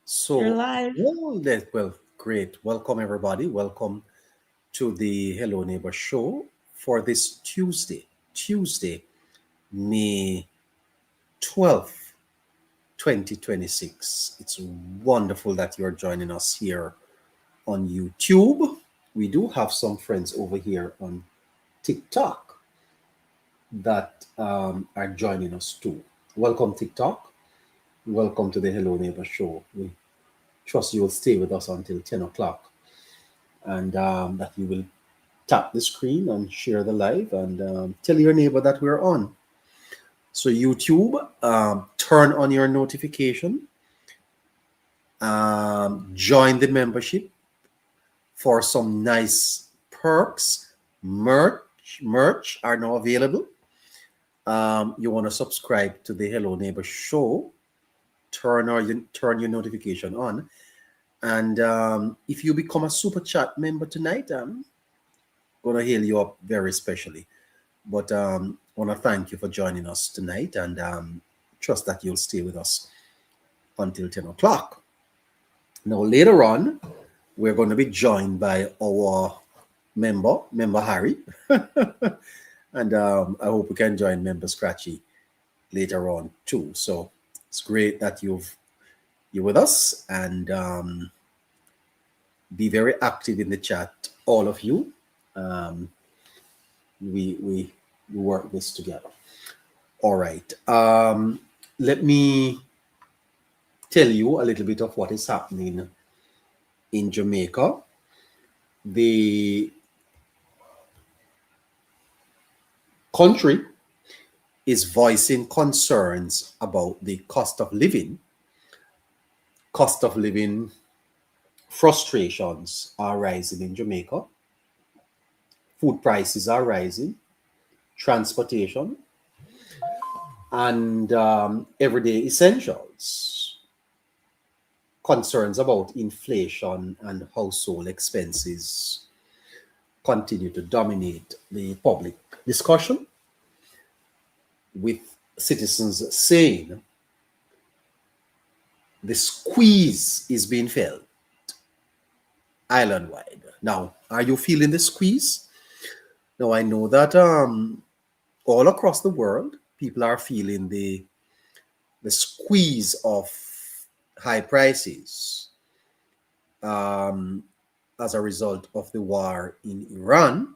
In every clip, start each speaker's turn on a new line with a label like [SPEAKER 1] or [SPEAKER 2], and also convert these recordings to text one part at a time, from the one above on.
[SPEAKER 1] You're
[SPEAKER 2] So,
[SPEAKER 1] live.
[SPEAKER 2] well, great. Welcome, everybody. Welcome to the Hello Neighbor show for this Tuesday, May 12th, 2026. It's wonderful that you're joining us here on YouTube. We do have some friends over here on TikTok that are joining us too. Welcome, TikTok. Welcome to the Hello Neighbor show. We trust you will stay with us until 10 o'clock and that you will tap the screen and share the live and tell your neighbor that we're on. So, YouTube, turn on your notification, join the membership for some nice perks. Merch are now available. You want to subscribe to the Hello Neighbor show, turn your notification on. And if you become a super chat member tonight, I'm going to hail you up very specially. But I want to thank you for joining us tonight and trust that you'll stay with us until 10 o'clock. Now, later on, we're going to be joined by our member Harry. And I hope we can join member Scratchy later on too. So it's great that you're with us and be very active in the chat, all of you. Um, we work this together. All right. Let me tell you a little bit of what is happening in Jamaica. The country is voicing concerns about the cost of living frustrations are rising in Jamaica. Food prices are rising, transportation, and everyday essentials. Concerns about inflation and household expenses continue to dominate the public discussion, with citizens saying the squeeze is being felt island wide. Now, are you feeling the squeeze? Now, I know that all across the world, people are feeling the squeeze of high prices um, as a result of the war in Iran,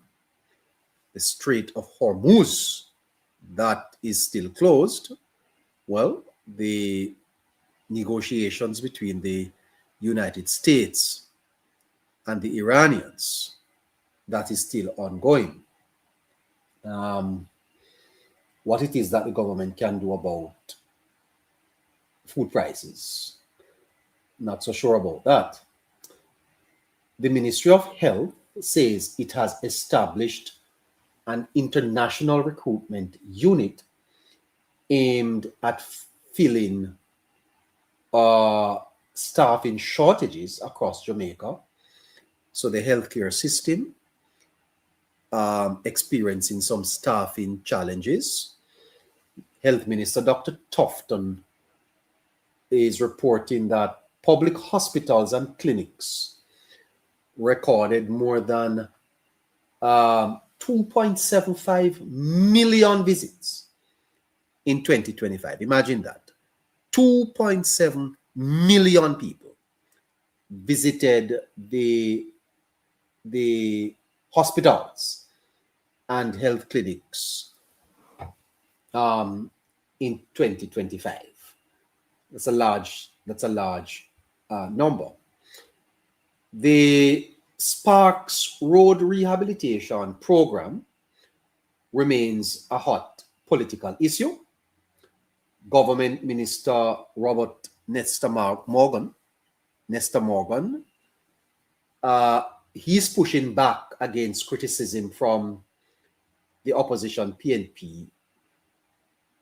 [SPEAKER 2] the Strait of Hormuz that is still closed. Well, the negotiations between the United States and the Iranians that is still ongoing. Um, what it is that the government can do about food prices, not so sure about that. The Ministry of Health says it has established an international recruitment unit aimed at filling uh, staffing shortages across Jamaica. So the healthcare system experiencing some staffing challenges. Health Minister Dr. Tufton is reporting that public hospitals and clinics recorded more than 2.75 million visits in 2025. Imagine that. 2.7 million people visited the hospitals and health clinics in 2025. That's a large number. The Sparks Road Rehabilitation Program remains a hot political issue. Government Minister Robert Nestor Morgan, uh, he's pushing back against criticism from the opposition PNP,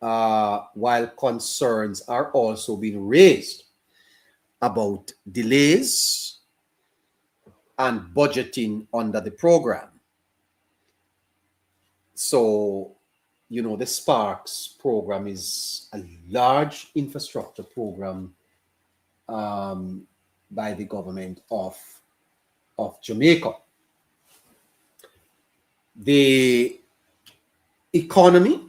[SPEAKER 2] while concerns are also being raised about delays and budgeting under the program. So, the Sparks program is a large infrastructure program by the government of Jamaica. The economy,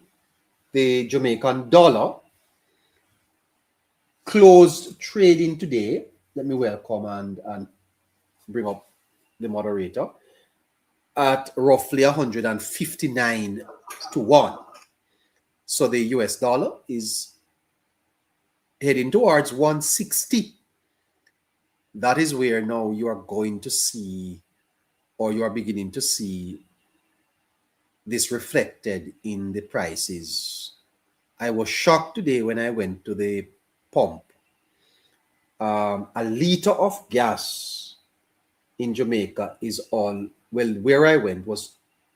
[SPEAKER 2] the Jamaican dollar, closed trading today. Let me welcome and bring up the moderator at roughly 159 to 1. So the US dollar is heading towards 160. That is where now you are going to see, or you are beginning to see, this reflected in the prices. I was shocked today when I went to the pump. A liter of gas in Jamaica is all, well, where I went was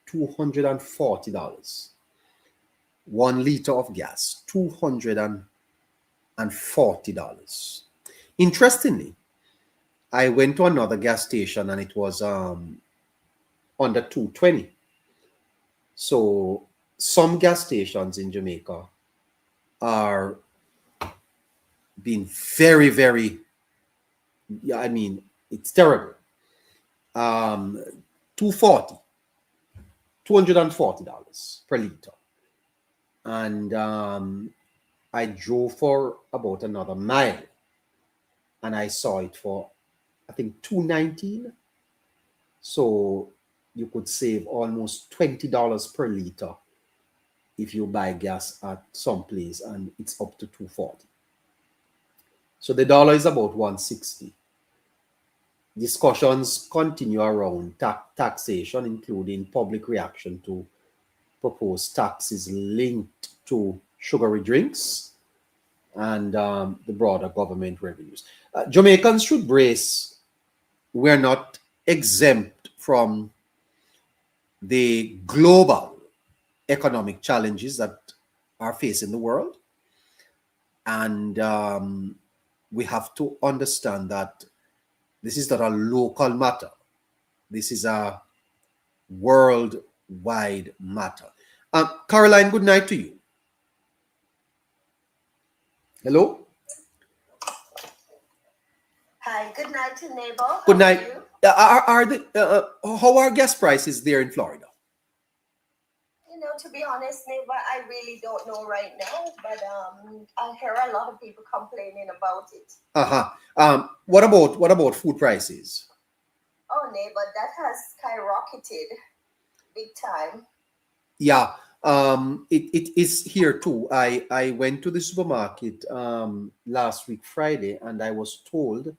[SPEAKER 2] $240. 1 liter of gas, $240. Interestingly, I went to another gas station and it was under 220. So some gas stations in Jamaica are being very, very, yeah, I mean, it's terrible. $240 per liter. And I drove for about another mile and I saw it for, I think, $2.19. So you could save almost $20 per liter if you buy gas at some place, and it's up to $2.40. So the dollar is about 160. Discussions continue around taxation, including public reaction to proposed taxes linked to sugary drinks and the broader government revenues. Jamaicans should brace. We're not exempt from the global economic challenges that are facing the world. And we have to understand that this is not a local matter. This is a worldwide matter. Caroline, good night to you. Hello?
[SPEAKER 1] Hi, good night to neighbor.
[SPEAKER 2] Good night. How are gas prices there in Florida?
[SPEAKER 1] You know, to be honest, neighbor, I really don't know right now, but I hear a lot of people complaining about it.
[SPEAKER 2] What about food prices?
[SPEAKER 1] Oh, neighbor, that has skyrocketed big time.
[SPEAKER 2] Yeah, it is here too. I went to the supermarket last week Friday, and I was told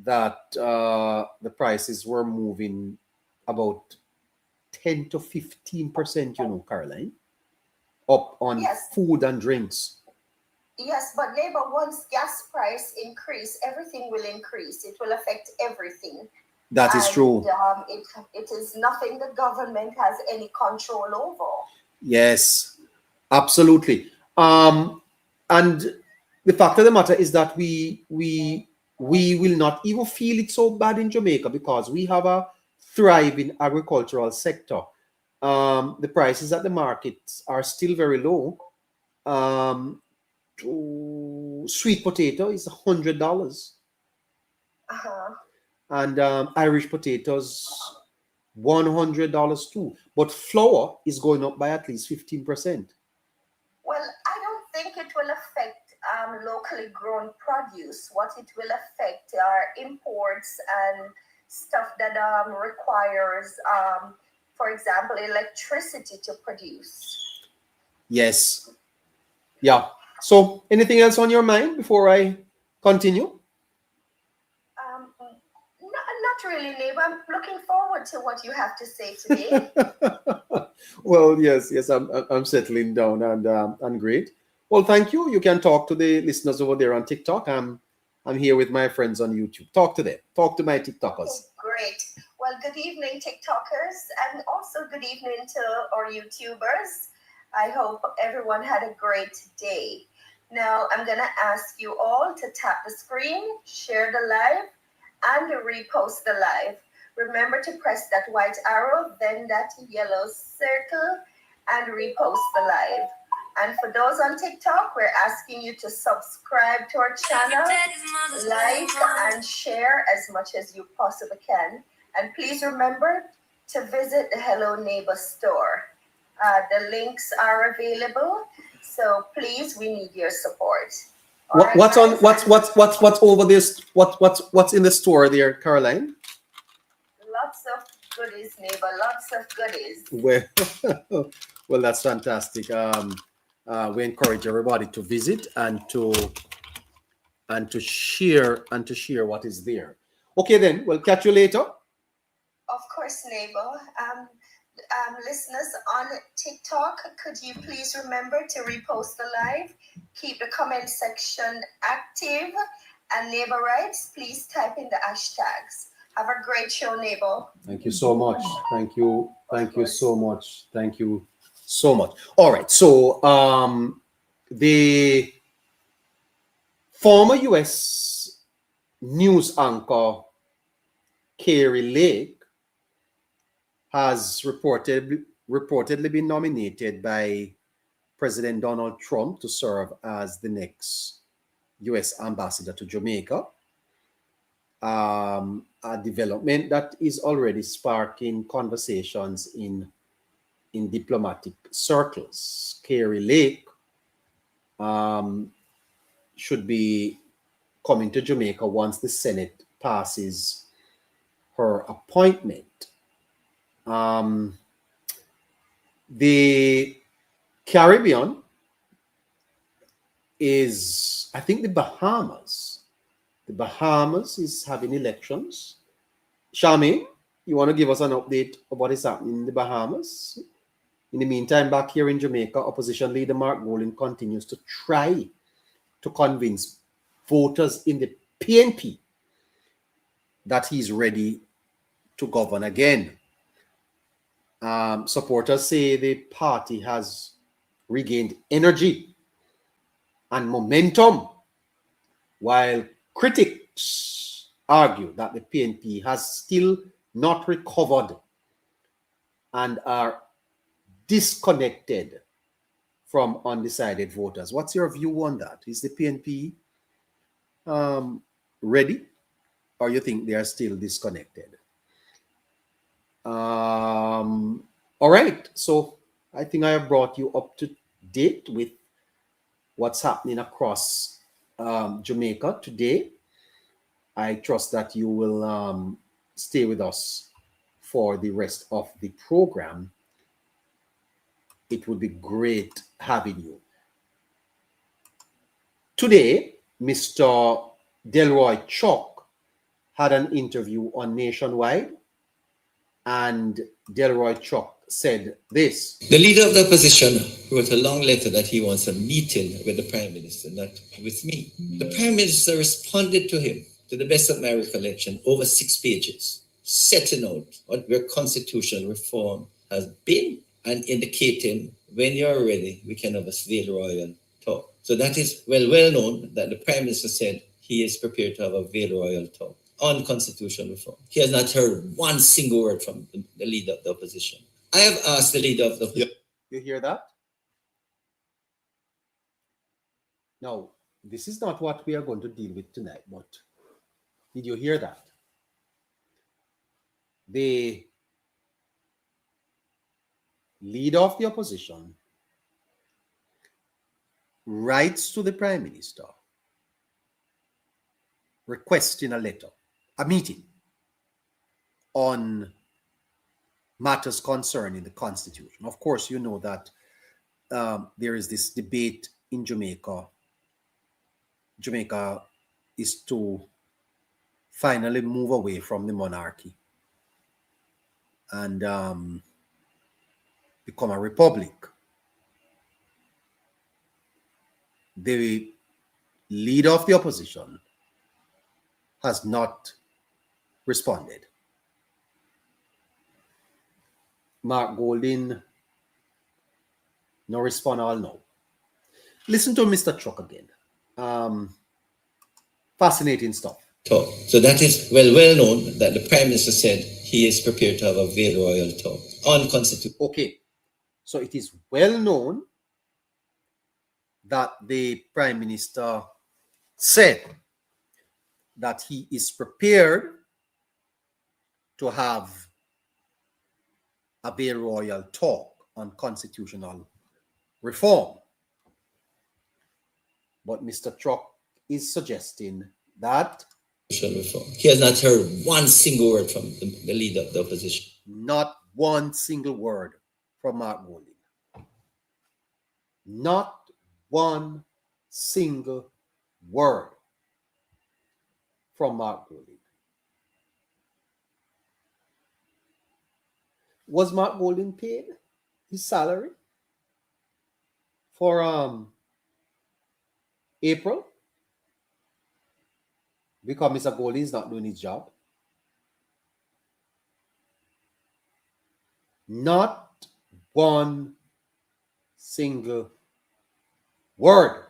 [SPEAKER 2] that the prices were moving about 10 to 15%, Caroline, up on food and drinks.
[SPEAKER 1] Yes, but neighbor, once gas price increase, everything will increase. It will affect everything.
[SPEAKER 2] That is true.
[SPEAKER 1] It is nothing the government has any control over.
[SPEAKER 2] Yes, absolutely. And the fact of the matter is that we will not even feel it so bad in Jamaica because we have a thriving agricultural sector. The prices at the markets are still very low. Sweet potato is $100. And Irish potatoes, $100 too. But flour is going up by at least 15%.
[SPEAKER 1] Well, I don't think it will affect locally grown produce. What it will affect are imports and stuff that requires, for example, electricity to produce.
[SPEAKER 2] Yes. Yeah. So, anything else on your mind before I continue?
[SPEAKER 1] Not really, neighbor. I'm looking forward to what you have to say today.
[SPEAKER 2] Well, yes, I'm settling down and great. Well, thank you. You can talk to the listeners over there on TikTok. I'm here with my friends on YouTube. Talk to them. Talk to my TikTokers.
[SPEAKER 1] Okay, great. Well, good evening, TikTokers, and also good evening to our YouTubers. I hope everyone had a great day. Now, I'm going to ask you all to tap the screen, share the live, and repost the live. Remember to press that white arrow, then that yellow circle, and repost the live. And for those on TikTok, we're asking you to subscribe to our channel, like and share as much as you possibly can. And please remember to visit the Hello Neighbor store. The links are available, so please, we need your support.
[SPEAKER 2] What's over this? What's in the store there, Caroline?
[SPEAKER 1] Lots of goodies, neighbor. Lots of goodies.
[SPEAKER 2] Well, that's fantastic. We encourage everybody to visit and to share what is there. Okay, then we'll catch you later.
[SPEAKER 1] Of course, neighbor. Listeners on TikTok, could you please remember to repost the live? Keep the comment section active. And neighbor rights, please type in the hashtags. Have a great show, neighbor.
[SPEAKER 2] Thank you so much. Thank you. Thank you so much. Thank you so much. All right. So the former U.S. news anchor Kari Lake has reportedly been nominated by President Donald Trump to serve as the next U.S. ambassador to Jamaica. A development that is already sparking conversations in diplomatic circles. Kari Lake should be coming to Jamaica once the Senate passes her appointment. The Caribbean is, I think, the Bahamas. The Bahamas is having elections. Shami, you want to give us an update of what is happening in the Bahamas? In the meantime, back here in Jamaica, opposition leader Mark Golding continues to try to convince voters in the PNP that he's ready to govern again. Supporters say the party has regained energy and momentum, while critics argue that the PNP has still not recovered and are disconnected from undecided voters. What's your view on that? Is the PNP ready, or you think they are still disconnected? All right, so I think I have brought you up to date with what's happening across Jamaica today. I trust that you will stay with us for the rest of the program. It would be great having you. Today, Mr. Delroy Chuck had an interview on Nationwide, and Delroy Chuck said this.
[SPEAKER 3] The leader of the opposition wrote a long letter that he wants a meeting with the Prime Minister, not with me. The Prime Minister responded to him, to the best of my recollection, over 6 pages, setting out what their constitutional reform has been and indicating when you're ready, we can have a Veil Royal talk. So that is well known that the Prime Minister said he is prepared to have a Veil Royal talk on constitutional reform. He has not heard one single word from the leader of the opposition. I have asked the leader of the...
[SPEAKER 2] Yep. You hear that? Now, this is not what we are going to deal with tonight, but did you hear that? The leader of the opposition writes to the Prime Minister requesting a meeting on matters concerning the Constitution. Of course, you know that there is this debate in Jamaica. Jamaica is to finally move away from the monarchy and become a republic. The leader of the opposition has not responded. Mark Golding, no respond, all no. Listen to Mr. Chuck again. Fascinating stuff.
[SPEAKER 3] Talk. So that is well known that the Prime Minister said he is prepared to have a Veil Royal talk on constitution.
[SPEAKER 2] Okay, so it is well known that the Prime Minister said that he is prepared to have a Bay Royal talk on constitutional reform. But Mr. Truck is suggesting that
[SPEAKER 3] reform. He has not heard one single word from the leader of the opposition.
[SPEAKER 2] not one single word from Mark Golding. Not one single word from Mark Golding. Was Mark Golding paid his salary for April? Because Mr. Golding is not doing his job. Not one single word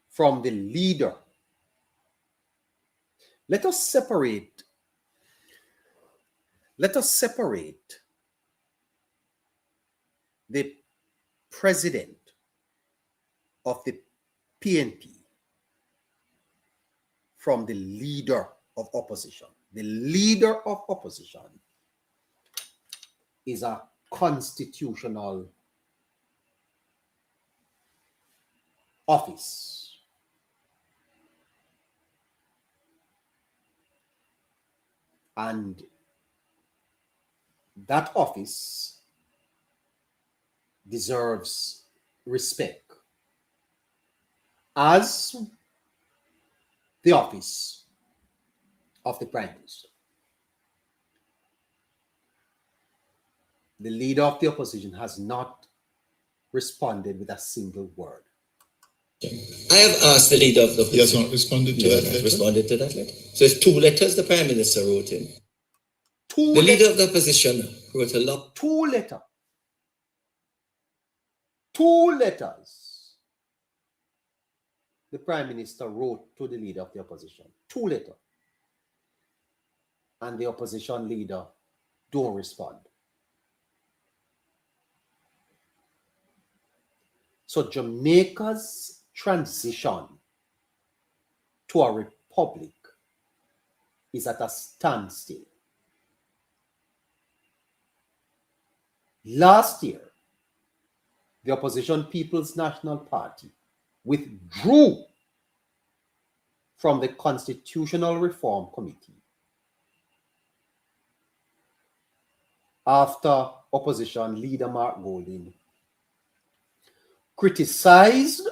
[SPEAKER 2] from the leader. Let us separate the president of the PNP from the leader of opposition. The leader of opposition is a constitutional office. And that office deserves respect as the office of the Prime Minister. The leader of the opposition has not responded with a single word.
[SPEAKER 3] I have asked the leader of the opposition.
[SPEAKER 4] He has not responded to that letter?
[SPEAKER 3] Responded to that letter. So it's 2 letters the Prime Minister wrote him.
[SPEAKER 2] The
[SPEAKER 3] leader of the opposition wrote a lot.
[SPEAKER 2] 2 letters. 2 letters. The Prime Minister wrote to the leader of the opposition. 2 letters. And the opposition leader don't respond. So Jamaica's transition to a republic is at a standstill. Last year, the opposition People's National Party withdrew from the Constitutional Reform Committee after opposition leader Mark Golding criticized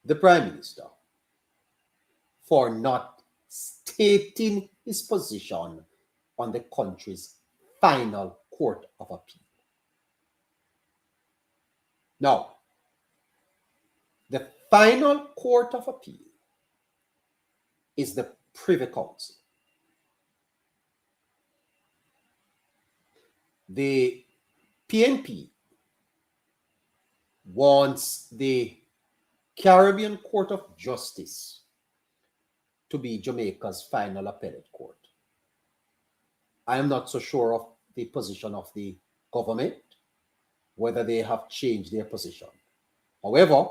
[SPEAKER 2] the Prime Minister for not stating his position on the country's final Court of Appeal. Now, the final Court of Appeal is the Privy Council. The PNP wants the Caribbean Court of Justice to be Jamaica's final appellate court. I am not so sure of the position of the government, whether they have changed their position. However,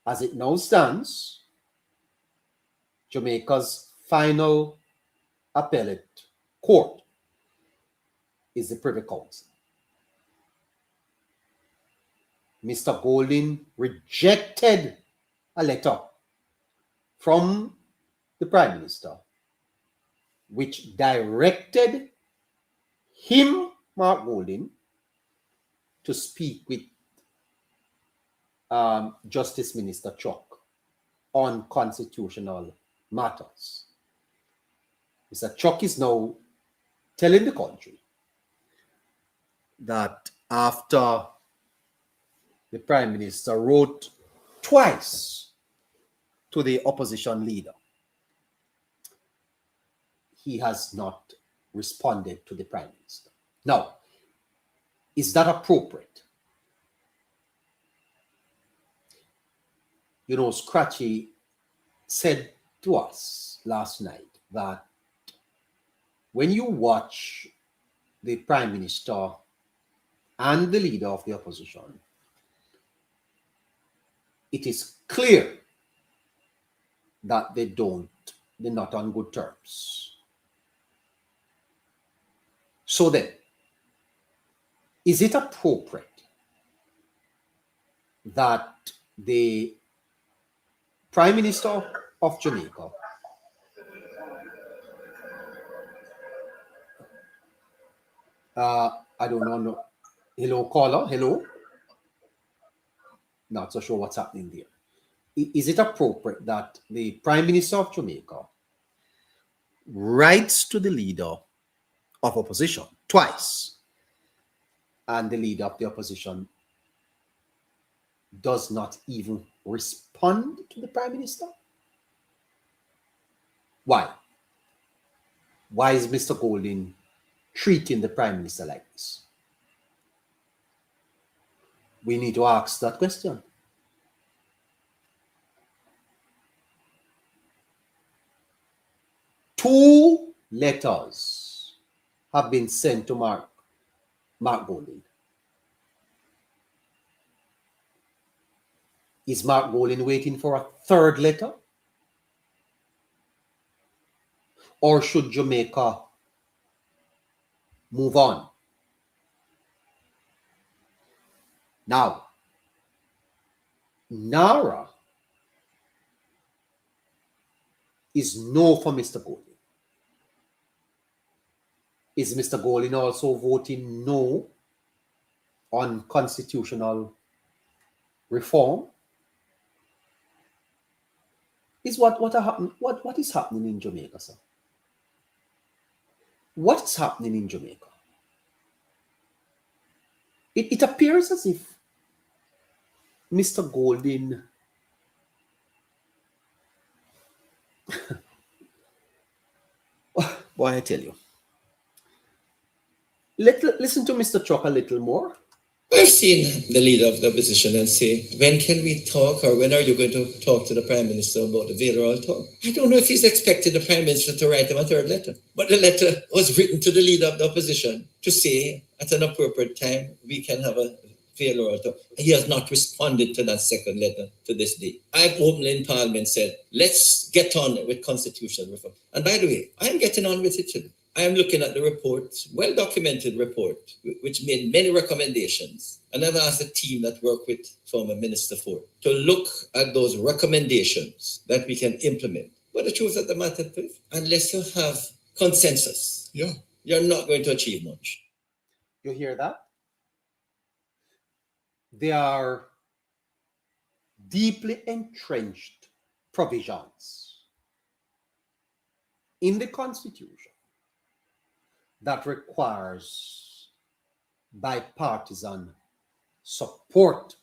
[SPEAKER 2] as it now stands, Jamaica's final appellate court is the Privy Council. Mr. Golding rejected a letter from the Prime Minister which directed him, Mark Golding, to speak with Justice Minister Chuck on constitutional matters. Mr. Chuck is now telling the country that after the Prime Minister wrote twice to the opposition leader, he has not responded to the Prime Minister. Now, is that appropriate? You know, Scratchy said to us last night that when you watch the Prime Minister and the leader of the opposition, it is clear that they're not on good terms. So then, is it appropriate that the Prime Minister of Jamaica I don't know. No. Hello, caller. Hello. Not so sure what's happening there. Is it appropriate that the Prime Minister of Jamaica writes to the leader of opposition twice, and the leader of the opposition does not even respond to the Prime Minister? Why? Why is Mr. Golding treating the Prime Minister like this? We need to ask that question. Two letters have been sent to Mark Golding. Is Mark Golding waiting for a third letter? Or should Jamaica move on? Now, NaRRA is no for Mr. Golding. Is Mr. Golding also voting no on constitutional reform? Is what is happening in Jamaica, sir? What's happening in Jamaica? It appears as if Mr. Golding boy, I tell you. Listen to Mr. Chuck a little more.
[SPEAKER 3] I've seen the leader of the opposition and say, when can we talk, or when are you going to talk to the Prime Minister about the Federal talk? I don't know if he's expected the Prime Minister to write him a third letter, but the letter was written to the leader of the opposition to say at an appropriate time we can have a Federal talk. He has not responded to that second letter to this day. I've openly in Parliament said, let's get on with constitutional reform. And by the way, I'm getting on with it too. I am looking at the report, well-documented report, which made many recommendations. And I've asked the team that work with former Minister Ford to look at those recommendations that we can implement. But the truth of the matter is, unless you have consensus, you're not going to achieve much.
[SPEAKER 2] You hear that? There are deeply entrenched provisions in the Constitution that requires bipartisan support.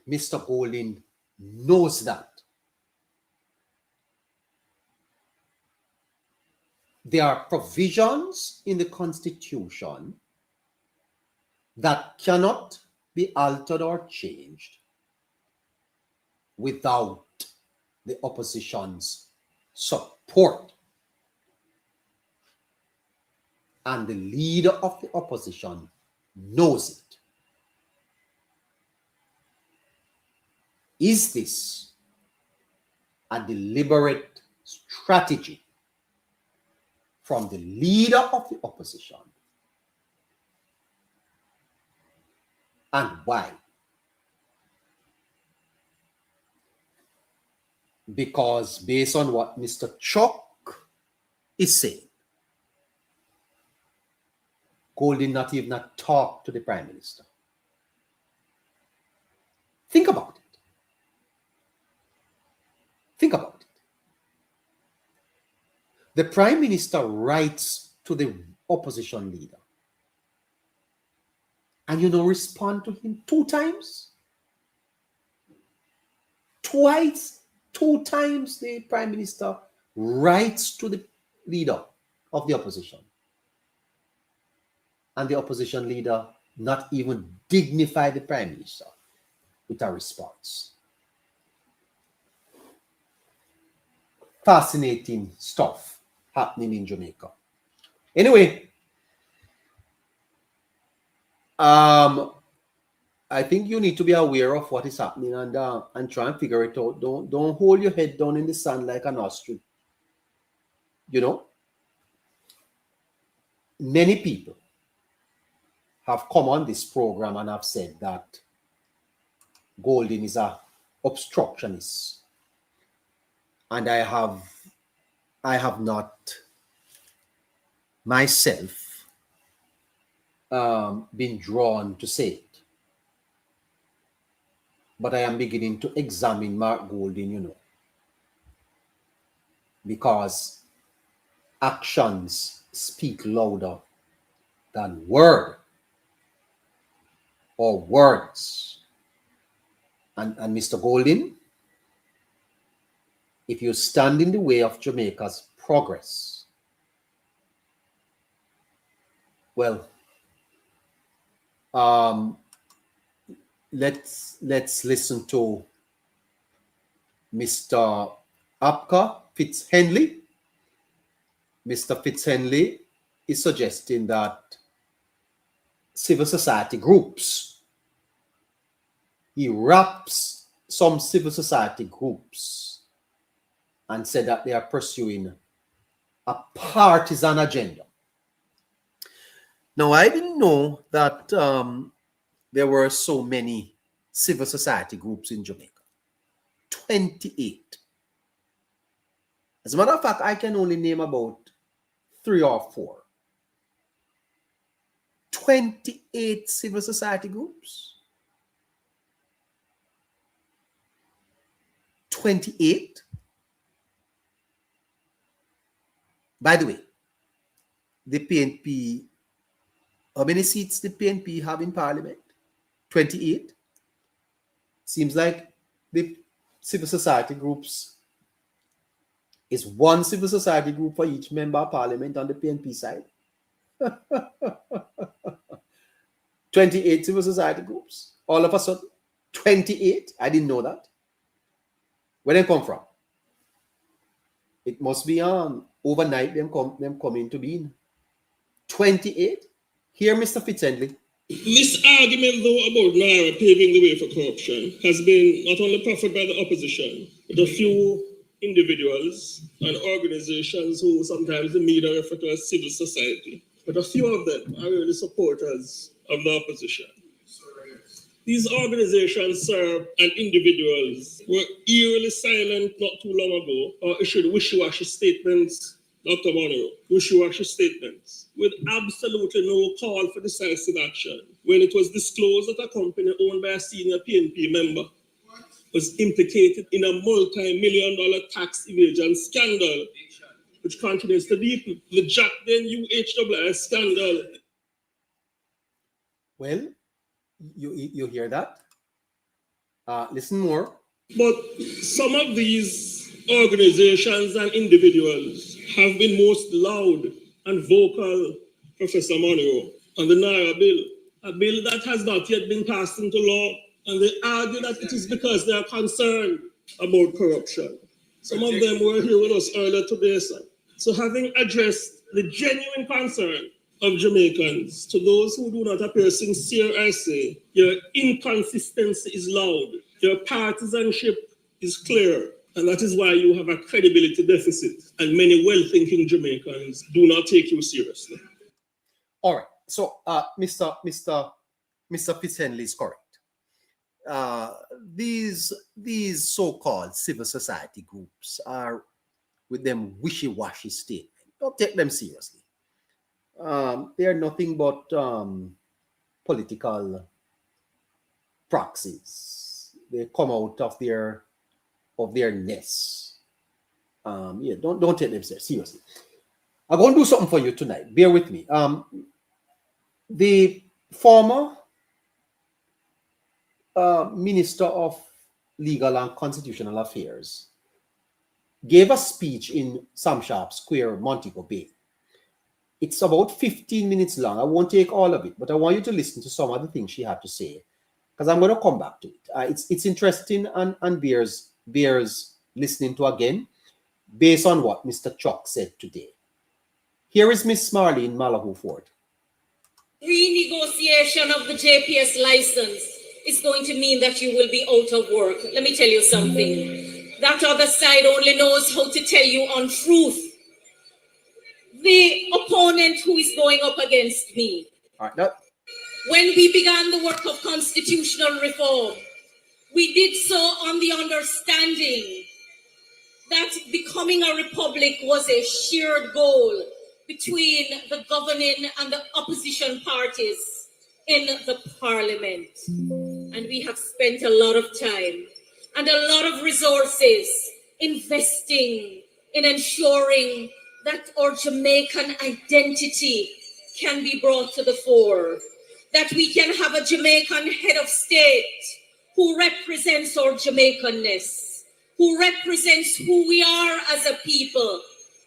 [SPEAKER 2] Mr. Golding knows that. There are provisions in the Constitution that cannot be altered or changed without the opposition's support. And the leader of the opposition knows it. Is this a deliberate strategy from the leader of the opposition? And why? Because based on what Mr. Chuck is saying, Golding not even talk to the Prime Minister. Think about it. Think about it. The Prime Minister writes to the opposition leader, and you don't respond to him 2 times? Twice, 2 times the Prime Minister writes to the leader of the opposition. And the opposition leader not even dignify the Prime Minister with a response. Fascinating stuff happening in Jamaica. Anyway, I think you need to be aware of what is happening and try and figure it out. Don't hold your head down in the sand like an ostrich. You know, many people have come on this program and have said that Golden is a obstructionist, and I have not myself been drawn to say it, but I am beginning to examine Mark Golden, you know, because actions speak louder than word or words. And Mr. Golden, if you stand in the way of Jamaica's progress, well, let's listen to Mr. Apka Fitzhenley. Mr. Fitzhenley is suggesting that civil society groups, he wraps some civil society groups and said that they are pursuing a partisan agenda. Now, I didn't know that there were so many civil society groups in Jamaica. 28. As a matter of fact, I can only name about 3 or 4. 28 civil society groups. 28. By the way, the PNP, how many seats the PNP have in Parliament? 28. Seems like the civil society groups is one civil society group for each member of Parliament on the PNP side. 28 civil society groups. All of a sudden, 28. I didn't know that. Where they come from? It must be overnight them come into being. 28. Here, Mr. Fitzhenley.
[SPEAKER 4] This argument, though, about NaRRA paving the way for corruption has been not only proffered by the opposition, but a few individuals and organizations who sometimes the media refer to as civil society. But a few of them are really supporters of the opposition. These organizations serve and individuals were eerily silent not too long ago or issued wishy-washy statements, Dr. Monroe, wishy-washy statements with absolutely no call for decisive action when it was disclosed that a company owned by a senior PNP member was implicated in a multi-million-dollar tax evasion scandal, which continues to deepen. The Jack then UHWI scandal.
[SPEAKER 2] Well, you hear that? Listen more.
[SPEAKER 4] But some of these organizations and individuals have been most loud and vocal, Professor Monroe, on the NaRRA bill, a bill that has not yet been passed into law, and they argue that it is because they are concerned about corruption. Some of them were here with us earlier today, sir. So having addressed the genuine concern of Jamaicans, to those who do not appear sincere, I say, your inconsistency is loud, your partisanship is clear, and that is why you have a credibility deficit, and many well-thinking Jamaicans do not take you seriously.
[SPEAKER 2] All right. So, Mr. Fitzhenley is correct. These so-called civil society groups are with them wishy-washy statements. Don't take them seriously. They are nothing but political proxies. They come out of their nests. Don't take them seriously. I'm going to do something for you tonight. Bear with me. The former Minister of Legal and Constitutional Affairs gave a speech in Sam Sharp Square, Montego Bay. It's about 15 minutes long. I won't take all of it, but I want you to listen to some of the things she had to say, because I'm going to come back to it. It's interesting and bears listening to again, based on what Mr. Chuck said today. Here is Miss Marlene Malahoo Ford.
[SPEAKER 5] renegotiation of the JPS license is going to mean that you will be out of work. Let me tell you something. That other side only knows how to tell you untruth. The opponent who is going up against me.
[SPEAKER 2] All right,
[SPEAKER 5] When we began the work of constitutional reform, we did so on the understanding that becoming a republic was a shared goal between the governing and the opposition parties in the parliament. And we have spent a lot of time and a lot of resources investing in ensuring that our Jamaican identity can be brought to the fore, that we can have a Jamaican head of state who represents our Jamaicanness, who represents who we are as a people.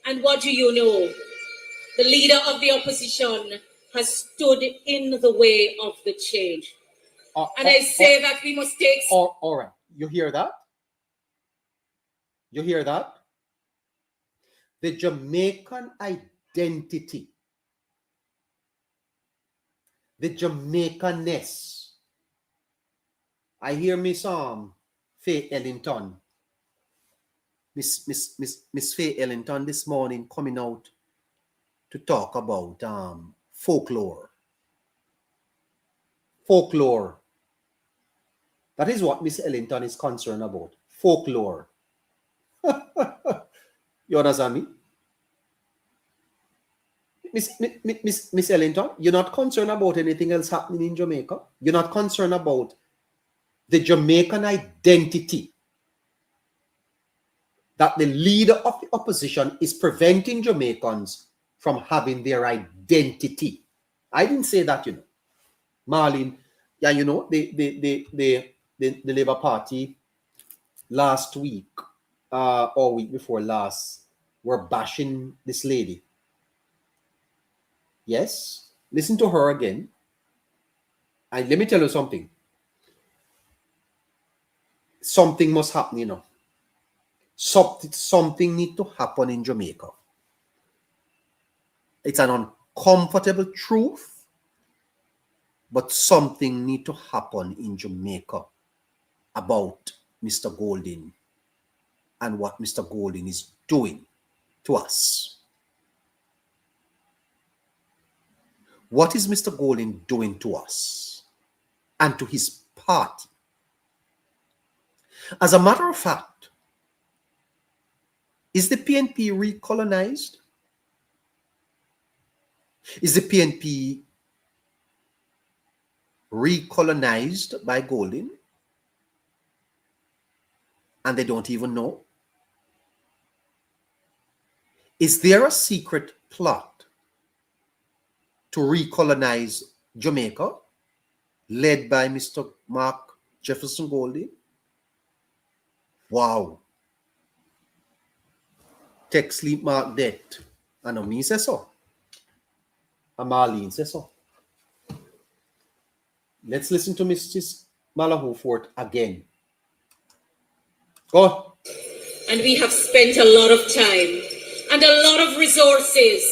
[SPEAKER 5] And what do you know? The leader of the opposition has stood in the way of the change. And I say that we must take...
[SPEAKER 2] all right. You hear that? You hear that? The Jamaican identity, the Jamaicanness. I hear Miss Faye Ellington, Miss Faye Ellington this morning coming out to talk about folklore. Folklore. That is what Miss Ellington is concerned about. Folklore. You understand me? Miss Ellington, you're not concerned about anything else happening in Jamaica. You're not concerned about the Jamaican identity, that the leader of the opposition is preventing Jamaicans from having their identity. I didn't say that, you know. Marlene, yeah, you know, the Labour Party last week or week before last were bashing this lady. Yes, listen to her again. And let me tell you something. Something must happen, you know. Something needs to happen in Jamaica. It's an uncomfortable truth, but something needs to happen in Jamaica about Mr. Golding and what Mr. Golding is doing to us. What is Mr. Golding doing to us and to his party? As a matter of fact, is the PNP recolonized? Is the PNP recolonized by Golding? And they don't even know? Is there a secret plot to recolonize Jamaica, led by Mr. Mark Jefferson Golding? Wow. Take sleep, mark death. I know me say so. And Marlene say so. Let's listen to Mrs. Malahoo Fort again. Go.
[SPEAKER 5] And we have spent a lot of time and a lot of resources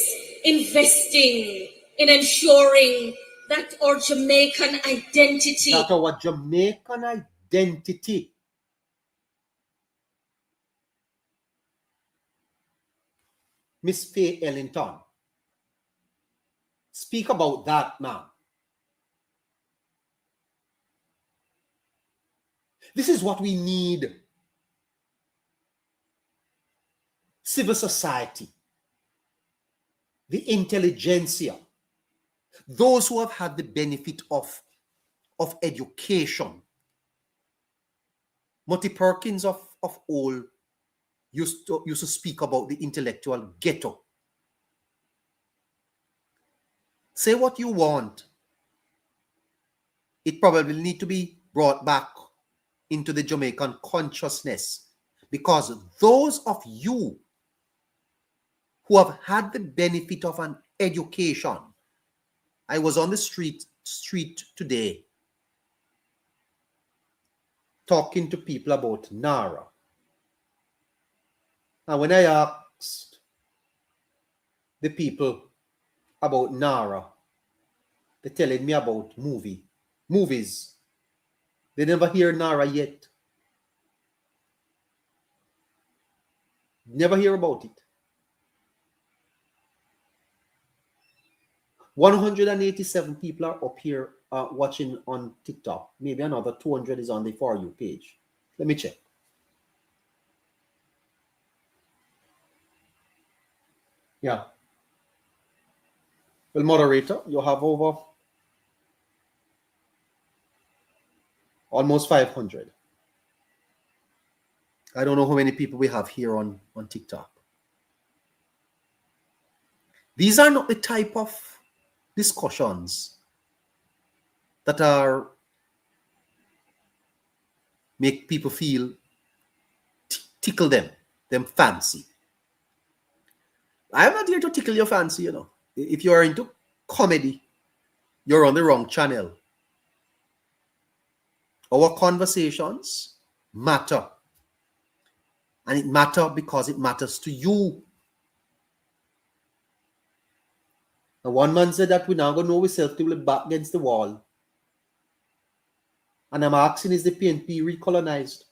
[SPEAKER 5] investing in ensuring that our Jamaican identity...
[SPEAKER 2] That our Jamaican identity Miss Faye Ellington, speak about that, ma'am. This is what we need. Civil society, the intelligentsia, those who have had the benefit of education. Monty Perkins of old used to speak about the intellectual ghetto. Say what you want. It probably need to be brought back into the Jamaican consciousness, because those of you who have had the benefit of an education. I was on the street today talking to people about NaRRA. And when I asked the people about NaRRA, They're telling me about movies. They never hear NaRRA yet. Never hear about it. 187 people are up here watching on TikTok. Maybe another 200 is on the For You page. Let me check. Yeah. Well, moderator, you have over almost 500. I don't know how many people we have here on TikTok. These are not the type of discussions that are make people feel tickle them fancy. I'm not here to tickle your fancy, you know. If you are into comedy, you're on the wrong channel. Our conversations matter. And it matters because it matters to you. And one man said that we now going to know ourselves till we're back against the wall. And I'm asking, is the PNP recolonized?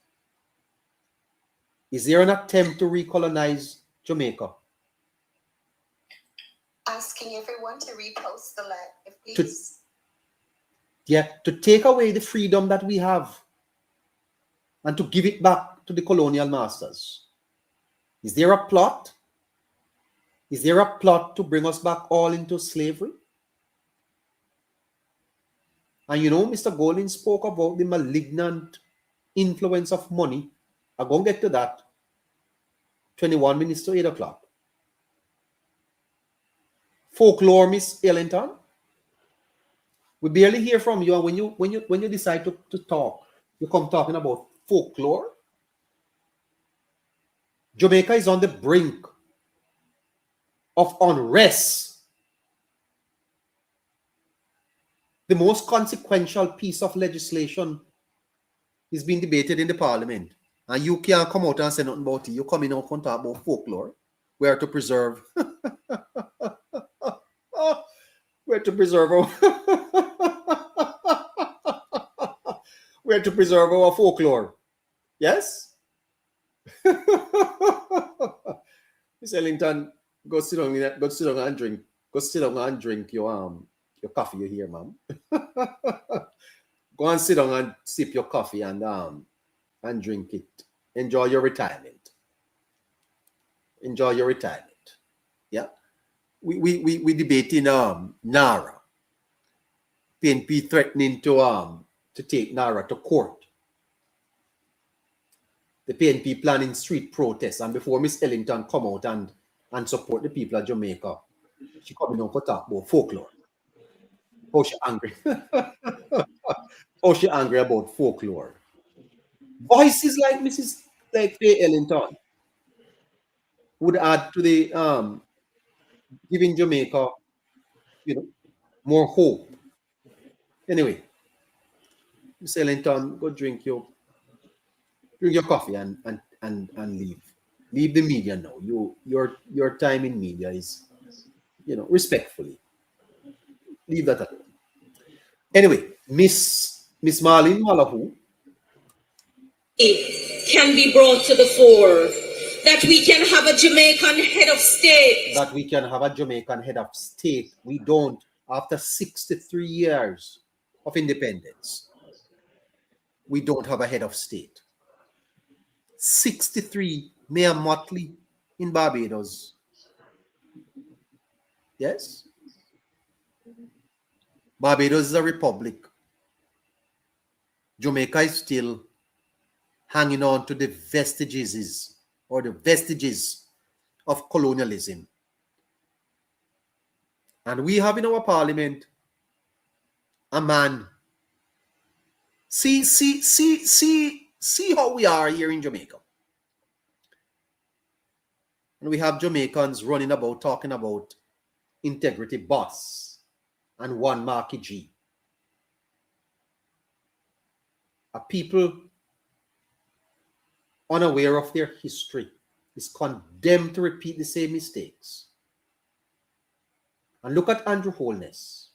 [SPEAKER 2] Is there an attempt to recolonize Jamaica?
[SPEAKER 1] Asking everyone to repost the live, please.
[SPEAKER 2] To take away the freedom that we have and to give it back to the colonial masters. Is there a plot? Is there a plot to bring us back all into slavery? And you know, Mr. Golding spoke about the malignant influence of money. I'm going to get to that. 21 minutes to 8 o'clock. Folklore, Miss Ellington. We barely hear from you, and when you decide to talk, you come talking about folklore. Jamaica is on the brink of unrest. The most consequential piece of legislation is being debated in the parliament. And you can't come out and say nothing about it. You come in and talk about folklore. We are to preserve. We're to preserve our we're to preserve our folklore. Yes? Miss Ellington, go sit down and drink. Go sit down and drink your coffee you here, ma'am. Go and sit down and sip your coffee and drink it. Enjoy your retirement. Enjoy your retirement. Yeah. We debating NaRRA. PNP threatening to take NaRRA to court. The PNP planning street protests, and before Miss Ellington come out and support the people of Jamaica, she coming on to talk about folklore. How she angry? How she angry about folklore? Voices like Mrs. like Faye Ellington would add to the giving Jamaica, more hope. Anyway, Miss Ellington, go drink your coffee and leave. Leave the media now. Your time in media is, respectfully. Leave that alone. Anyway, Miss Marlene Malahu
[SPEAKER 5] can be brought to the fore. That we can have a Jamaican head of state.
[SPEAKER 2] That we can have a Jamaican head of state. We don't. After 63 years of independence, we don't have a head of state. 63, Mayor Motley in Barbados. Yes? Barbados is a republic. Jamaica is still hanging on to the vestiges of colonialism. And we have in our parliament a man. See how we are here in Jamaica. And we have Jamaicans running about talking about integrity boss and one Marky G. A people unaware of their history is condemned to repeat the same mistakes. And look at Andrew Holness.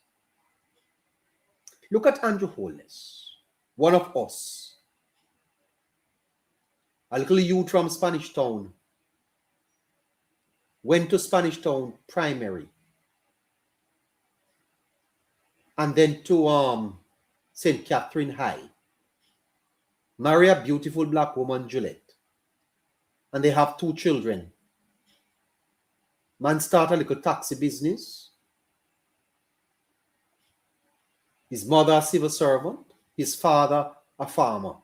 [SPEAKER 2] Look at Andrew Holness, one of us, a little youth from Spanish Town, went to Spanish Town primary, and then to St. Catherine High, marry a beautiful black woman, Juliet, and they have 2 children. Man start a little taxi business. His mother a civil servant, his father a farmer.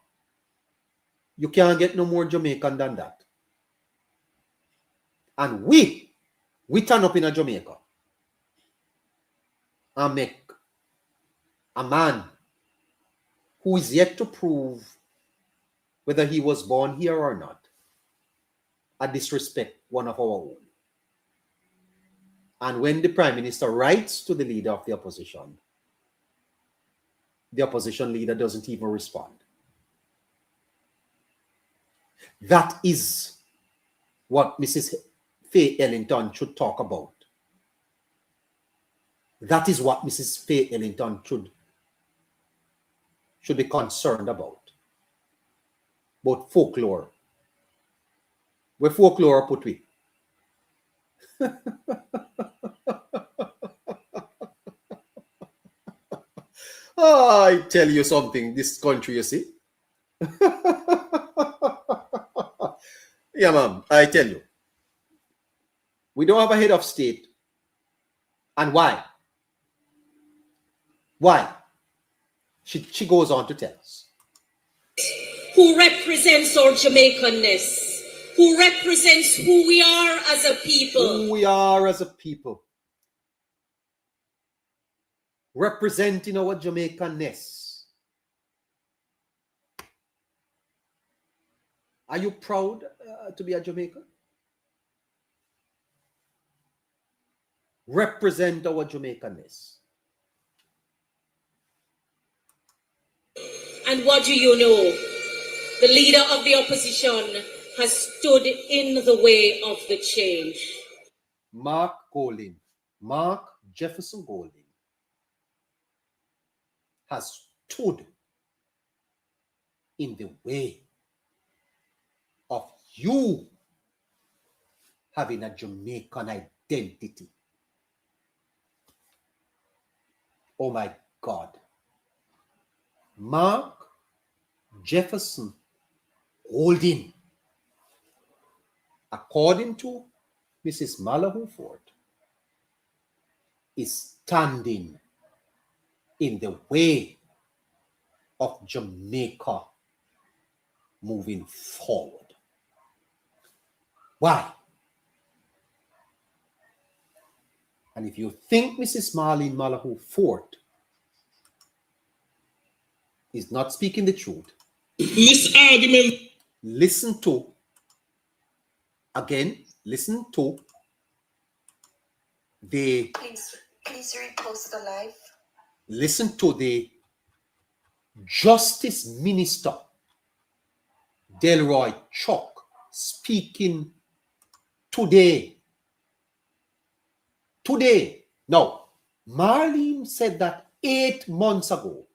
[SPEAKER 2] You can't get no more Jamaican than that. And we turn up in a Jamaica and make a man who is yet to prove whether he was born here or not, a disrespect one of our own. And when the Prime Minister writes to the leader of the opposition leader doesn't even respond. That is what Mrs. Faye Ellington should talk about. That is what Mrs. Faye Ellington should be concerned about. But folklore. Where folklore put we? I tell you something, this country, you see. Yeah, ma'am, I tell you. We don't have a head of state. And why? Why? She goes on to tell us.
[SPEAKER 5] Who represents our Jamaicanness, who represents who we are as a people.
[SPEAKER 2] Who we are as a people. Representing our Jamaicanness. Are you proud to be a Jamaican? Represent our Jamaicanness.
[SPEAKER 5] And what do you know? The leader of the opposition has stood in the way of the change.
[SPEAKER 2] Mark Jefferson Golding, has stood in the way of you having a Jamaican identity. Oh my God. Mark Jefferson Golding, according to Mrs. Malahoo Ford, is standing in the way of Jamaica moving forward. Why? And if you think Mrs. Marlene Malahoo Ford is not speaking the truth, listen to the
[SPEAKER 1] Please read close to the live.
[SPEAKER 2] Listen to the Justice Minister Delroy Chuck speaking today. Now, Marlene said that 8 months ago.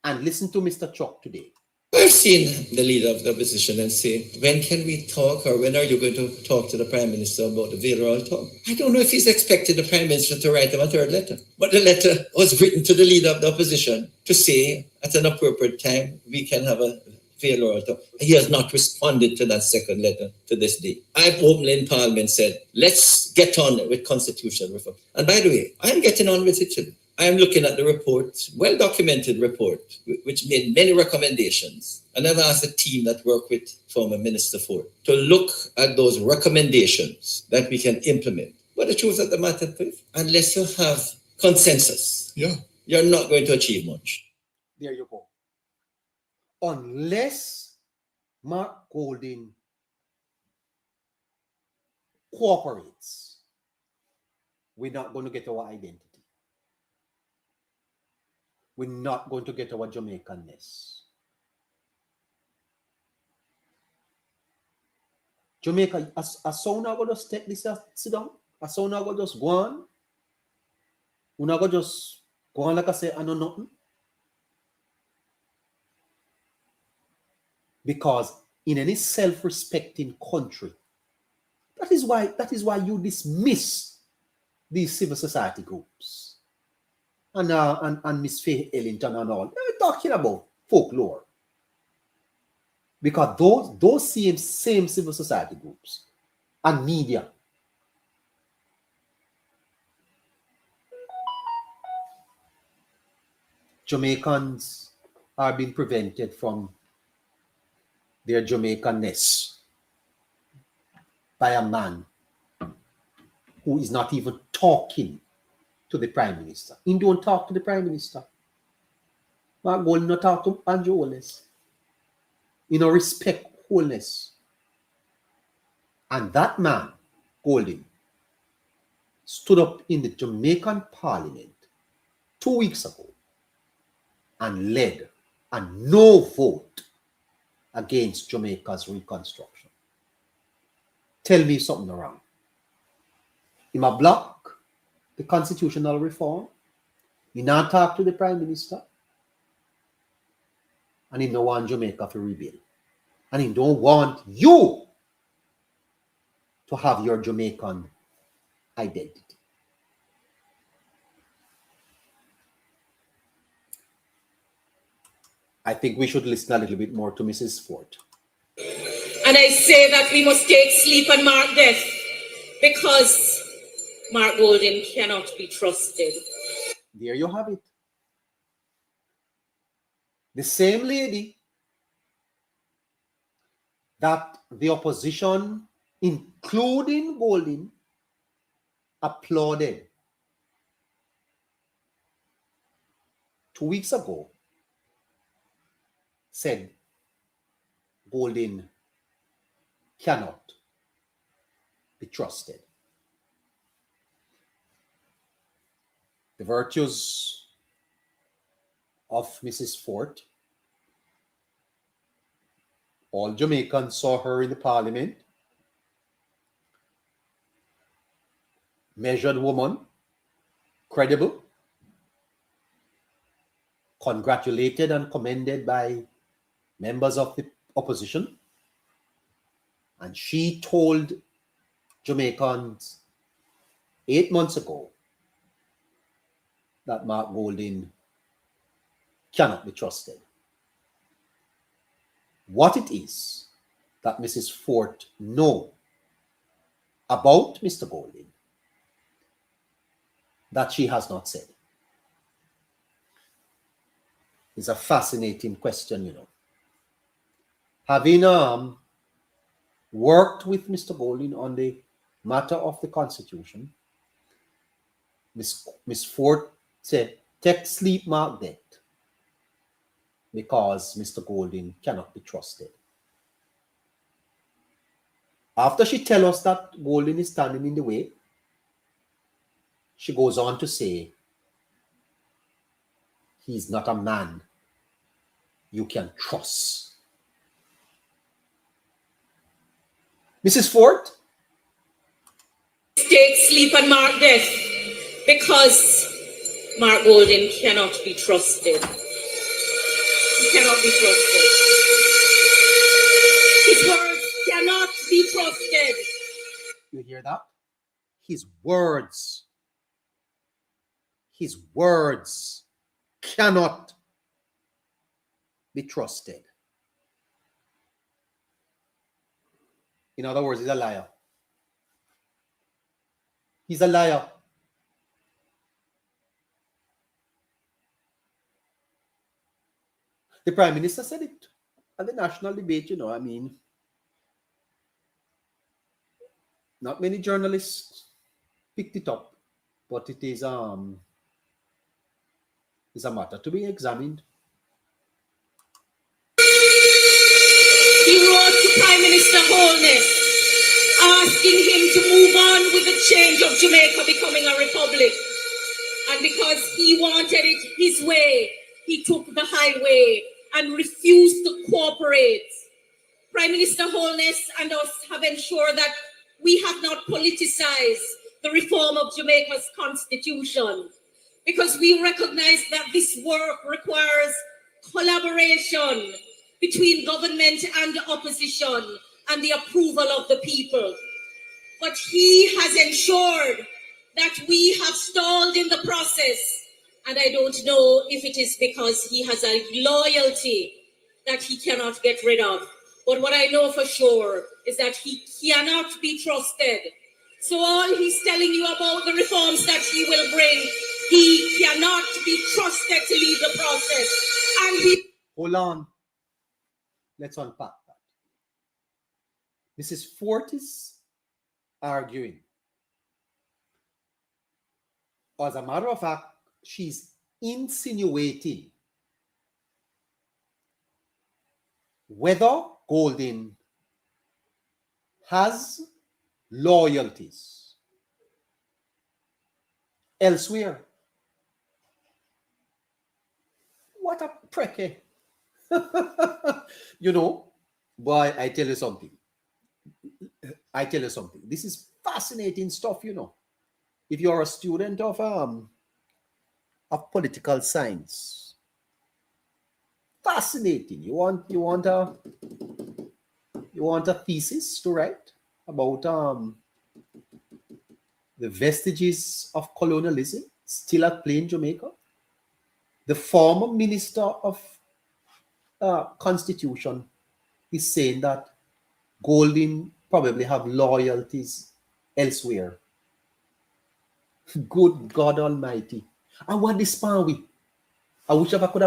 [SPEAKER 2] And listen to Mr. Chuck today.
[SPEAKER 3] I've seen the leader of the opposition and say, when can we talk, or when are you going to talk to the Prime Minister about the Veil Royal talk? I don't know if he's expected the Prime Minister to write him a 3rd letter. But the letter was written to the leader of the opposition to say, at an appropriate time, we can have a Veil Royal talk. He has not responded to that 2nd letter to this day. I've openly in Parliament said, let's get on with constitutional reform. And by the way, I'm getting on with it too. I'm looking at the report, well-documented report, which made many recommendations. And I've asked a team that worked with former Minister Ford to look at those recommendations that we can implement. But the truth of the matter is, unless you have consensus, you're not going to achieve much.
[SPEAKER 2] There you go. Unless Mark Golding cooperates, we're not going to get our identity. We're not going to get our Jamaicanness. Jamaica, as soon as I go just take this sit down, as soon as I go just go on, when I go just go on like I say, I know nothing. Because in any self-respecting country, that is why you dismiss these civil society groups and Miss Faye Ellington and all. They're talking about folklore. Because those same civil society groups and media Jamaicans are being prevented from their Jamaicanness by a man who is not even talking to the Prime Minister. He don't talk to the Prime Minister. Mark Golding not talk to Andrew Holness. He don't respect Holness. And that man, Golding, stood up in the Jamaican Parliament 2 weeks ago and led a no vote against Jamaica's reconstruction. Tell me something wrong. He might block the constitutional reform. He not talk to the Prime Minister. And he don't want Jamaica to rebuild. And he don't want you to have your Jamaican identity. I think we should listen a little bit more to Mrs. Ford.
[SPEAKER 5] And I say that we must take sleep and mark death, because Mark Golding cannot be trusted.
[SPEAKER 2] There you have it. The same lady that the opposition, including Golding, applauded 2 weeks ago, said Golding cannot be trusted. The virtues of Mrs. Fort, all Jamaicans saw her in the Parliament. Measured woman, credible, congratulated and commended by members of the opposition. And she told Jamaicans 8 months ago that Mark Golding cannot be trusted. What it is that Mrs. Fort knows about Mr. Golding that she has not said is a fascinating question, you know. Having worked with Mr. Golding on the matter of the Constitution, Miss Fort said, take sleep, mark death, because Mr. Golding cannot be trusted. After she tells us that Golding is standing in the way, she goes on to say, he's not a man you can trust. Mrs. Fort?
[SPEAKER 5] Take sleep and mark death, because Mark Golding cannot be trusted. He cannot be trusted. His words cannot be trusted.
[SPEAKER 2] You hear that? His words cannot be trusted. In other words, he's a liar. He's a liar. The Prime Minister said it at the national debate, you know. I mean, not many journalists picked it up, but it is a matter to be examined.
[SPEAKER 5] He wrote to Prime Minister Holness, asking him to move on with the change of Jamaica becoming a republic. And because he wanted it his way, he took the highway and refused to cooperate. Prime Minister Holness and us have ensured that we have not politicized the reform of Jamaica's constitution, because we recognize that this work requires collaboration between government and the opposition and the approval of the people. But he has ensured that we have stalled in the process. And I don't know if it is because he has a loyalty that he cannot get rid of. But what I know for sure is that he cannot be trusted. So all he's telling you about the reforms that he will bring, he cannot be trusted to lead the process. And he...
[SPEAKER 2] Hold on. Let's unpack that. Mrs. Fort is arguing. As a matter of fact, she's insinuating whether Golden has loyalties elsewhere. What a preke. You know, boy, I tell you something. This is fascinating stuff, you know. If you're a student of political science, fascinating. You want a thesis to write about the vestiges of colonialism still at play in Jamaica. The former minister of Constitution is saying that Golden probably have loyalties elsewhere. Good God Almighty! And what is Spanwy? I wish if I could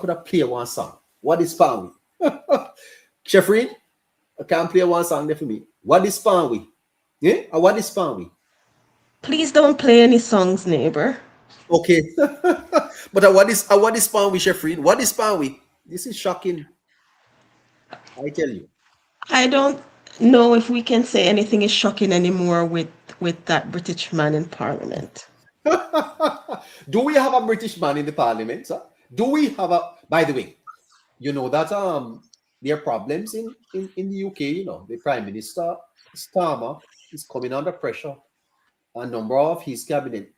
[SPEAKER 2] have played one song. What is Spanwy? Sheffrin, I can't play one song there for me. What is Spanwy? Yeah? And what is Spanwy?
[SPEAKER 6] Please don't play any songs, neighbor.
[SPEAKER 2] Okay. But what is Spanwy, Sheffrin? What is Spanwy? This is shocking. I tell you.
[SPEAKER 6] I don't know if we can say anything is shocking anymore with that British man in Parliament.
[SPEAKER 2] Do we have a British man in the Parliament, sir? Do we have a... By the way, you know that there are problems in the UK, you know. The Prime Minister, Starmer, is coming under pressure. A number of his cabinet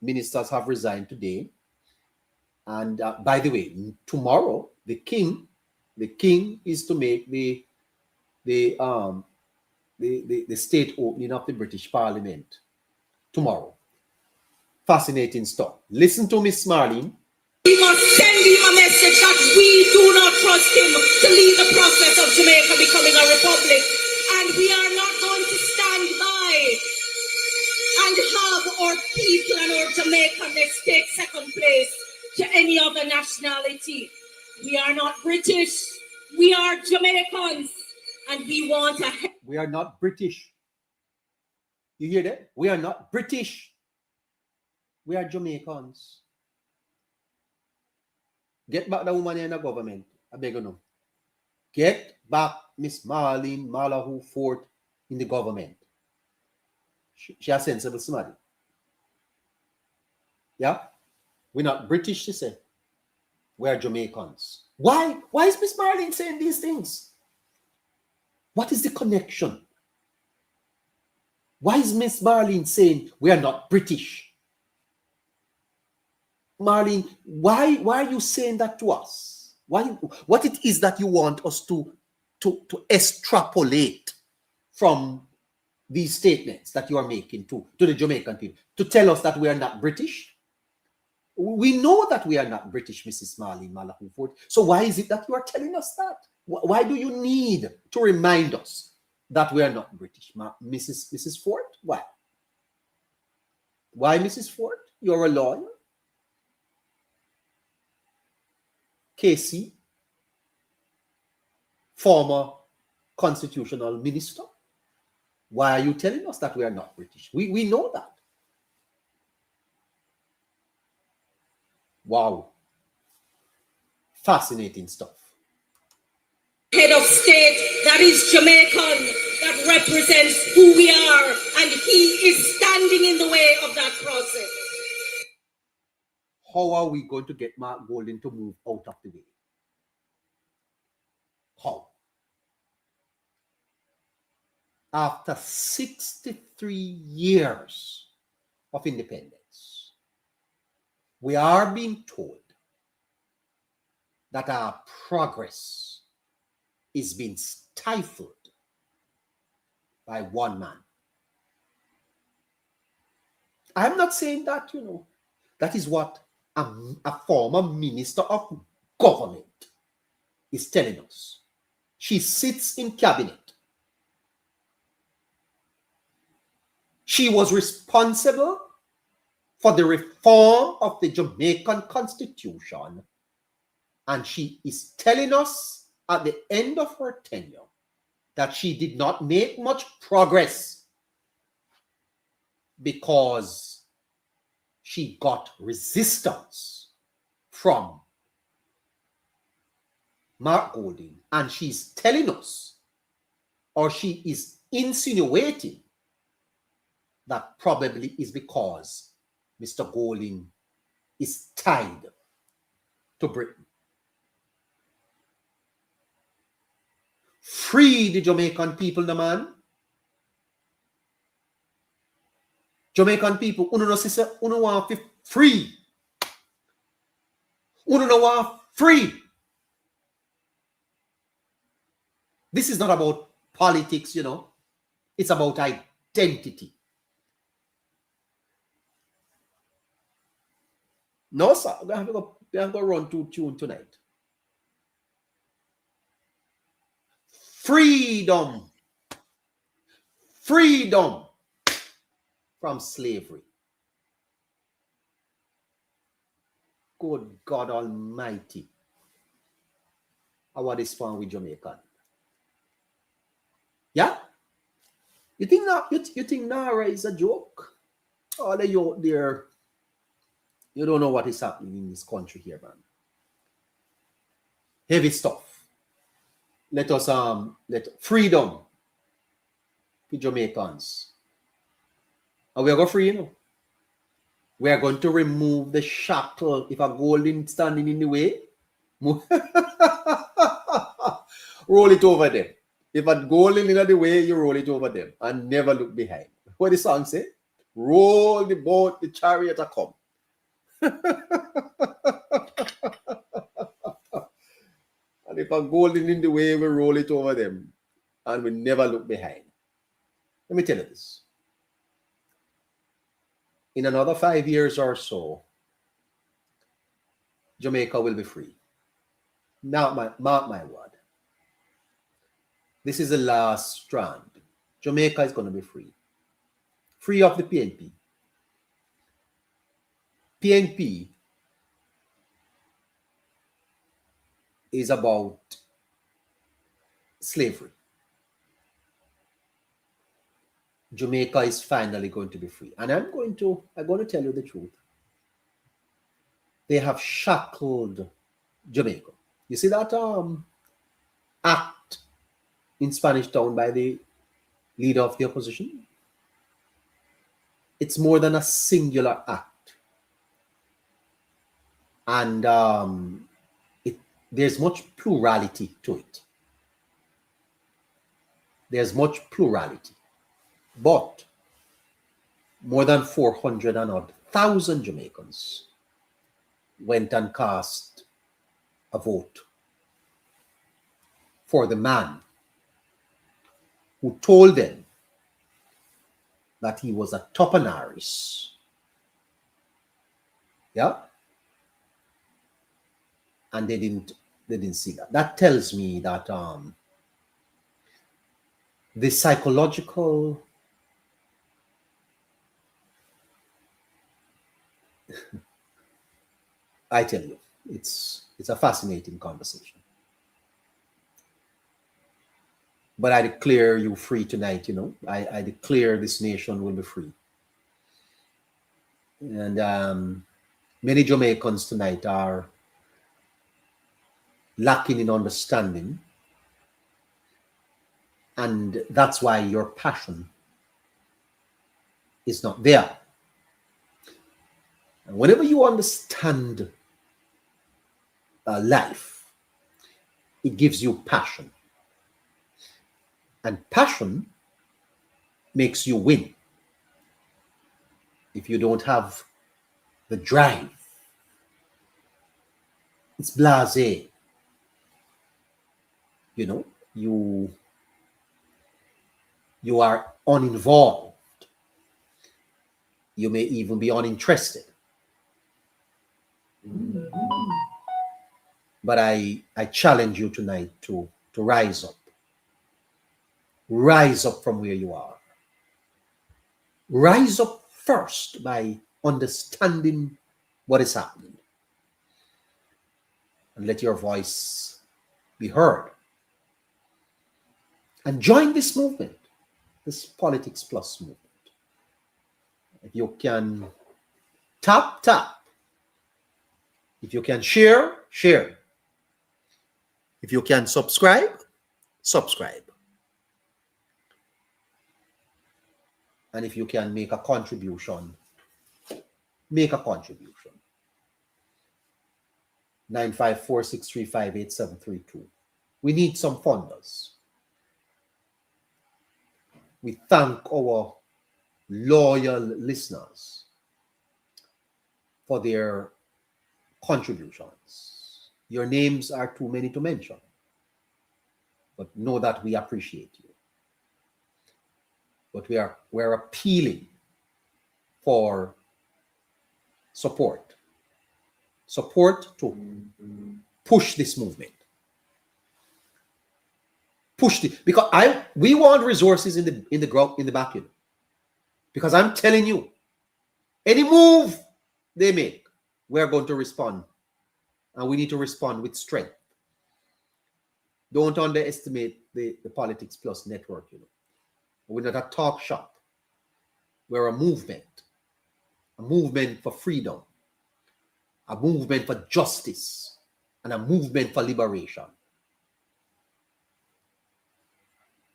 [SPEAKER 2] ministers have resigned today. And by the way, tomorrow, the king is to make the state opening of the British Parliament tomorrow. Fascinating stuff. Listen to Miss Marlene.
[SPEAKER 5] We must send him a message that we do not trust him to lead the process of Jamaica becoming a republic. And we are not going to stand by and have our people and our Jamaicans take second place to any other nationality. We are not British. We are Jamaicans. And we want a...
[SPEAKER 2] We are not British. You hear that? We are not British. We are Jamaicans. Get back the woman in the government. I beg you no. Get back Miss Marlene Malahoo Fort in the government. She a sensible somebody. Yeah? We're not British, she said. We are Jamaicans. Why? Why is Miss Marlene saying these things? What is the connection? Why is Miss Marlene saying we are not British? Marlene, why are you saying that to us? What it is that you want us to extrapolate from these statements that you are making to the Jamaican people, to tell us that we are not British? We know that we are not British, Mrs. Marlene Malahoo Fort. So why is it that you are telling us that? Why do you need to remind us that we are not British, Mrs. Fort? Why? Why, Mrs. Fort? You're a lawyer. Casey, former constitutional minister. Why are you telling us that we are not British? We know that. Wow. Fascinating stuff.
[SPEAKER 5] Head of state that is Jamaican, that represents who we are, and he is standing in the way of that process.
[SPEAKER 2] How are we going to get Mark Golden to move out of the way? How? After 63 years of independence, we are being told that our progress is being stifled by one man. I'm not saying that, that is what a former minister of government is telling us. She sits in cabinet. She was responsible for the reform of the Jamaican constitution, and she is telling us at the end of her tenure that she did not make much progress because she got resistance from Mark Golding, and she's telling us, or she is insinuating, that probably is because Mr. Golding is tied to Britain. Free the Jamaican people, the man. Jamaican people, uno no sister, uno want free. Uno no want free. This is not about politics, It's about identity. No, sir. We have to run to tune tonight. Freedom. Freedom from slavery. Good God Almighty. How this fun with Jamaican? Yeah? You think NaRRA is a joke? Oh, they out there. You don't know what is happening in this country here, man. Heavy stuff. Let us let freedom to Jamaicans. And we are going free, We are going to remove the shackle. If a Golding standing in the way, roll it over them. If a Golding in the way, you roll it over them and never look behind. What the song say? Roll the boat, the chariot are come. And if a Golding in the way, we roll it over them and we never look behind. Let me tell you this. In another 5 years or so, Jamaica will be free. Now, mark my word. This is the last strand. Jamaica is going to be free. Free of the PNP. PNP is about slavery. Jamaica is finally going to be free. And I'm going to tell you the truth. They have shackled Jamaica. You see that act in Spanish Town by the leader of the opposition? It's more than a singular act. And there's much plurality to it. There's much plurality. But more than 400,000 Jamaicans went and cast a vote for the man who told them that he was a topanaris. Yeah? And they didn't see that. That tells me that the psychological I tell you, it's a fascinating conversation. But I declare you free tonight, I declare this nation will be free. And many Jamaicans tonight are lacking in understanding. And that's why your passion is not there. And whenever you understand life, it gives you passion. And passion makes you win. If you don't have the drive, it's blasé. you know, you are uninvolved. You may even be uninterested. But I challenge you tonight to rise up. Rise up from where you are. Rise up first by understanding what is happening. And let your voice be heard. And join this movement, this Politics Plus movement. If you can tap. If you can share. If you can subscribe. And if you can make a contribution, make a contribution. 954-635-8732. We need some funders. We thank our loyal listeners for their contributions. Your names are too many to mention, but know that we appreciate you. But we're appealing for support to push this movement. Because we want resources in the ground, in the back end. Because I'm telling you, any move they make, we're going to respond. And we need to respond with strength. Don't underestimate the Politics Plus network, you know. We're not a talk shop. We're a movement for freedom, a movement for justice, and a movement for liberation.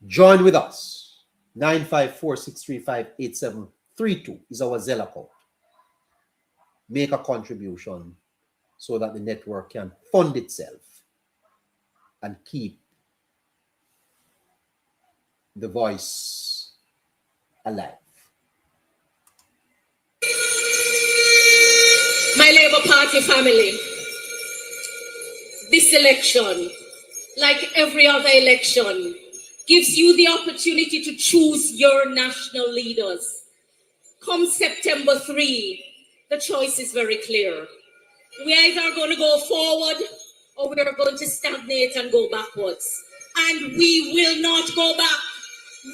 [SPEAKER 2] Join with us. 954-635-8732 is our Zelle account. Make a contribution so that the network can fund itself and keep the voice alive.
[SPEAKER 5] My Labour Party family, this election, like every other election, gives you the opportunity to choose your national leaders. Come September 3, the choice is very clear. We either are going to go forward or we are going to stagnate and go backwards. And we will not go back.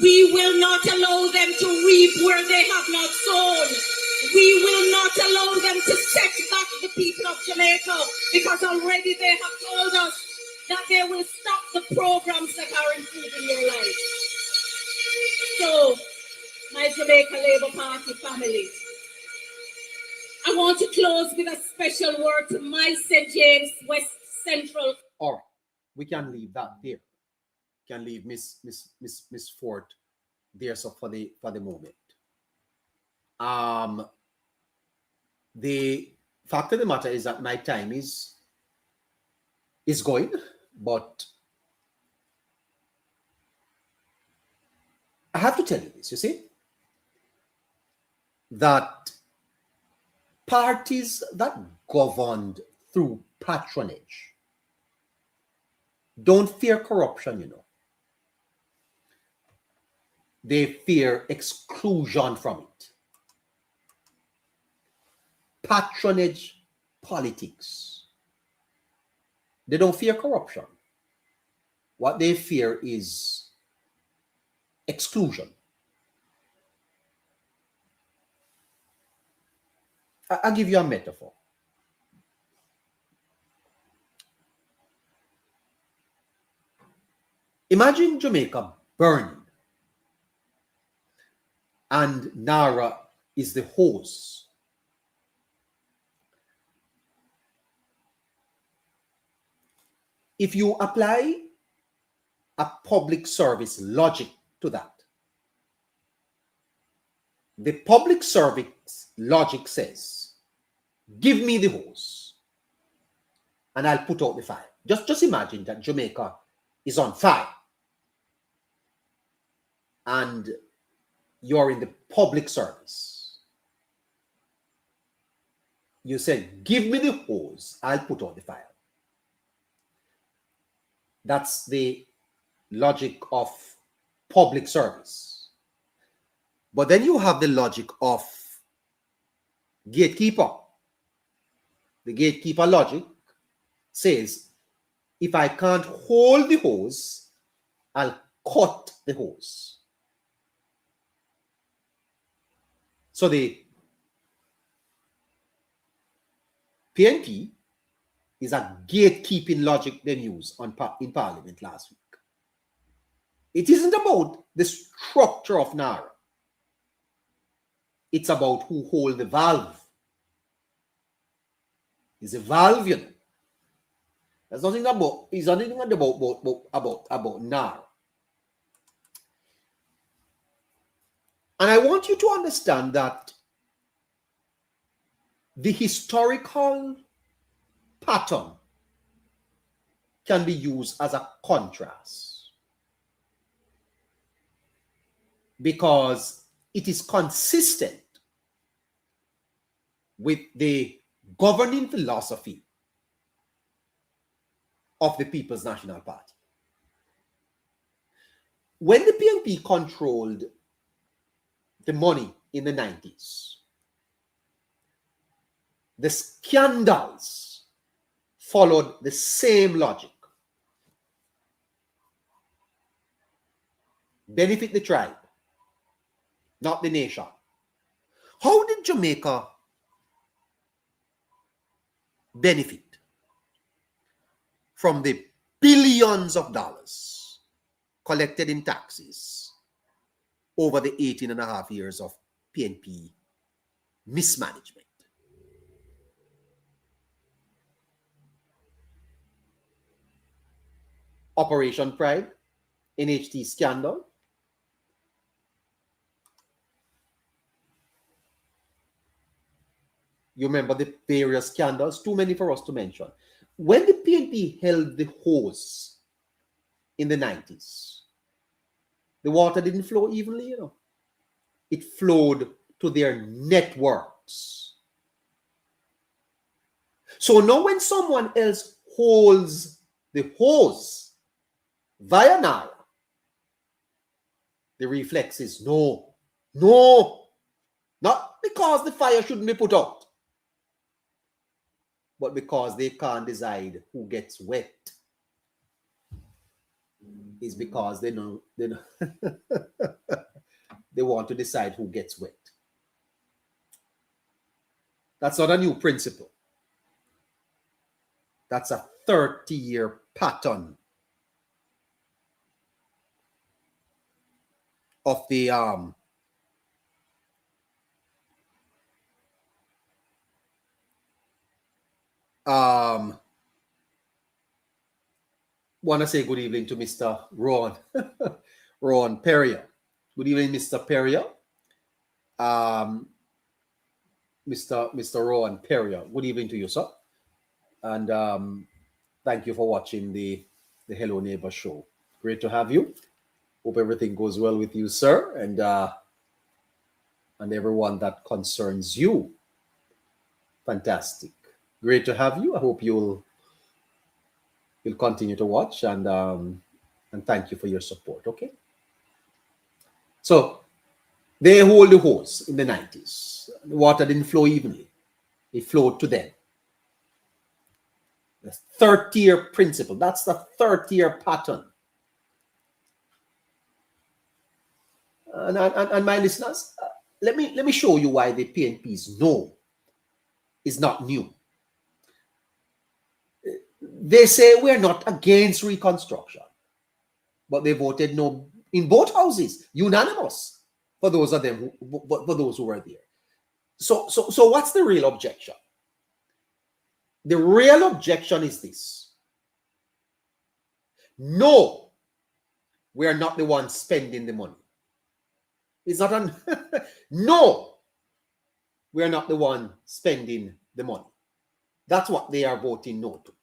[SPEAKER 5] We will not allow them to reap where they have not sown. We will not allow them to set back the people of Jamaica, because already they have told us that they will stop the programs that are improving your life. So, my Jamaica Labour Party family, I want to close with a special word to my St. James West Central.
[SPEAKER 2] All right, we can leave that there. Can leave Miss Fort there so for the moment. The fact of the matter is that my time is going, but I have to tell you this, you see, that parties that governed through patronage don't fear corruption, you know. They fear exclusion from it. Patronage politics. They don't fear corruption. What they fear is exclusion. I'll give you a metaphor. Imagine Jamaica burning and NaRRA is the hose. If you apply a public service logic to that, the public service logic says, give me the hose and I'll put out the fire. Just imagine that Jamaica is on fire and you're in the public service. You say, give me the hose, I'll put out the fire. That's the logic of public service. But then you have the logic of gatekeeper. The gatekeeper logic says, if I can't hold the hose, I'll cut the hose. So the PNP is a gatekeeping logic they used in Parliament last week. It isn't about the structure of NaRRA. It's about who hold the valve. It's a valve, you know. There's nothing about, it's nothing about NaRRA. And I want you to understand that the historical pattern can be used as a contrast because it is consistent with the governing philosophy of the People's National Party. When the PNP controlled the money in the 90s, the scandals followed the same logic. Benefit the tribe, not the nation. How did Jamaica benefit from the billions of dollars collected in taxes over the 18 and a half years of PNP mismanagement? Operation Pride, NHT scandal, you remember the various scandals, too many for us to mention. When the PNP held the hose in the 90s, the water didn't flow evenly, you know. It flowed to their networks. So now when someone else holds the hose via NaRRA, the reflex is no, not because the fire shouldn't be put out, but because they can't decide who gets wet. Is because they know they want to decide who gets wet. That's not a new principle. That's a 30-year pattern of the want to say good evening to Mr. Ron Ron Perrier. Good evening, Mr. Perrier. Mr. Ron Perrier. Good evening to you, sir. And thank you for watching the Hello Neighbor show. Great to have you. Hope everything goes well with you, sir, and everyone that concerns you. Fantastic. Great to have you. I hope you'll continue to watch, and thank you for your support. Okay. So they hold the hose in the 90s. The water didn't flow evenly. It flowed to them. The 30-year principle. That's the 30-year pattern. And my listeners, let me show you why the PNP's no is not new. They say we're not against reconstruction, but they voted no in both houses, unanimous, for those of them for those who were there. So what's the real objection? The real objection is this: no, we are not the ones spending the money. It's not no, we are not the one spending the money. That's what they are voting no to.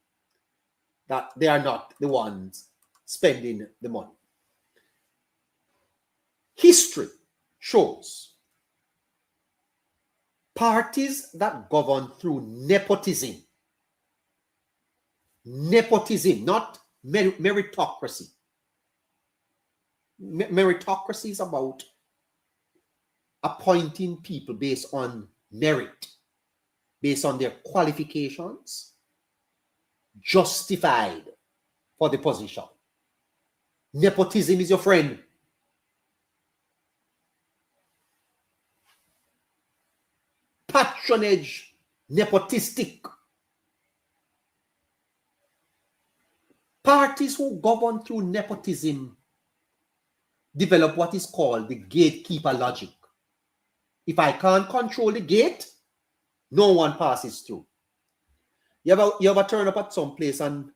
[SPEAKER 2] That they are not the ones spending the money. History shows parties that govern through nepotism, not meritocracy, Meritocracy is about appointing people based on merit, based on their qualifications, justified for the position. Nepotism is your friend. Patronage, nepotistic. Parties who govern through nepotism develop what is called the gatekeeper logic. If I can't control the gate, no one passes through. You ever turn up at some place and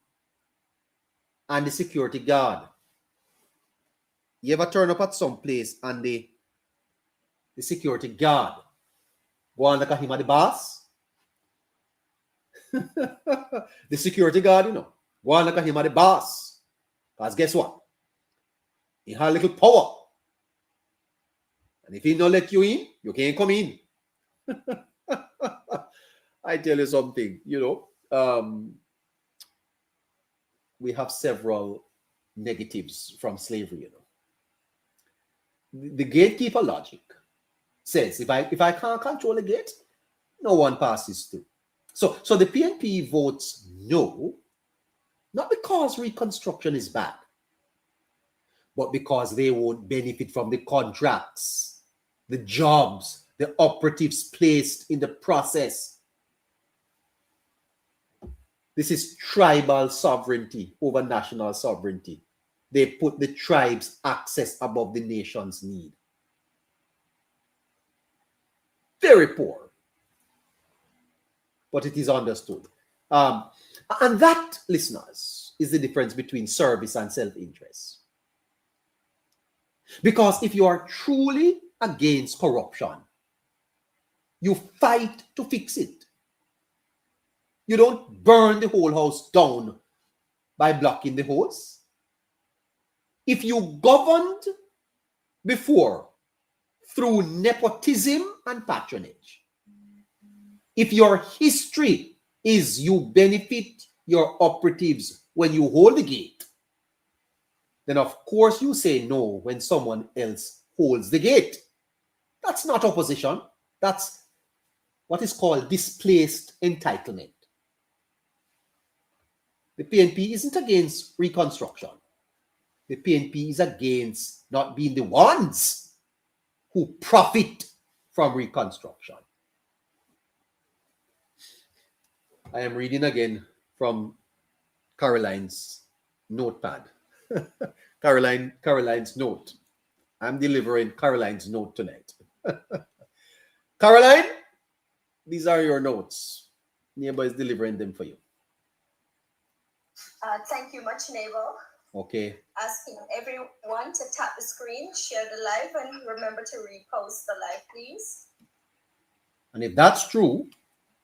[SPEAKER 2] the security guard, you ever turn up at some place and the security guard go on like him at the boss? The security guard, you know, go on like him at the boss. Because guess what? He has a little power. And if he don't let you in, you can't come in. I tell you something, you know, we have several negatives from slavery, you know. The gatekeeper logic says if I can't control the gate, no one passes through. So the PNP votes no, not because reconstruction is bad, but because they won't benefit from the contracts, the jobs, the operatives placed in the process. This is tribal sovereignty over national sovereignty. They put the tribe's access above the nation's need. Very poor. But it is understood. And that, listeners, is the difference between service and self-interest. Because if you are truly against corruption, you fight to fix it. You don't burn the whole house down by blocking the holes. If you governed before through nepotism and patronage, if your history is you benefit your operatives when you hold the gate, then of course you say no when someone else holds the gate. That's not opposition. That's what is called displaced entitlement. The PNP isn't against reconstruction. The PNP is against not being the ones who profit from reconstruction. I am reading again from Caroline's notepad. Caroline's note. I'm delivering Caroline's note tonight. Caroline, these are your notes. Neighbor is delivering them for you.
[SPEAKER 1] Thank you much, Naval.
[SPEAKER 2] Okay.
[SPEAKER 1] Asking everyone to tap the screen, share the live, and remember to repost the live, please.
[SPEAKER 2] And if that's true,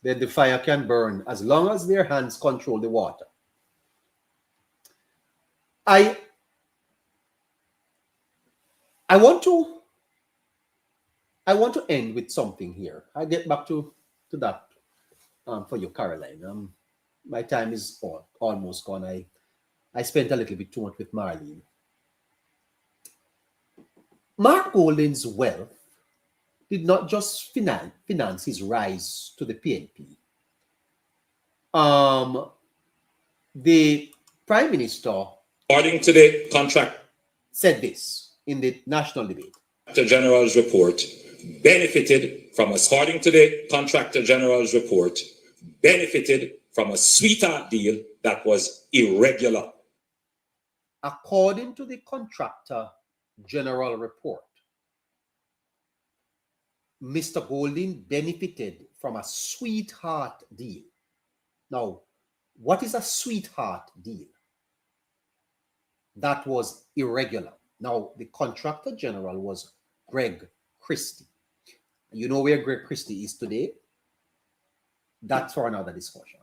[SPEAKER 2] then the fire can burn as long as their hands control the water. I want to end with something here. I'll get back to that for you, Caroline. My time is almost gone. I spent a little bit too much with Marlene. Mark Golding's wealth did not just finance his rise to the PNP. The Prime Minister,
[SPEAKER 7] according to the contract,
[SPEAKER 2] said this in the national debate.
[SPEAKER 7] Contractor General's report benefited from, according to the Contractor General's report, benefited from a sweetheart deal that was irregular.
[SPEAKER 2] According to the Contractor General report, Mr. Golding benefited from a sweetheart deal. Now, what is a sweetheart deal? That was irregular. Now, the Contractor General was Greg Christie. You know where Greg Christie is today? That's for another discussion.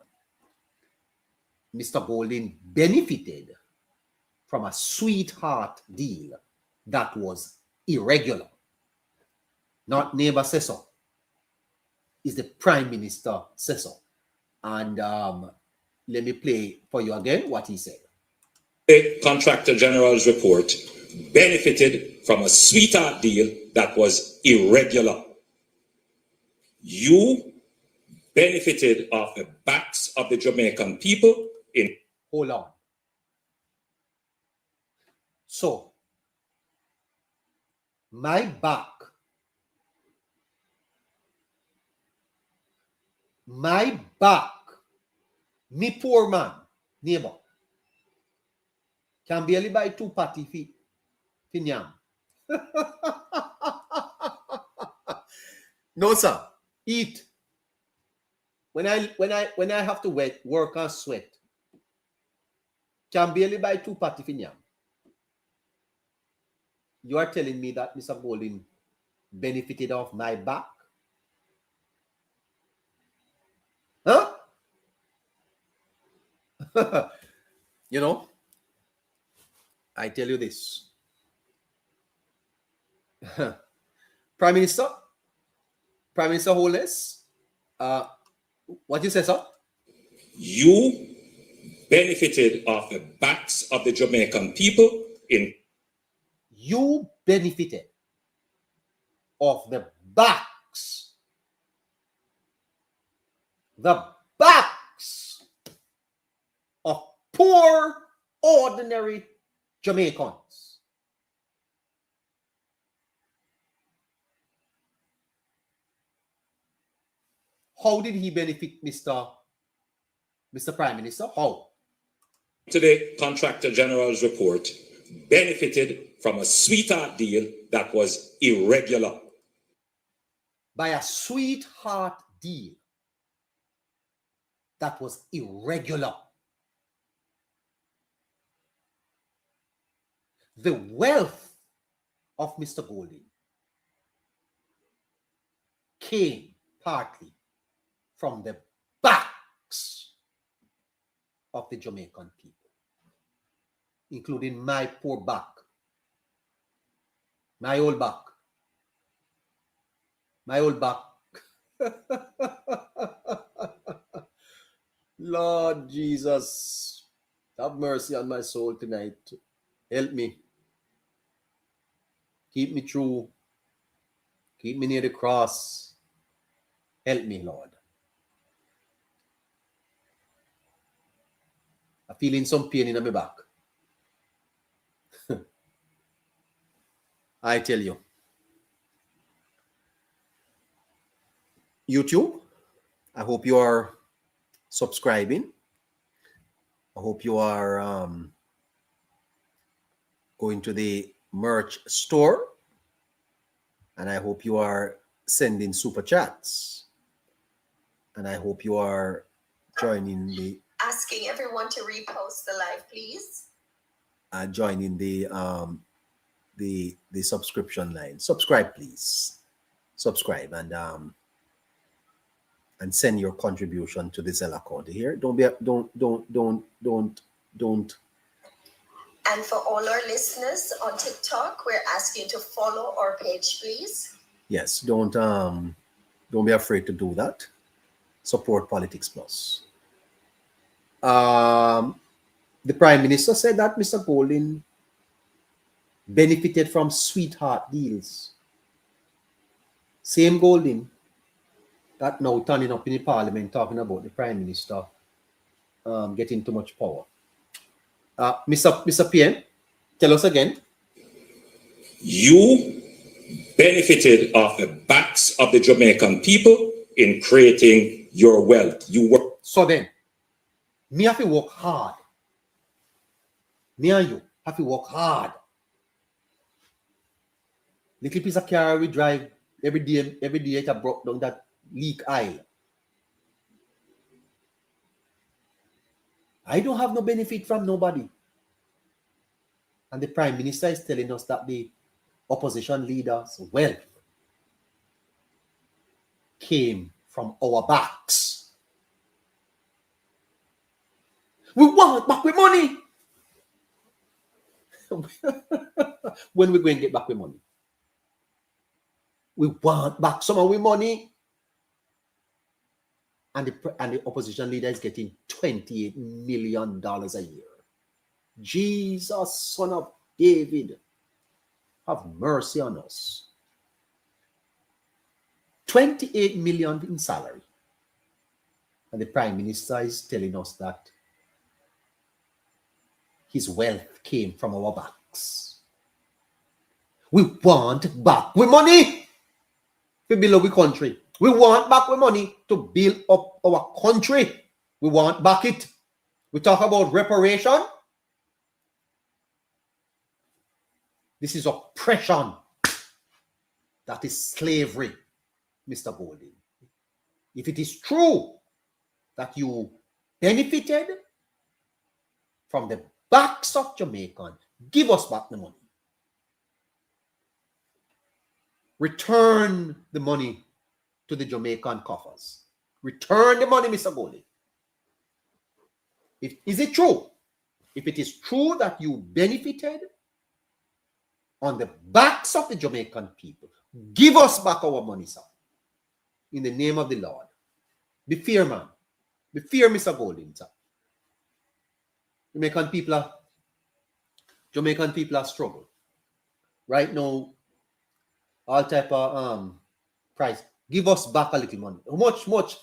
[SPEAKER 2] Mr. Golding benefited from a sweetheart deal that was irregular. Not neighbor says so. Is the Prime Minister says so. And let me play for you again what he said.
[SPEAKER 7] The Contractor General's report benefited from a sweetheart deal that was irregular. You benefited off the backs of the Jamaican people in.
[SPEAKER 2] Hold on. So, my back, me poor man, neighbor, can barely buy 2 patty for yam. No, sir. Eat. When I have to work and sweat, can barely buy 2 patty for yam. You are telling me that Mr. Golden benefited off my back? Huh? You know, I tell you this. Prime Minister Holness, what you say, sir?
[SPEAKER 7] You benefited off the backs of the Jamaican people in.
[SPEAKER 2] You benefited off the backs of poor, ordinary Jamaicans. How did he benefit, Mr. Prime Minister? How?
[SPEAKER 7] Today, Contractor General's report benefited from a sweetheart deal that was irregular.
[SPEAKER 2] By a sweetheart deal that was irregular. The wealth of Mr. Golden came partly from the backs of the Jamaican people, including my poor back, my old back. Lord Jesus, have mercy on my soul tonight. Help me. Keep me true. Keep me near the cross. Help me, Lord. I'm feeling some pain in my back. I tell you. YouTube, I hope you are subscribing. I hope you are going to the merch store. And I hope you are sending super chats. And I hope you are joining the...
[SPEAKER 1] Asking everyone to repost the live, please.
[SPEAKER 2] Joining the subscription line. Subscribe, please. Subscribe and send your contribution to the Zelle account here. Don't.
[SPEAKER 1] And for all our listeners on TikTok, we're asking you to follow our page, please.
[SPEAKER 2] Yes, don't be afraid to do that. Support Politics Plus. The Prime Minister said that Mr. Golden benefited from sweetheart deals. Same Golden that now turning up in the Parliament talking about the Prime Minister getting too much power. Mr. PM, tell us again.
[SPEAKER 7] You benefited off the backs of the Jamaican people in creating your wealth. You work.
[SPEAKER 2] So then, me have to work hard. Me and you have to work hard. Little piece of car we drive every day it a broke down that leak aisle. I don't have no benefit from nobody. And the Prime Minister is telling us that the opposition leaders' wealth came from our backs. We want back with money. When we going to get back with money? We want back some of our money. And the opposition leader is getting $28 million a year. Jesus, son of David. Have mercy on us. 28 million in salary. And the Prime Minister is telling us that his wealth came from our backs. We want back with money to build our country. We want back with money to build up our country. We want back it. We talk about reparation. This is oppression. That is slavery, Mr. Golding. If it is true that you benefited from the backs of Jamaican, give us back the money. Return the money to the Jamaican coffers. Return the money, Mr. Golding. Is it true? If it is true that you benefited on the backs of the Jamaican people, give us back our money, sir. In the name of the Lord. Be fair, man. Be fair, Mr. Golding, sir. Jamaican people are struggling. Right now, all type of price. Give us back a little money. Much.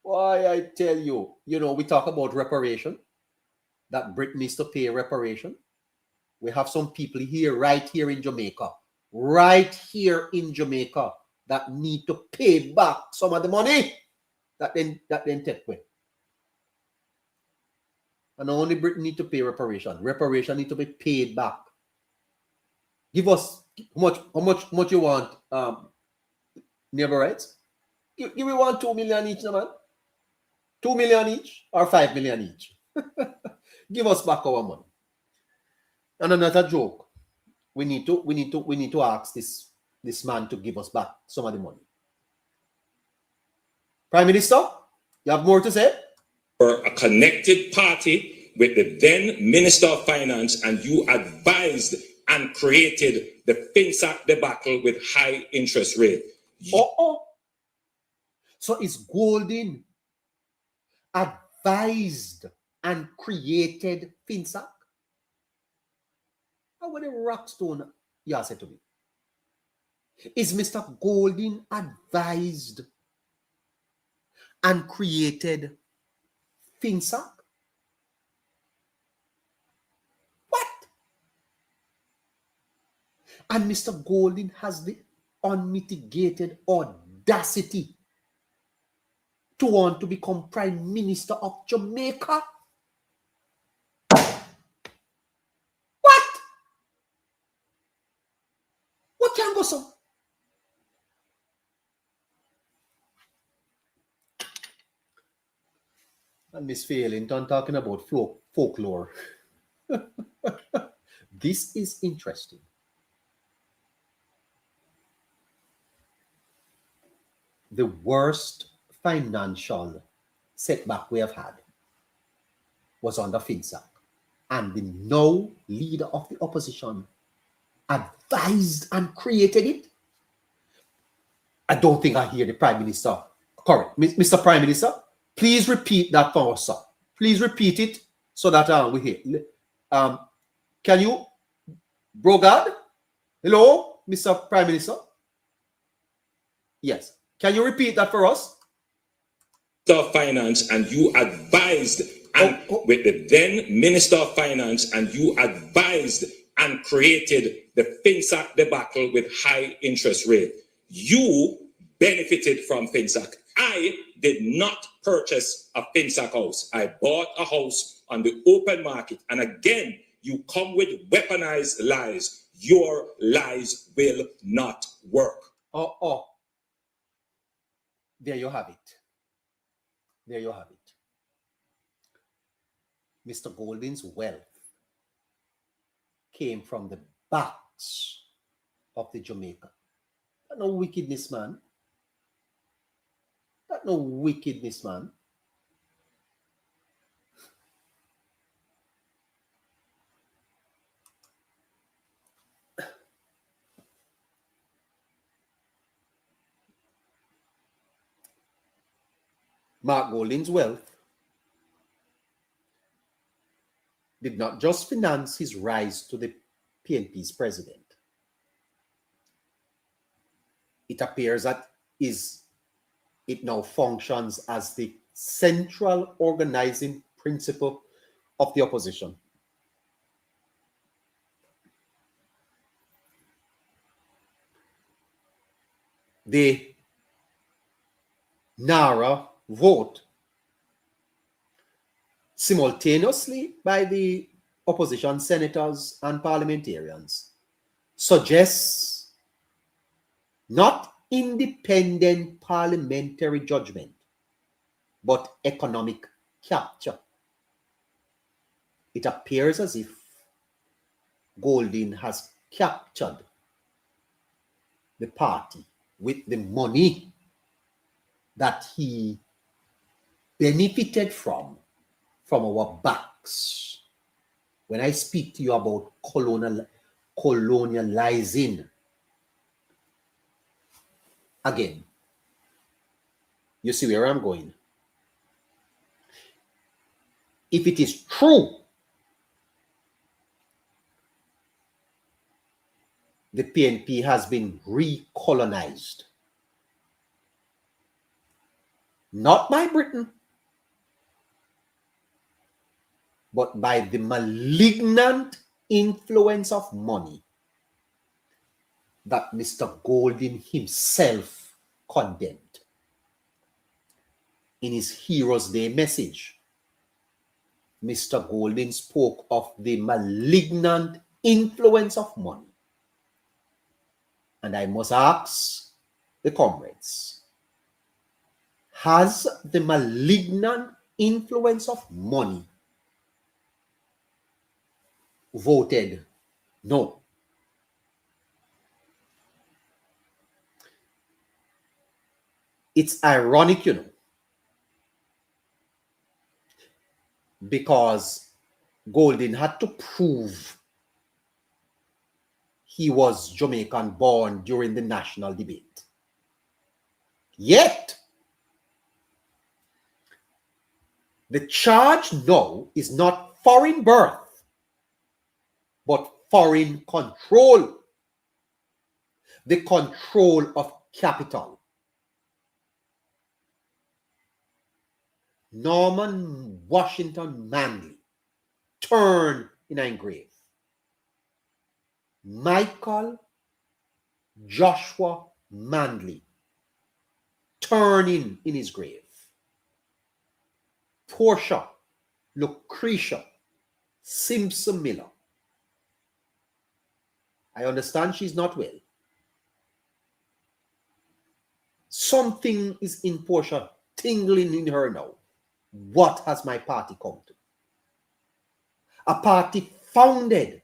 [SPEAKER 2] Why, I tell you, we talk about reparation, that Britain needs to pay reparation. We have some people right here in Jamaica, that need to pay back some of the money that then take away. And only Britain need to pay reparation. Reparation need to be paid back. Give us how much you want, neighbor rights? Give me 2 million each, no, man. 2 million each or 5 million each. Give us back our money. And another joke. We need to ask this man to give us back some of the money. Prime Minister, you have more to say?
[SPEAKER 7] For a connected party with the then Minister of Finance, and you advised and created the FinSac debacle with high interest rate.
[SPEAKER 2] So is Golding advised and created FinSac? How would the Rockstone you said to me? Is Mr. Golding advised and created FinSac? What? And Mr. Golding has the unmitigated audacity to want to become Prime Minister of Jamaica? What can go so? And Miss Fairlington talking about folklore. This is interesting. The worst financial setback we have had was under FinSac. And the now leader of the opposition advised and created it. I don't think I hear the Prime Minister correct. Mr. Prime Minister, please repeat that for us, sir. Please repeat it so that we hear. Can you, Brogard? Hello, Mr. Prime Minister? Yes. Can you repeat that for us?
[SPEAKER 7] Minister of Finance, and you advised with the then Minister of Finance, and you advised and created the FinSac debacle with high interest rate. You benefited from FinSac. I did not purchase a FinSac house. I bought a house on the open market. And again, you come with weaponized lies. Your lies will not work.
[SPEAKER 2] There you have it. There you have it. Mr. Golding's wealth came from the backs of the Jamaica. That no wickedness, man. That no wickedness, man. Mark Golding's wealth did not just finance his rise to the PNP's president. It appears that it now functions as the central organizing principle of the opposition. The NaRRA vote simultaneously by the opposition senators and parliamentarians suggests not independent parliamentary judgment, but economic capture. It appears as if Golding has captured the party with the money that he benefited from our backs. When I speak to you about colonializing, again, you see where I'm going. If it is true, the PNP has been recolonized, not by Britain, but by the malignant influence of money that Mr. Golding himself condemned. In his Heroes Day message, Mr. Golding spoke of the malignant influence of money. And I must ask the comrades, has the malignant influence of money voted no? It's ironic, you know, because Golding had to prove he was Jamaican born during the national debate. Yet, the charge now is not foreign birth, but foreign control. The control of capital. Norman Washington Manley turned in a grave. Michael Joshua Manley turning in his grave. Portia Lucretia Simpson Miller. I understand she's not well. Something is in Portia tingling in her now. What has my party come to? A party founded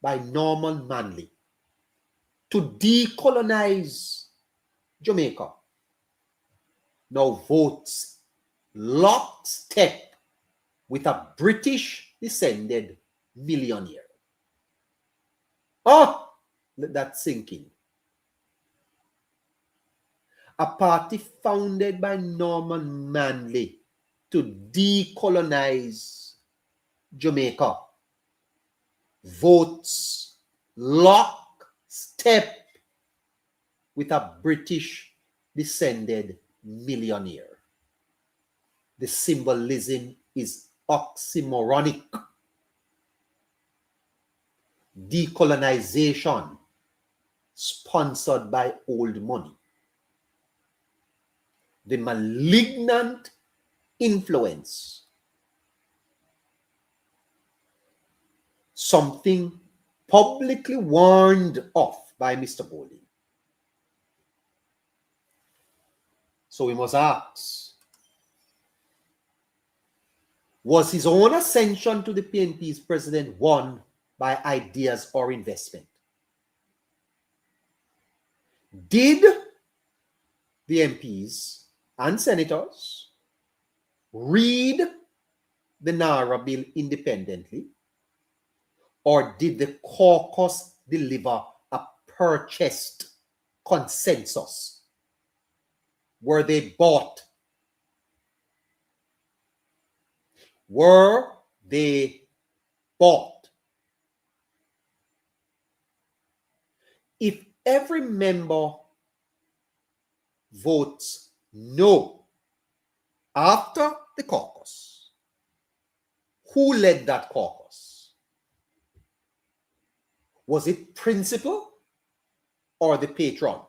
[SPEAKER 2] by Norman Manley to decolonize Jamaica now votes lockstep with a British descended millionaire. Oh, let that sink in. A party founded by Norman Manley to decolonize Jamaica votes lockstep with a British descended millionaire. The symbolism is oxymoronic. Decolonization sponsored by old money. The malignant influence. Something publicly warned of by Mr. Golding. So we must ask, was his own ascension to the PNP's president won by ideas or investment? Did the MPs and senators read the NaRRA bill independently, or did the caucus deliver a purchased consensus? Were they bought? Were they bought? if every member votes no after the caucus, who led that caucus? Was it principal or the patron?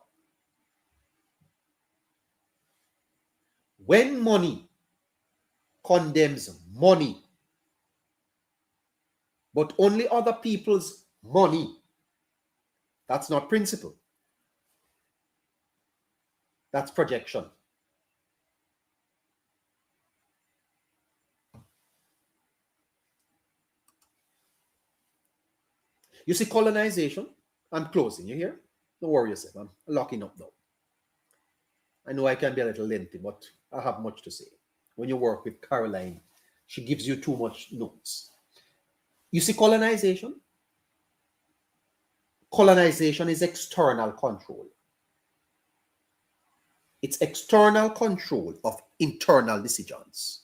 [SPEAKER 2] When money condemns money, but only other people's money, that's not principle. That's projection. You see, colonization, I'm closing, you hear? Don't worry yourself, I'm locking up now. I know I can be a little lengthy, but I have much to say. When you work with Caroline, she gives you too much notes. You see, colonization? Colonization is external control. It's external control of internal decisions.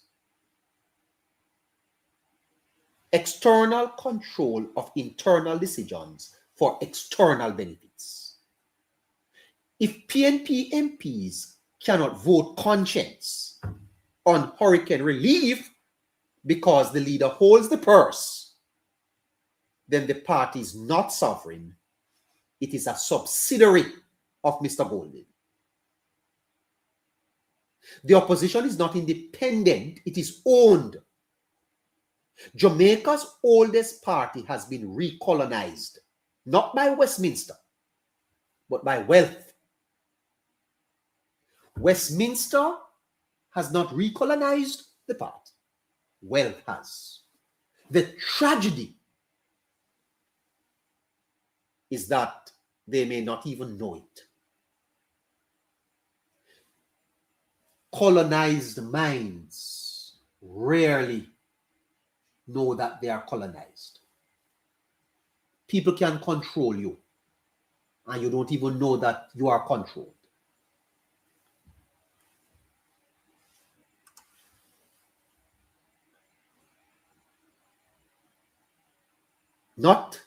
[SPEAKER 2] External control of internal decisions for external benefits. If PNP MPs cannot vote conscience on hurricane relief because the leader holds the purse, then the party is not sovereign. It is a subsidiary of Mr. Golding. The opposition is not independent, it is owned. Jamaica's oldest party has been recolonized, not by Westminster, but by wealth. Westminster has not recolonized the party. Wealth has. The tragedy is that they may not even know it. Colonized minds rarely know that they are colonized. People can control you, and you don't even know that you are controlled. Not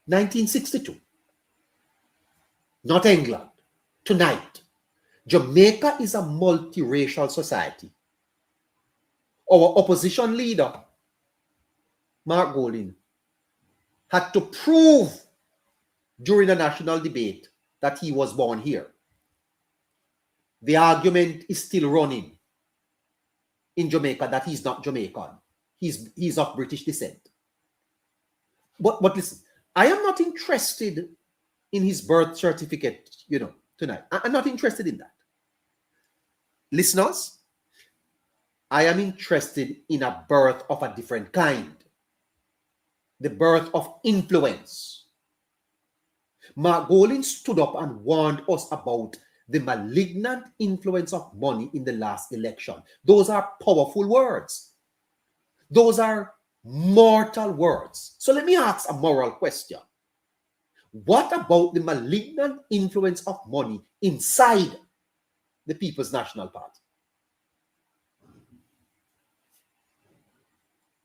[SPEAKER 2] 1962, not England. Tonight, Jamaica is a multiracial society. Our opposition leader, Mark Golding, had to prove during a national debate that he was born here. The argument is still running in Jamaica that he's not Jamaican. He's of British descent. But listen, I am not interested in his birth certificate, tonight. I'm not interested in that. Listeners, I am interested in a birth of a different kind. The birth of influence. Mark Golding stood up and warned us about the malignant influence of money in the last election. Those are powerful words. Those are mortal words. So let me ask a moral question. What about the malignant influence of money inside the People's National Party?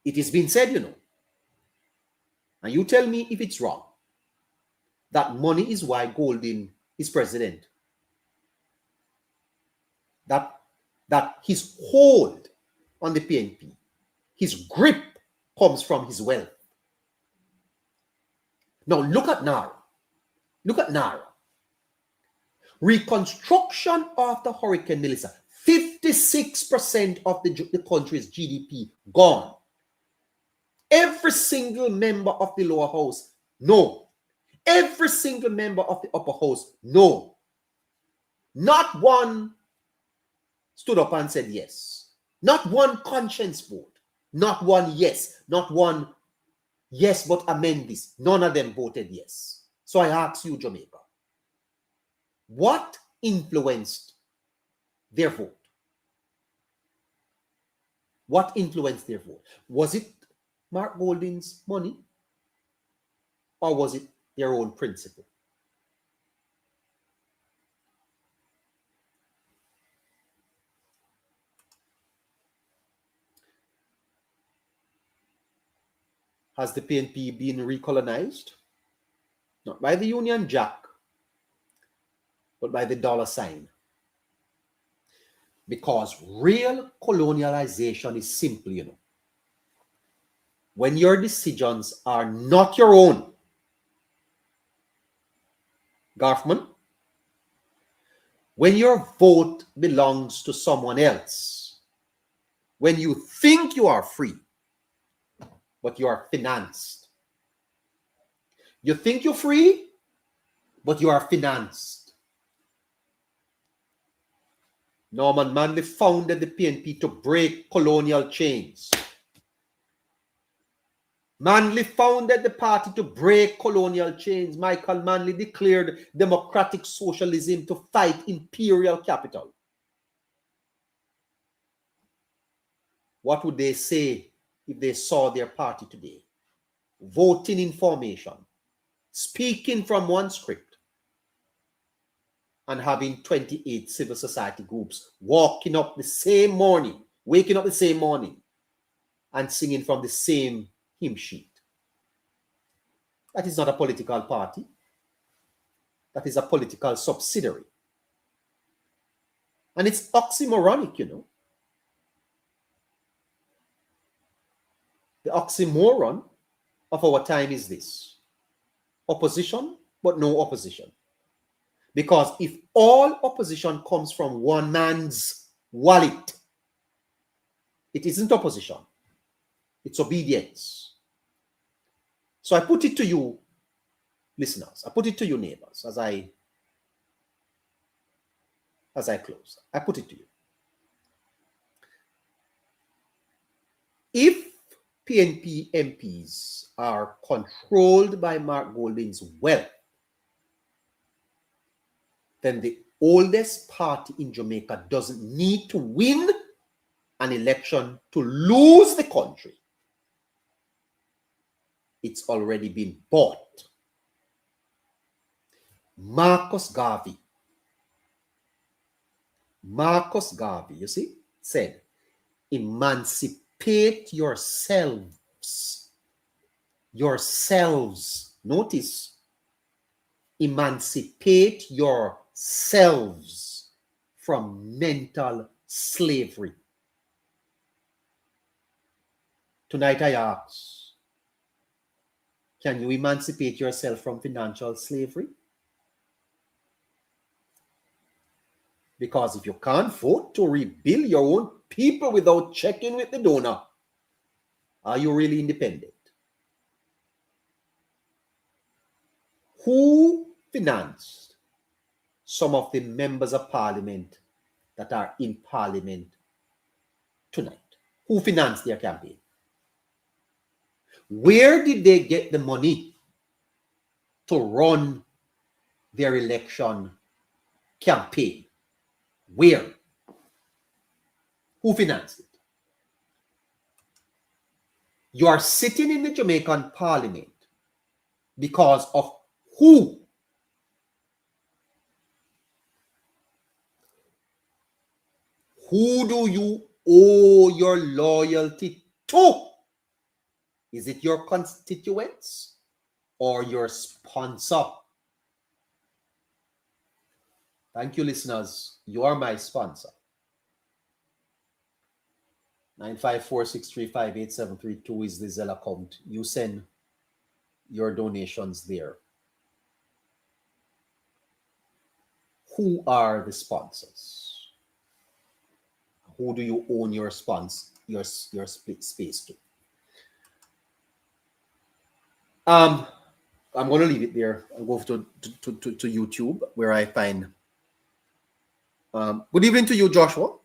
[SPEAKER 2] It has been said, and you tell me if it's wrong, that money is why Golding is president. That his hold on the PNP, his grip comes from his wealth. Now look at NaRRA. Look at NaRRA. Reconstruction after Hurricane Melissa, 56% of the country's GDP gone. Every single member of the lower house, no. Every single member of the upper house, no. Not one stood up and said yes. Not one conscience vote. Not one yes. Not one yes, but amend this. None of them voted yes. So I ask you, Jamaica, what influenced their vote? What influenced their vote? Was it Mark Golding's money? Or was it their own principle? Has the PNP been recolonized? Not by the Union Jack, but by the dollar sign. Because real colonialization is simple, you know. When your decisions are not your own, Garfman, when your vote belongs to someone else, when you think you are free, but you are financed. You think you're free, but you are financed. Norman Manley founded the PNP to break colonial chains. Manley founded the party to break colonial chains. Michael Manley declared democratic socialism to fight imperial capital. What would they say if they saw their party today? Voting in formation, speaking from one script, and having 28 civil society groups waking up the same morning, and singing from the same hymn sheet. That is not a political party. That is a political subsidiary. And it's oxymoronic, you know. The oxymoron of our time is this: opposition, but no opposition. Because if all opposition comes from one man's wallet, it isn't opposition. It's obedience. So I put it to you, listeners. I put it to you, neighbors, as I close. I put it to you. If PNP MPs are controlled by Mark Golding's wealth, then the oldest party in Jamaica doesn't need to win an election to lose the country. It's already been bought. Marcus Garvey, you see, said, emancipate yourselves. Notice, emancipate yourselves from mental slavery. Tonight I ask, can you emancipate yourself from financial slavery? Because if you can't vote to rebuild your own people without checking with the donor, are you really independent? Who financed some of the members of parliament that are in parliament tonight? Who financed their campaign? Where did they get the money to run their election campaign? Where? Who financed it? You are sitting in the Jamaican parliament because of who? Who do you owe your loyalty to? Is it your constituents or your sponsor? Thank you, listeners. You are my sponsor. 954-635-8732 is the Zelle account. You send your donations there. Who are the sponsors? Who do you own your space to? I'm going to leave it there and go to YouTube, where I find. Good evening to you, Joshua.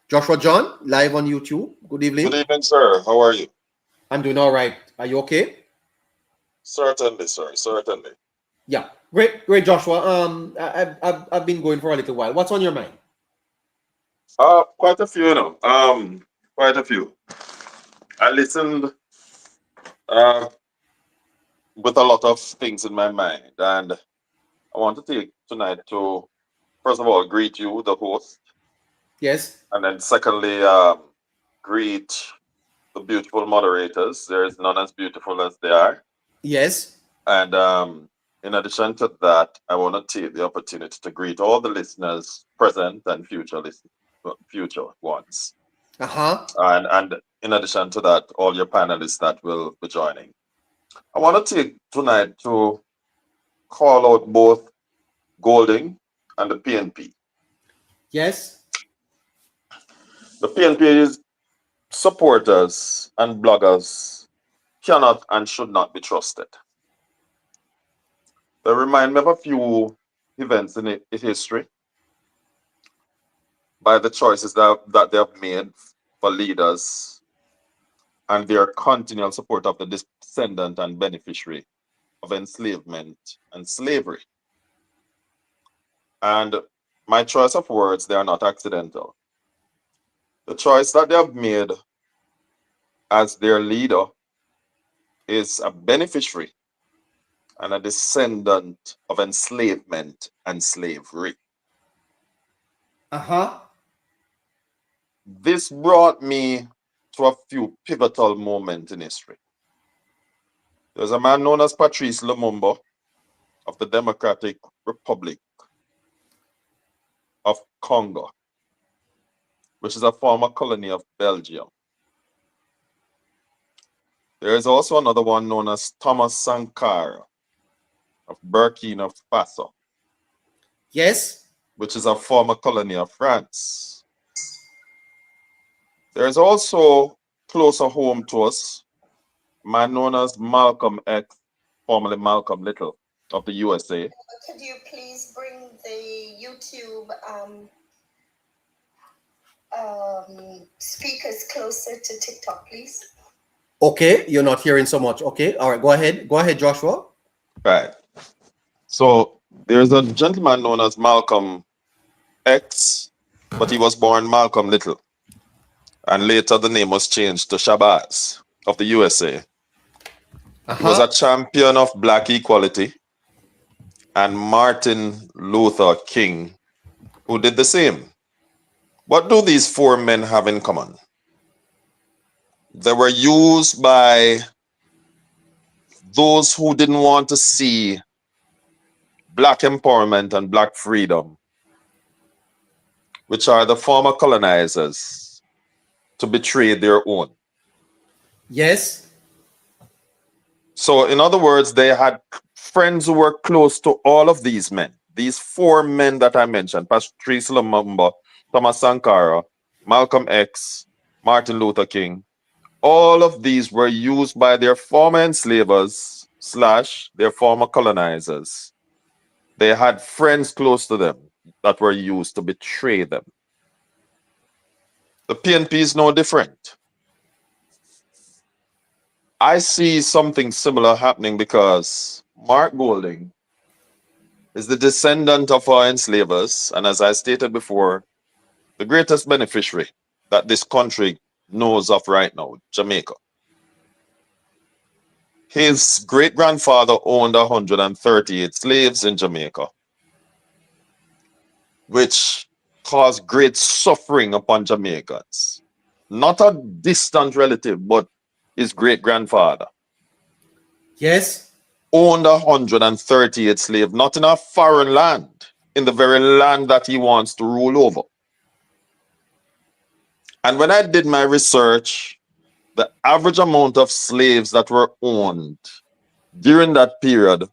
[SPEAKER 2] Joshua John, live on YouTube. Good evening.
[SPEAKER 8] Good evening, sir. How are you?
[SPEAKER 2] I'm doing all right. Are you okay?
[SPEAKER 8] Certainly, sir. Certainly.
[SPEAKER 2] Yeah, great, Joshua. I've been going for a little while. What's on your mind?
[SPEAKER 8] Quite a few, you know. Quite a few. I listened with a lot of things in my mind, and I want to take tonight to, first of all, greet you, the host.
[SPEAKER 2] Yes.
[SPEAKER 8] And then secondly, greet the beautiful moderators. There is none as beautiful as they are.
[SPEAKER 2] Yes.
[SPEAKER 8] And in addition to that, I want to take the opportunity to greet all the listeners, present and future ones. And in addition to that, all your panelists that will be joining. I want to take tonight to call out both Golding and the PNP.
[SPEAKER 2] Yes.
[SPEAKER 8] The PNP's supporters and bloggers cannot and should not be trusted. They remind me of a few events in history by the choices that they have made for leaders and their continual support of the descendant and beneficiary of enslavement and slavery. And my choice of words, they are not accidental. The choice that they have made as their leader is a beneficiary and a descendant of enslavement and slavery. This brought me to a few pivotal moments in history. There's a man known as Patrice Lumumba of the Democratic Republic of Congo, which is a former colony of Belgium. There is also another one known as Thomas Sankara of Burkina Faso.
[SPEAKER 2] Yes.
[SPEAKER 8] Which is a former colony of France. There is also closer home to us, a man known as Malcolm X, formerly Malcolm Little of the USA.
[SPEAKER 1] Could you please bring the YouTube speakers closer to TikTok, please?
[SPEAKER 2] Okay, you're not hearing so much. Okay, all right, go ahead. Go ahead, Joshua.
[SPEAKER 8] Right. So there's a gentleman known as Malcolm X, but he was born Malcolm Little. And later the name was changed to Shabazz of the USA. He was a champion of black equality, and Martin Luther King, who did the same. What do these four men have in common? They were used by those who didn't want to see black empowerment and black freedom, which are the former colonizers, to betray their own.
[SPEAKER 2] Yes.
[SPEAKER 8] So, in other words, they had friends who were close to all of these men. These four men that I mentioned, Patrice Lumumba, Thomas Sankara, Malcolm X, Martin Luther King, all of these were used by their former enslavers / their former colonizers. They had friends close to them that were used to betray them. The PNP is no different. I see something similar happening because Mark Golding is the descendant of our enslavers, and as I stated before, the greatest beneficiary that this country knows of right now, Jamaica. His great-grandfather owned 138 slaves in Jamaica, which caused great suffering upon Jamaicans. Not a distant relative, but his great-grandfather.
[SPEAKER 2] Yes.
[SPEAKER 8] Owned 138 slaves, not in a foreign land, in the very land that he wants to rule over. And when I did my research, the average amount of slaves that were owned during that period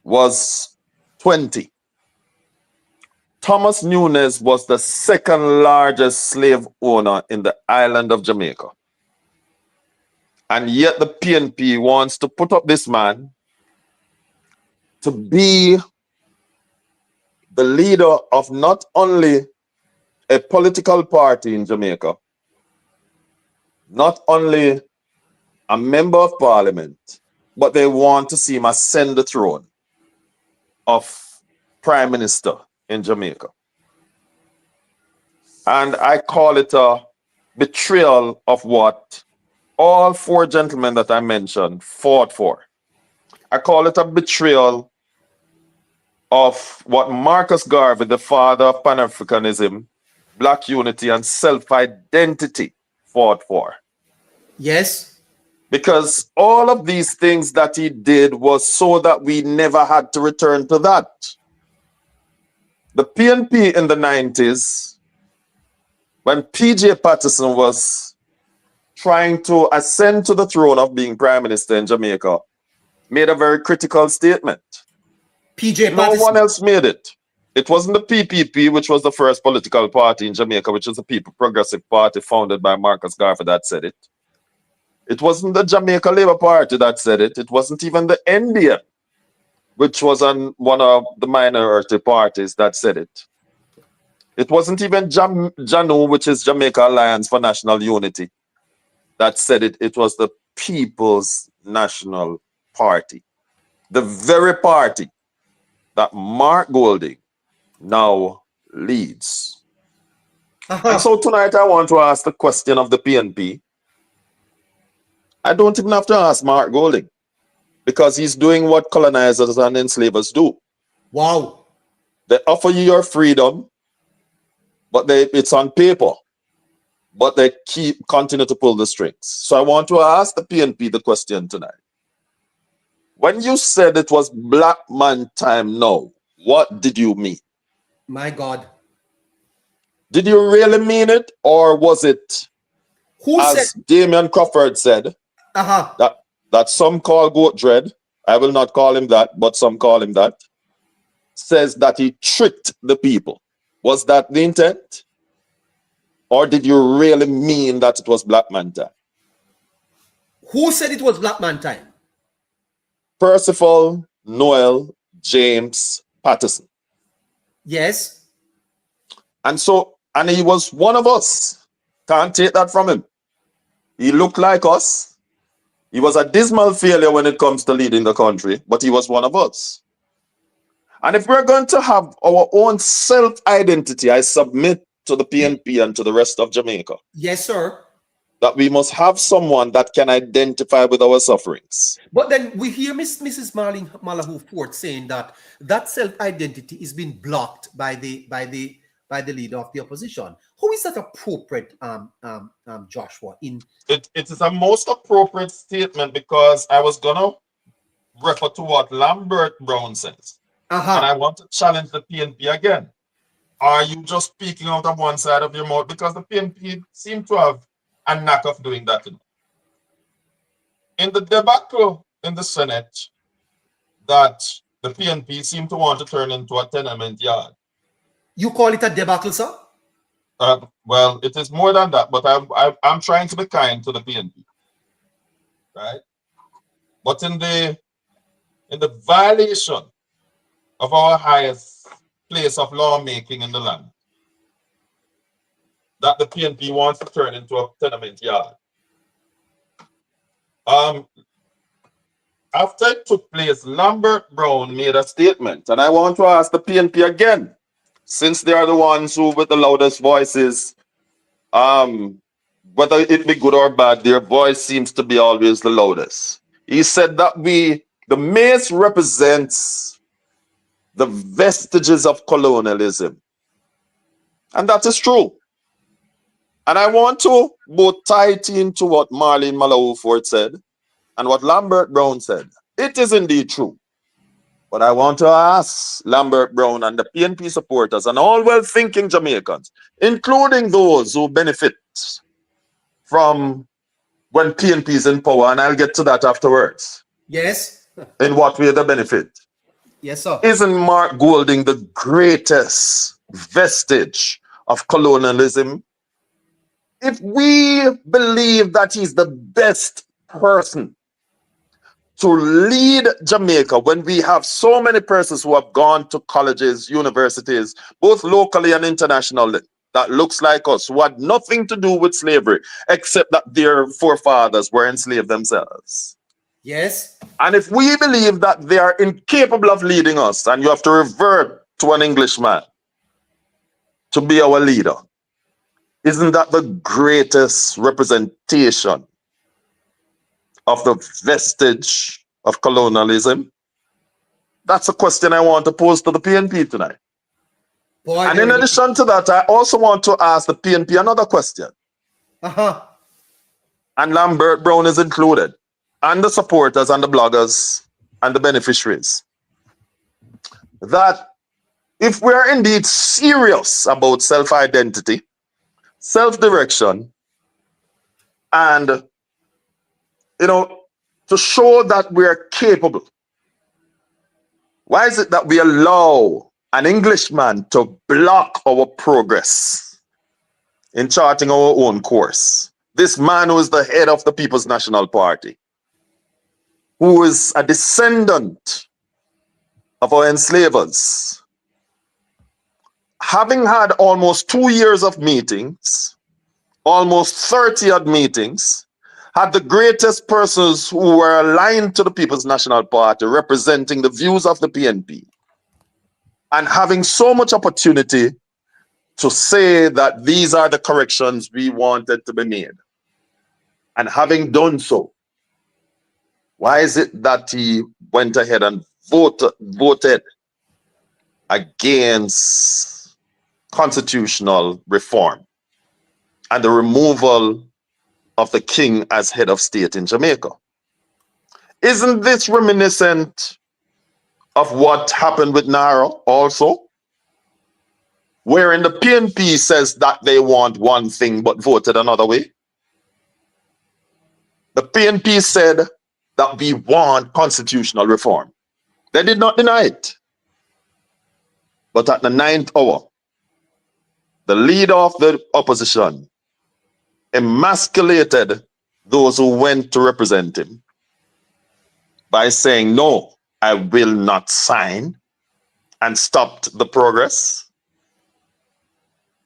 [SPEAKER 8] was 20. Thomas Nunez was the second largest slave owner in the island of Jamaica. And yet the PNP wants to put up this man to be the leader of not only a political party in Jamaica, not only a member of parliament, but they want to see him ascend the throne of prime minister in Jamaica. And I call it a betrayal of what all four gentlemen that I mentioned fought for. I call it a betrayal of what Marcus Garvey, the father of Pan-Africanism, Black unity, and self-identity fought for.
[SPEAKER 2] Yes.
[SPEAKER 8] Because all of these things that he did was so that we never had to return to that. The PNP in the 90s, when PJ Patterson was trying to ascend to the throne of being prime minister in Jamaica, made a very critical statement.
[SPEAKER 2] PJ
[SPEAKER 8] No
[SPEAKER 2] Patterson.
[SPEAKER 8] one else made it. It wasn't the PPP, which was the first political party in Jamaica, which is the People Progressive Party founded by Marcus Garvey, that said it. It wasn't the Jamaica Labour Party that said it. It wasn't even the NDM, which was one of the minority parties, that said it. It wasn't even JANU, which is Jamaica Alliance for National Unity, that said it. It was the People's National Party, the very party that Mark Golding now leads. And so tonight I want to ask the question of the PNP. I don't even have to ask Mark Golding, because he's doing what colonizers and enslavers do.
[SPEAKER 2] Wow.
[SPEAKER 8] They offer you your freedom, but it's on paper, but they continue to pull the strings. So I want to ask the PNP the question tonight. When you said it was black man time now, what did you mean?
[SPEAKER 2] My God.
[SPEAKER 8] Did you really mean it, or was it,
[SPEAKER 2] Who
[SPEAKER 8] as
[SPEAKER 2] said?
[SPEAKER 8] Damian Crawford said, that some call Goat Dread, I will not call him that, but some call him that, says that he tricked the people? Was that the intent? Or did you really mean that it was black man time?
[SPEAKER 2] Who said it was black man time?
[SPEAKER 8] Percival Noel James Patterson.
[SPEAKER 2] Yes.
[SPEAKER 8] And he was one of us. Can't take that from him. He looked like us. He was a dismal failure when it comes to leading the country, but he was one of us. And if we're going to have our own self-identity, I submit to the PNP and to the rest of Jamaica.
[SPEAKER 2] Yes, sir.
[SPEAKER 8] That we must have someone that can identify with our sufferings.
[SPEAKER 2] But then we hear Mrs. Marlene Malahoo Ford saying that self-identity is being blocked by the leader of the opposition. Who is that appropriate, Joshua?
[SPEAKER 8] It is a most appropriate statement, because I was gonna refer to what Lambert Brown says. And I want to challenge the PNP again. Are you just speaking out of one side of your mouth? Because the PNP seem to have a knack of doing that. In the debacle in the Senate, that the PNP seem to want to turn into a tenement yard.
[SPEAKER 2] You call it a debacle, sir?
[SPEAKER 8] Well, it is more than that, but I'm trying to be kind to the PNP, right? But in the violation of our highest place of lawmaking in the land, that the PNP wants to turn into a tenement yard. After it took place, Lambert Brown made a statement, and I want to ask the PNP again, since they are the ones who with the loudest voices, whether it be good or bad, their voice seems to be always the loudest. He said that the maize represents the vestiges of colonialism. And that is true. And I want to both tie it into what Marlene Malahoo Ford said and what Lambert Brown said. It is indeed true. But I want to ask Lambert Brown and the PNP supporters and all well-thinking Jamaicans, including those who benefit from when PNP is in power, and I'll get to that afterwards.
[SPEAKER 2] Yes.
[SPEAKER 8] In what way they benefit?
[SPEAKER 2] Yes, sir.
[SPEAKER 8] Isn't Mark Golding the greatest vestige of colonialism? If we believe that he's the best person to lead Jamaica, when we have so many persons who have gone to colleges, universities, both locally and internationally, that looks like us, who had nothing to do with slavery, except that their forefathers were enslaved themselves.
[SPEAKER 2] Yes.
[SPEAKER 8] And if we believe that they are incapable of leading us, and you have to revert to an Englishman to be our leader, isn't that the greatest representation of the vestige of colonialism? That's a question I want to pose to the PNP tonight.
[SPEAKER 2] Boy,
[SPEAKER 8] and in addition to that, I also want to ask the PNP another question. And Lambert Brown is included. and the supporters and the bloggers and the beneficiaries that if we are indeed serious about self-identity, self-direction, and, to show that we are capable, why is it that we allow an Englishman to block our progress in charting our own course? This man who is the head of the People's National Party, who is a descendant of our enslavers, having had almost 2 years of meetings, almost 30 odd meetings, had the greatest persons who were aligned to the People's National Party representing the views of the PNP, and having so much opportunity to say that these are the corrections we wanted to be made. And having done so, why is it that he went ahead and voted against constitutional reform and the removal of the king as head of state in Jamaica? Isn't this reminiscent of what happened with NaRRA also? Wherein the PNP says that they want one thing but voted another way. The PNP said that we want constitutional reform. They did not deny it. But at the 9th hour, the leader of the opposition emasculated those who went to represent him by saying, no, I will not sign, and stopped the progress.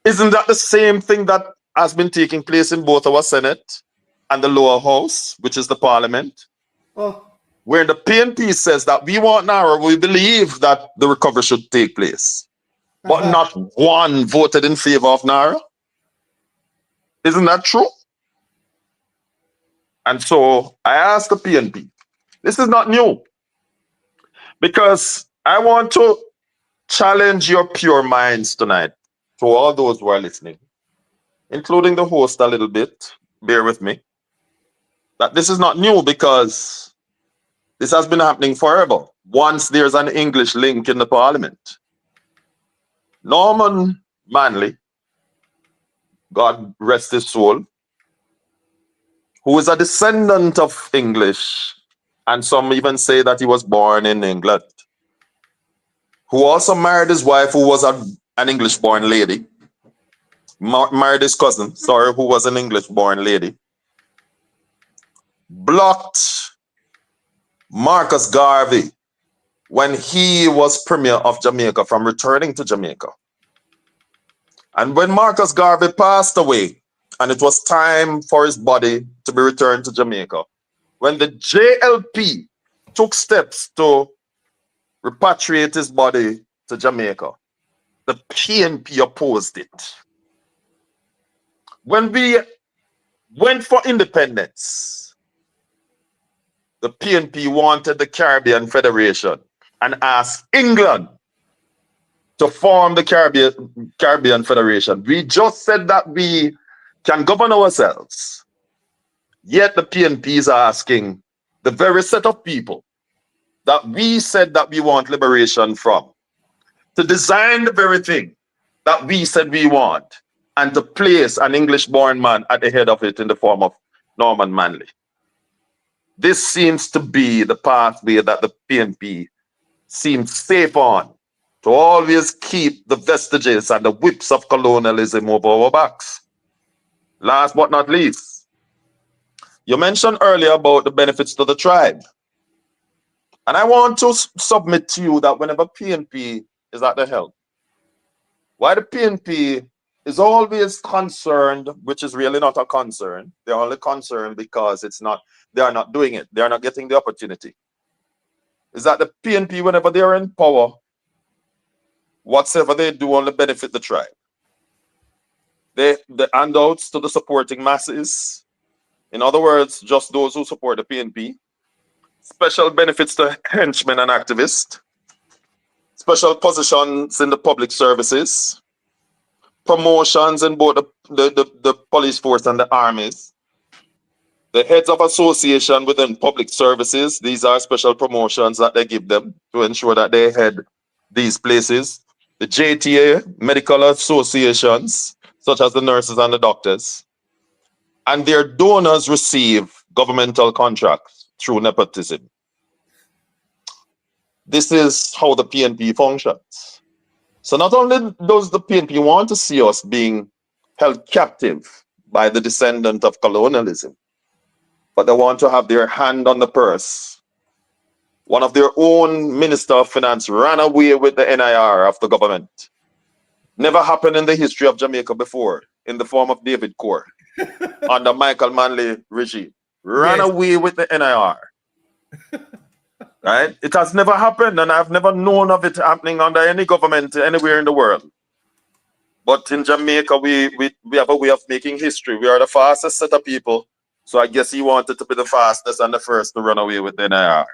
[SPEAKER 8] Isn't that the same thing that has been taking place in both our Senate and the lower house, which is the parliament? Where the PNP says that we want NaRRA, we believe that the recovery should take place. But not one voted in favor of NaRRA. Isn't that true? And so I ask the PNP, this is not new, because I want to challenge your pure minds tonight, to all those who are listening, including the host a little bit, bear with me, that this is not new, because this has been happening forever. Once there's an English link in the parliament. Norman Manley, God rest his soul, who is a descendant of English, and some even say that he was born in England, who also married his wife, who was an English-born lady, married his cousin, who was an English-born lady, blocked Marcus Garvey when he was Premier of Jamaica from returning to Jamaica. And when Marcus Garvey passed away, and it was time for his body to be returned to Jamaica, when the JLP took steps to repatriate his body to Jamaica, the PNP opposed it. When we went for independence, the PNP wanted the Caribbean Federation and asked England to form the Caribbean Federation. We just said that we can govern ourselves. Yet the PNP is asking the very set of people that we said that we want liberation from to design the very thing that we said we want, and to place an English-born man at the head of it in the form of Norman Manley. This seems to be the pathway that the PNP seems safe on, to always keep the vestiges and the whips of colonialism over our backs. Last but not least, you mentioned earlier about the benefits to the tribe. And I want to submit to you that whenever PNP is at the helm, why the PNP is always concerned, which is really not a concern. They're only concerned because they are not doing it. They are not getting the opportunity. Is that the PNP, whenever they are in power, whatsoever they do only benefit the tribe. The handouts to the supporting masses, in other words, just those who support the PNP, special benefits to henchmen and activists, special positions in the public services, promotions in both the police force and the armies, The heads of association within public services, these are special promotions that they give them to ensure that they head these places. The JTA, medical associations, such as the nurses and the doctors. And their donors receive governmental contracts through nepotism. This is how the PNP functions. So not only does the PNP want to see us being held captive by the descendant of colonialism, but they want to have their hand on the purse. One of their own Minister of Finance ran away with the NIR of the government. Never happened in the history of Jamaica before, in the form of David Core, under Michael Manley regime. Ran away with the NIR. Right? It has never happened, and I've never known of it happening under any government anywhere in the world. But in Jamaica, we have a way of making history. We are the fastest set of people. So I guess he wanted to be the fastest and the first to run away with the NIR.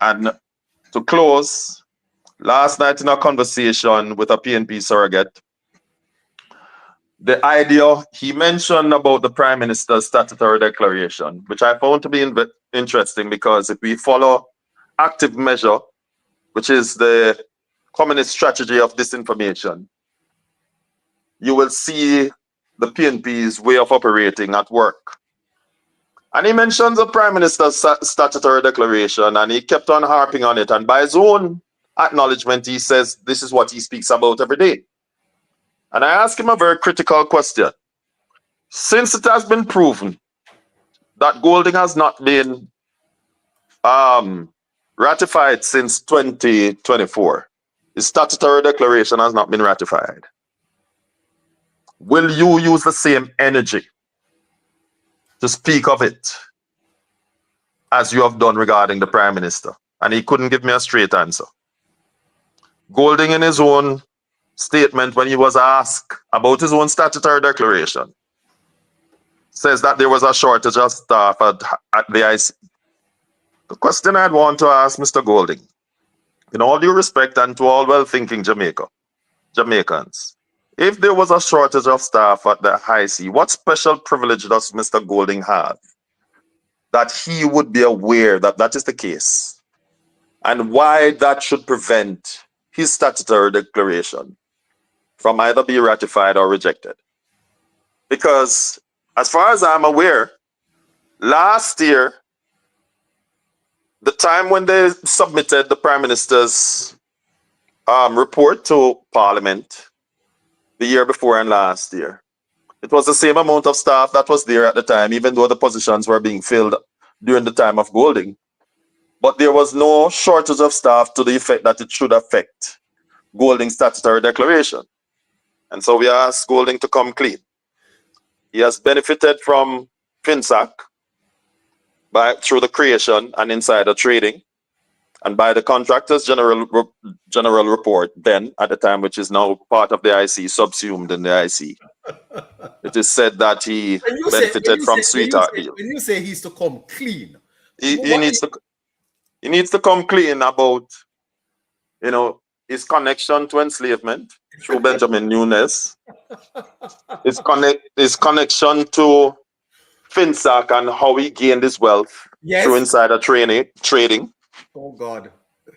[SPEAKER 8] And to close, last night in a conversation with a PNP surrogate, the idea he mentioned about the Prime Minister's statutory declaration, which I found to be interesting, because if we follow active measure, which is the communist strategy of disinformation, you will see the PNP's way of operating at work. And he mentions the Prime Minister's statutory declaration, and he kept on harping on it. And by his own acknowledgement, he says this is what he speaks about every day. And I ask him a very critical question. Since it has been proven that Golding has not been ratified since 2024, his statutory declaration has not been ratified, will you use the same energy to speak of it as you have done regarding the Prime Minister? And he couldn't give me a straight answer. Golding, in his own statement, when he was asked about his own statutory declaration, says that there was a shortage of staff at the IC. The question I'd want to ask Mr. Golding, in all due respect and to all well-thinking Jamaicans, if there was a shortage of staff at the IC, what special privilege does Mr. Golding have that he would be aware that that is the case, and why that should prevent his statutory declaration from either being ratified or rejected? Because as far as I'm aware, last year, the time when they submitted the Prime Minister's report to Parliament, the year before and last year, it was the same amount of staff that was there at the time, even though the positions were being filled during the time of Golding. But there was no shortage of staff to the effect that it should affect Golding's statutory declaration. And so we asked Golding to come clean. He has benefited from FinSAC through the creation and insider trading, and by the Contractors General Report, then at the time, which is now part of the IC, subsumed in the IC. It is said that he benefited from sweetheart deal.
[SPEAKER 2] When you say he's to come clean,
[SPEAKER 8] he needs to come clean about, his connection to enslavement through Benjamin Nunes, his connection to FinSAC and how he gained his wealth through insider trading.
[SPEAKER 2] Oh God.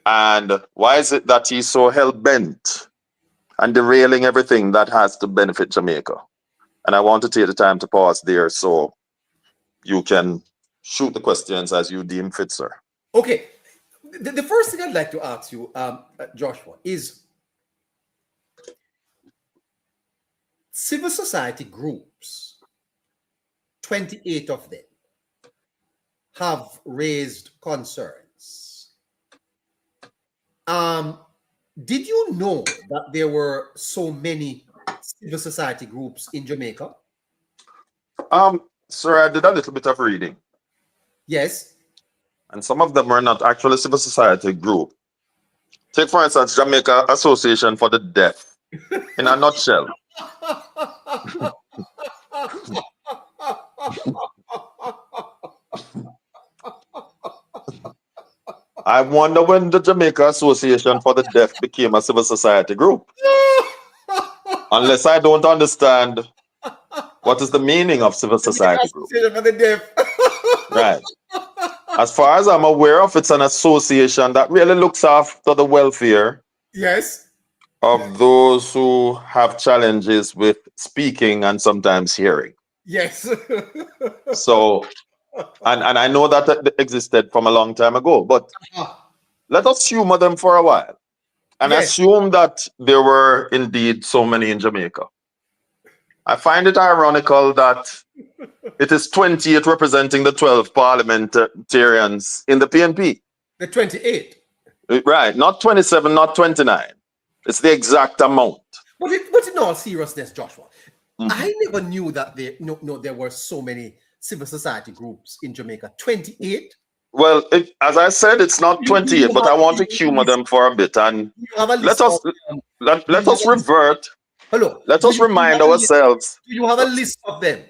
[SPEAKER 8] And why is it that he's so hell-bent and derailing everything that has to benefit Jamaica? And I want to take the time to pause there so you can shoot the questions as you deem fit, sir.
[SPEAKER 2] Okay. The first thing I'd like to ask you, Joshua, is civil society groups, 28 of them, have raised concerns. Did you know that there were so many civil society groups in Jamaica?
[SPEAKER 8] Sir, I did a little bit of reading.
[SPEAKER 2] Yes.
[SPEAKER 8] And some of them are not actually civil society group. Take, for instance, Jamaica Association for the Deaf, in a nutshell. I wonder when the Jamaica Association for the Deaf became a civil society group. Unless I don't understand What is the meaning of civil society group?
[SPEAKER 2] Association for the deaf.
[SPEAKER 8] Right. As far as I'm aware of, it's an association that really looks after the welfare
[SPEAKER 2] Yes.
[SPEAKER 8] of those who have challenges with speaking and sometimes hearing.
[SPEAKER 2] Yes.
[SPEAKER 8] So, and I know that existed from a long time ago, but let us humor them for a while and
[SPEAKER 2] Yes.
[SPEAKER 8] assume that there were indeed so many in Jamaica. I find it ironical that it is 28 representing the 12 parliamentarians in the PNP.
[SPEAKER 2] The 28.
[SPEAKER 8] Right, not 27, not 29. It's the exact amount.
[SPEAKER 2] But in all seriousness, Joshua, I never knew that there were so many civil society groups in Jamaica. 28?
[SPEAKER 8] Well, as I said, it's not 28, but I want to humor them for a bit. And let us revert.
[SPEAKER 2] Hello.
[SPEAKER 8] Let us remind ourselves.
[SPEAKER 2] Do you have a list of them?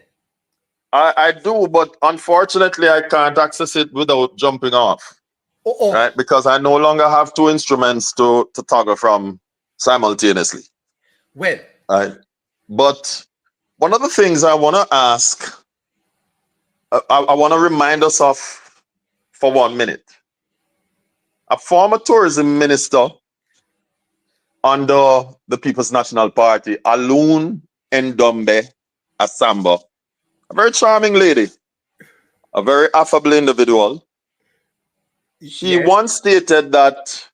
[SPEAKER 8] I do, but unfortunately, I can't access it without jumping off. Right? Because I no longer have two instruments to toggle from simultaneously.
[SPEAKER 2] Well.
[SPEAKER 8] Right. But one of the things I want to ask, I want to remind us of for 1 minute. A former tourism minister under the People's National Party, Alun Ndombe Asamba, a very charming lady, a very affable individual. She once stated that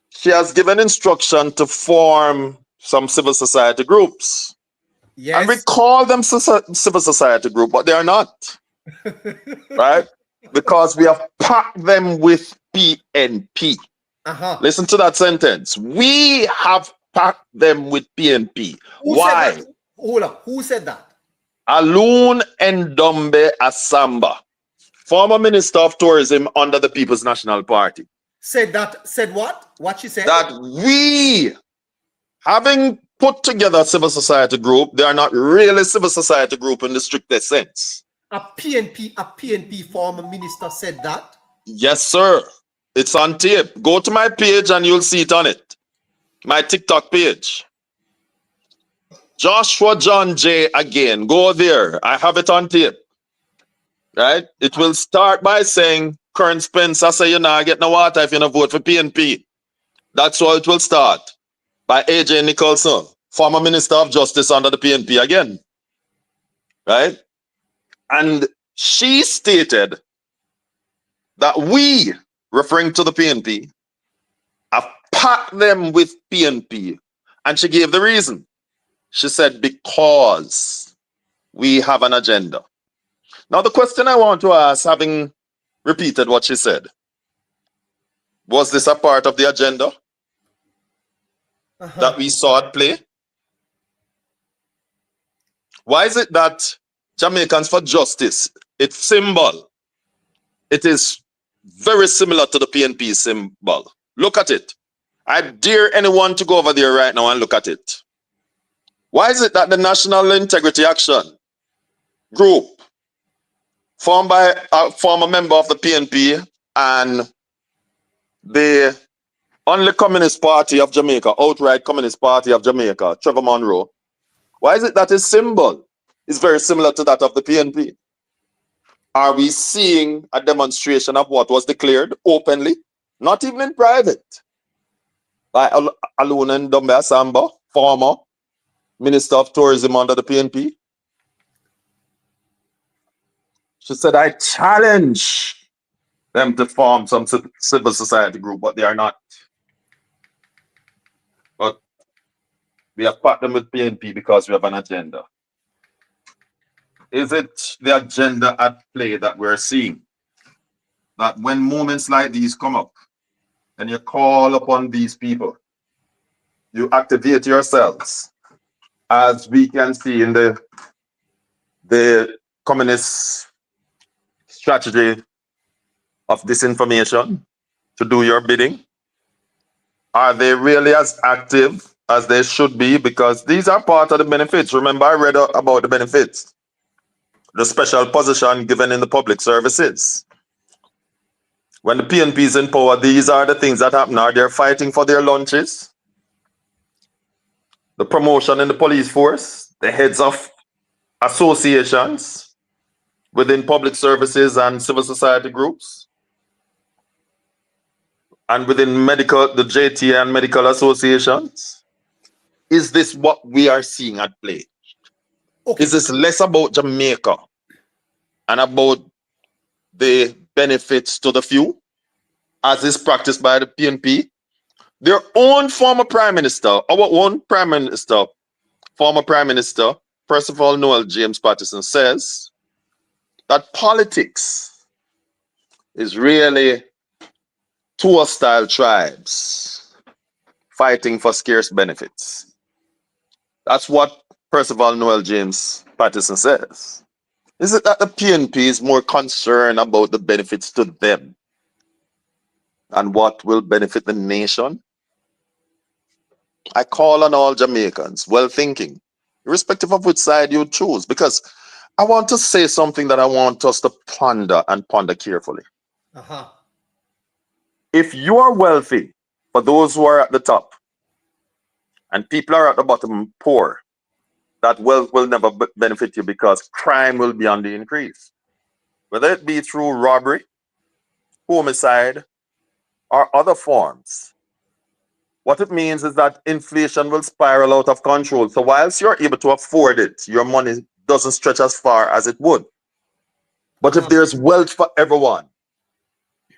[SPEAKER 8] she has given instruction to form some civil society groups.
[SPEAKER 2] Yes.
[SPEAKER 8] And we call them civil society group, but they are not. Right? Because we have packed them with PNP. Listen to that sentence. We have packed them with PNP. Why?
[SPEAKER 2] Hold on. Who said that?
[SPEAKER 8] Alun Ndombe Asamba, former Minister of Tourism under the People's National Party.
[SPEAKER 2] Said what? What she said?
[SPEAKER 8] That we, having put together a civil society group, they are not really civil society group in the strictest sense.
[SPEAKER 2] A PNP former minister said that?
[SPEAKER 8] Yes, sir. It's on tape. Go to my page and you'll see it on it. My TikTok page. Joshua John J. again. Go there. I have it on tape. Right? It will start by saying, Current Spencer say you're not getting no water if you don't vote for PNP. That's how it will start. By AJ Nicholson, former Minister of Justice under the PNP again. Right? And she stated that we, referring to the PNP, have packed them with PNP. And she gave the reason. She said, because we have an agenda. Now, the question I want to ask, having repeated what she said, was this a part of the agenda that we saw at play? Why is it that Jamaicans for Justice, its symbol, it is very similar to the PNP symbol? Look at it. I dare anyone to go over there right now and look at it. Why is it that the National Integrity Action Group, formed by a former member of the PNP and the only Communist Party of Jamaica, outright Communist Party of Jamaica, Trevor Monroe, why is it that his symbol is very similar to that of the PNP? Are we seeing a demonstration of what was declared openly, not even in private, by Alun Ndombe Asamba, former Minister of Tourism under the PNP? She said, I challenge them to form some civil society group, but they are not. But we have packed them with PNP because we have an agenda. Is it the agenda at play that we're seeing? That when moments like these come up and you call upon these people, you activate yourselves, as we can see in the communist strategy of disinformation, to do your bidding? Are they really as active as they should be? Because these are part of the benefits. Remember, I read about the benefits. The special position given in the public services. When the PNP is in power, these are the things that happen. Are they fighting for their lunches? The promotion in the police force, the heads of associations within public services and civil society groups, and within the JT and medical associations? Is this what we are seeing at play?
[SPEAKER 2] Okay.
[SPEAKER 8] Is this less about Jamaica and about the benefits to the few, as is practiced by the PNP? Their own former prime minister, our own prime minister, former prime minister, Percival Noel James Patterson, says that politics is really two hostile tribes fighting for scarce benefits. That's what Percival Noel James Patterson says. Is it that the PNP is more concerned about the benefits to them and what will benefit the nation? I call on all Jamaicans, well thinking, irrespective of which side you choose, because I want to say something that I want us to ponder and ponder carefully.
[SPEAKER 2] Uh-huh.
[SPEAKER 8] If you are wealthy, for those who are at the top, and people are at the bottom poor, that wealth will never benefit you because crime will be on the increase. Whether it be through robbery, homicide, or other forms. What it means is that inflation will spiral out of control. So whilst you're able to afford it, your money doesn't stretch as far as it would. But if there's wealth for everyone,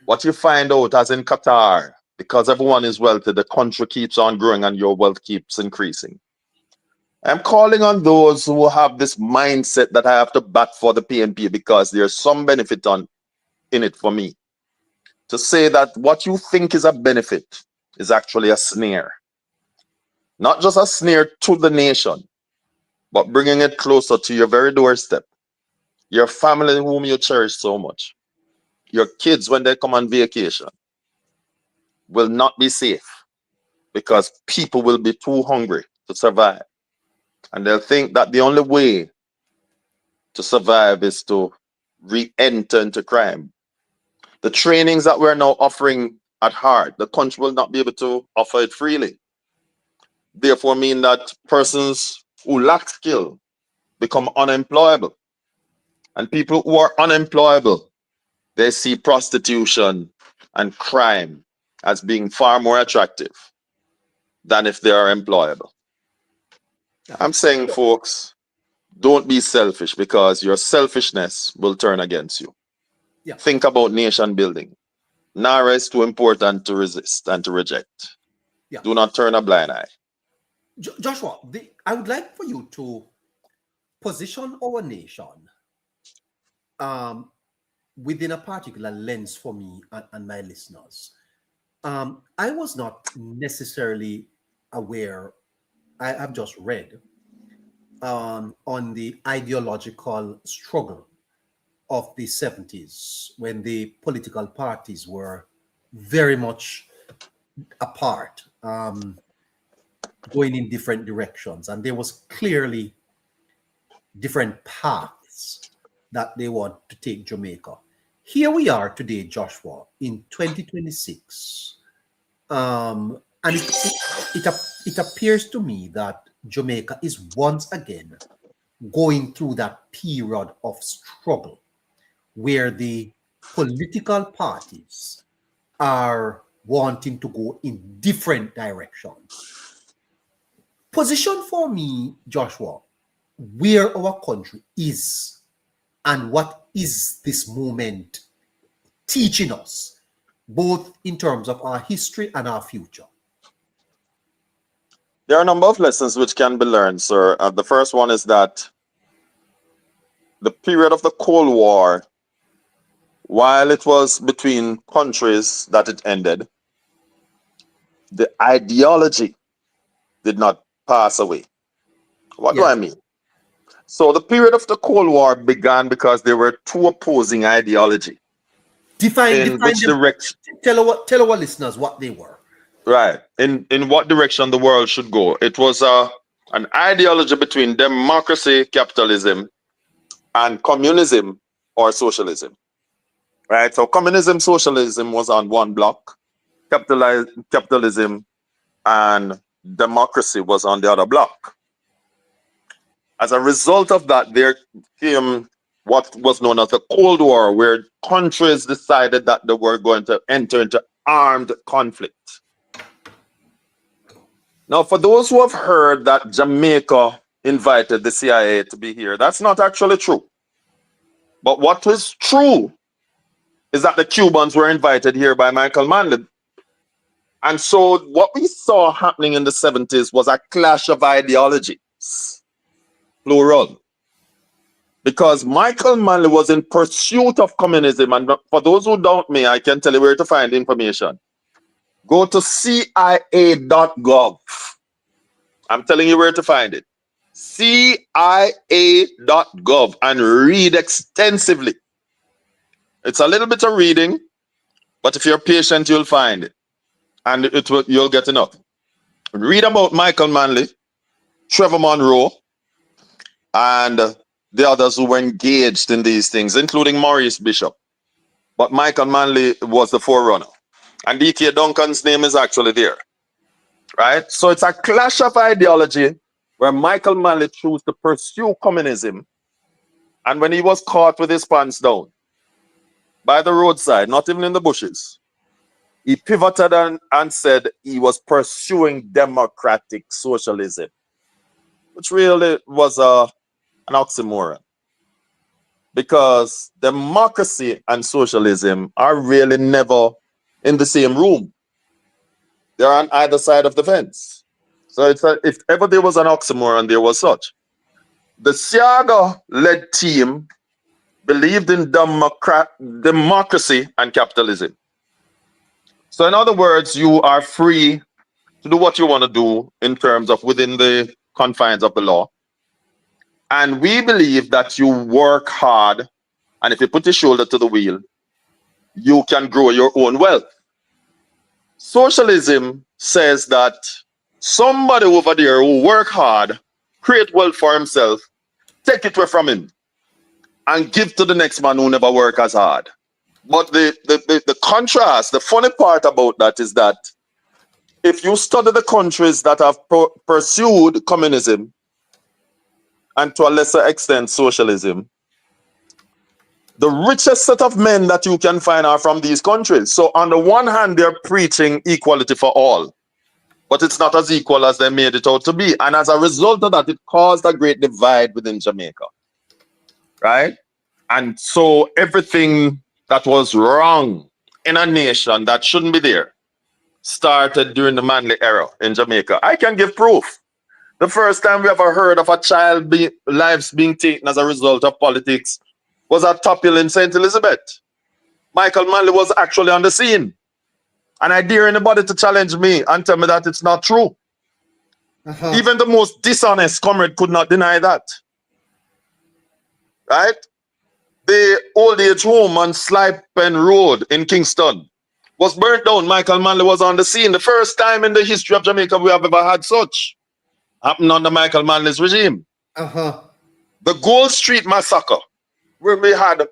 [SPEAKER 8] what you find out, as in Qatar, because everyone is wealthy, the country keeps on growing and your wealth keeps increasing. I'm calling on those who have this mindset that I have to bat for the PNP because there's some benefit in it for me, to say that what you think is a benefit is actually a snare. Not just a snare to the nation, but bringing it closer to your very doorstep. Your family whom you cherish so much. Your kids, when they come on vacation, will not be safe because people will be too hungry to survive. And they'll think that the only way to survive is to re-enter into crime. The trainings that we're now offering at heart, the country will not be able to offer it freely. Therefore, mean that persons who lack skill become unemployable. And people who are unemployable, they see prostitution and crime as being far more attractive than if they are employable. I'm saying, folks, don't be selfish because your selfishness will turn against you.
[SPEAKER 2] Yeah.
[SPEAKER 8] Think about nation building. NaRRA is too important to resist and to reject.
[SPEAKER 2] Yeah.
[SPEAKER 8] Do not turn a blind eye.
[SPEAKER 2] Joshua, I would like for you to position our nation within a particular lens for me and my listeners. I was not necessarily aware, I have just read on the ideological struggle of the 70s when the political parties were very much apart, going in different directions, and there was clearly different paths that they want to take Jamaica. Here we are today, Joshua, in 2026, and it appears to me that Jamaica is once again going through that period of struggle where the political parties are wanting to go in different directions. Position for me, Joshua, where our country is and what is this moment teaching us, both in terms of our history and our future.
[SPEAKER 8] There are a number of lessons which can be learned, sir. The first one is that the period of the Cold War, while it was between countries that it ended, the ideology did not pass away. What do I mean? So the period of the Cold War began because there were two opposing ideologies.
[SPEAKER 2] Define them. Direction? Tell our listeners what they were.
[SPEAKER 8] Right. In what direction the world should go. It was an ideology between democracy, capitalism, and communism or socialism. Right. So communism, socialism was on one block. Capitalism and democracy was on the other block. As a result of that, there came what was known as the Cold War, where countries decided that they were going to enter into armed conflict. Now, for those who have heard that Jamaica invited the CIA to be here, that's not actually true. But what is true is that the Cubans were invited here by Michael Manley. And so what we saw happening in the 70s was a clash of ideologies, plural. Because Michael Manley was in pursuit of communism. And for those who doubt me, I can tell you where to find information. Go to CIA.gov. I'm telling you where to find it. CIA.gov and read extensively. It's a little bit of reading, but if you're patient, you'll find it. And you'll get enough. Read about Michael Manley, Trevor Monroe, and the others who were engaged in these things, including Maurice Bishop. But Michael Manley was the forerunner. And D.K. Duncan's name is actually there. Right? So it's a clash of ideology where Michael Manley chose to pursue communism. And when he was caught with his pants down by the roadside, not even in the bushes, he pivoted and said he was pursuing democratic socialism, which really was an oxymoron. Because democracy and socialism are really never in the same room. They're on either side of the fence. So if ever there was an oxymoron, there was such. The Siaga-led team believed in democracy and capitalism. So in other words, you are free to do what you want to do in terms of within the confines of the law. And we believe that you work hard, and if you put your shoulder to the wheel, you can grow your own wealth. Socialism says that somebody over there who work hard, create wealth for himself, take it away from him, and give to the next man who never work as hard. But the contrast, the funny part about that is that if you study the countries that have pursued communism, and to a lesser extent socialism, the richest set of men that you can find are from these countries. So on the one hand, they're preaching equality for all, but it's not as equal as they made it out to be. And as a result of that, it caused a great divide within Jamaica, right? And so everything that was wrong in a nation that shouldn't be there started during the Manley era in Jamaica. I can give proof. The first time we ever heard of a child lives being taken as a result of politics was at Top Hill in St. Elizabeth. Michael Manley was actually on the scene. And I dare anybody to challenge me and tell me that it's not true. Even the most dishonest comrade could not deny that. Right? The old age home on Slipen Road in Kingston was burnt down. Michael Manley was on the scene. The first time in the history of Jamaica we have ever had such. Happened under Michael Manley's regime. The Gold Street massacre, where we had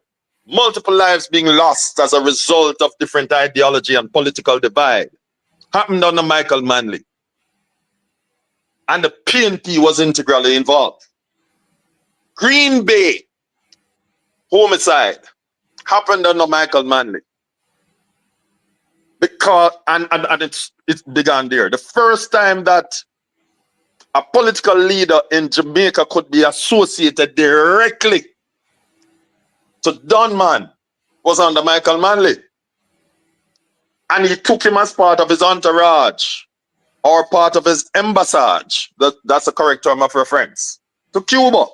[SPEAKER 8] multiple lives being lost as a result of different ideology and political divide, happened under Michael Manley. And the PNP was integrally involved. Green Bay homicide happened under Michael Manley. Because and it began there. The first time that a political leader in Jamaica could be associated directly to Dunman was under Michael Manley. And he took him as part of his entourage or part of his embassage. That's the correct term of reference. To Cuba.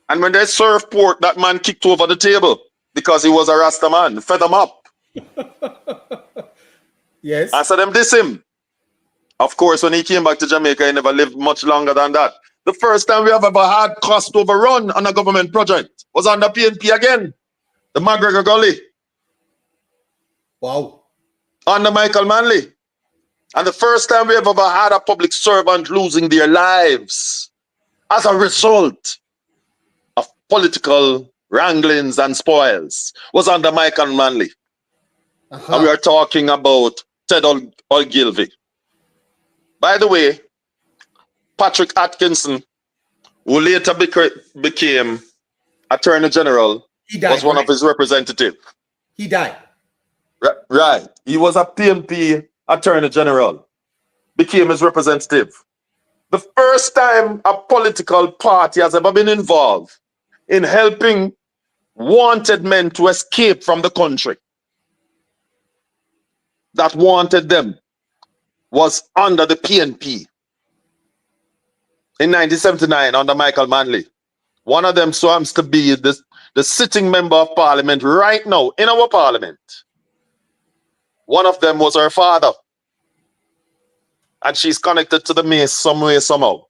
[SPEAKER 8] And when they served pork, that man kicked over the table because he was a Rasta man, fed him up.
[SPEAKER 2] Yes.
[SPEAKER 8] I said them diss him. Of course, when he came back to Jamaica, he never lived much longer than that. The first time we have ever had cost overrun on a government project was under PNP again. The McGregor Gully.
[SPEAKER 2] Wow.
[SPEAKER 8] Under Michael Manley. And the first time we have ever had a public servant losing their lives as a result of political wranglings and spoils was under Michael Manley. And we are talking about Ted Ogilvy. By the way, Patrick Atkinson who later became Attorney General,
[SPEAKER 2] He died,
[SPEAKER 8] was one
[SPEAKER 2] right?
[SPEAKER 8] of his representatives.
[SPEAKER 2] He died.
[SPEAKER 8] Right. He was a PNP Attorney General, became his representative. The first time a political party has ever been involved in helping wanted men to escape from the country that wanted them was under the PNP in 1979 under Michael Manley. One of them swams to be the sitting member of parliament right now in our parliament. One of them was her father. And she's connected to the mace some way, somehow.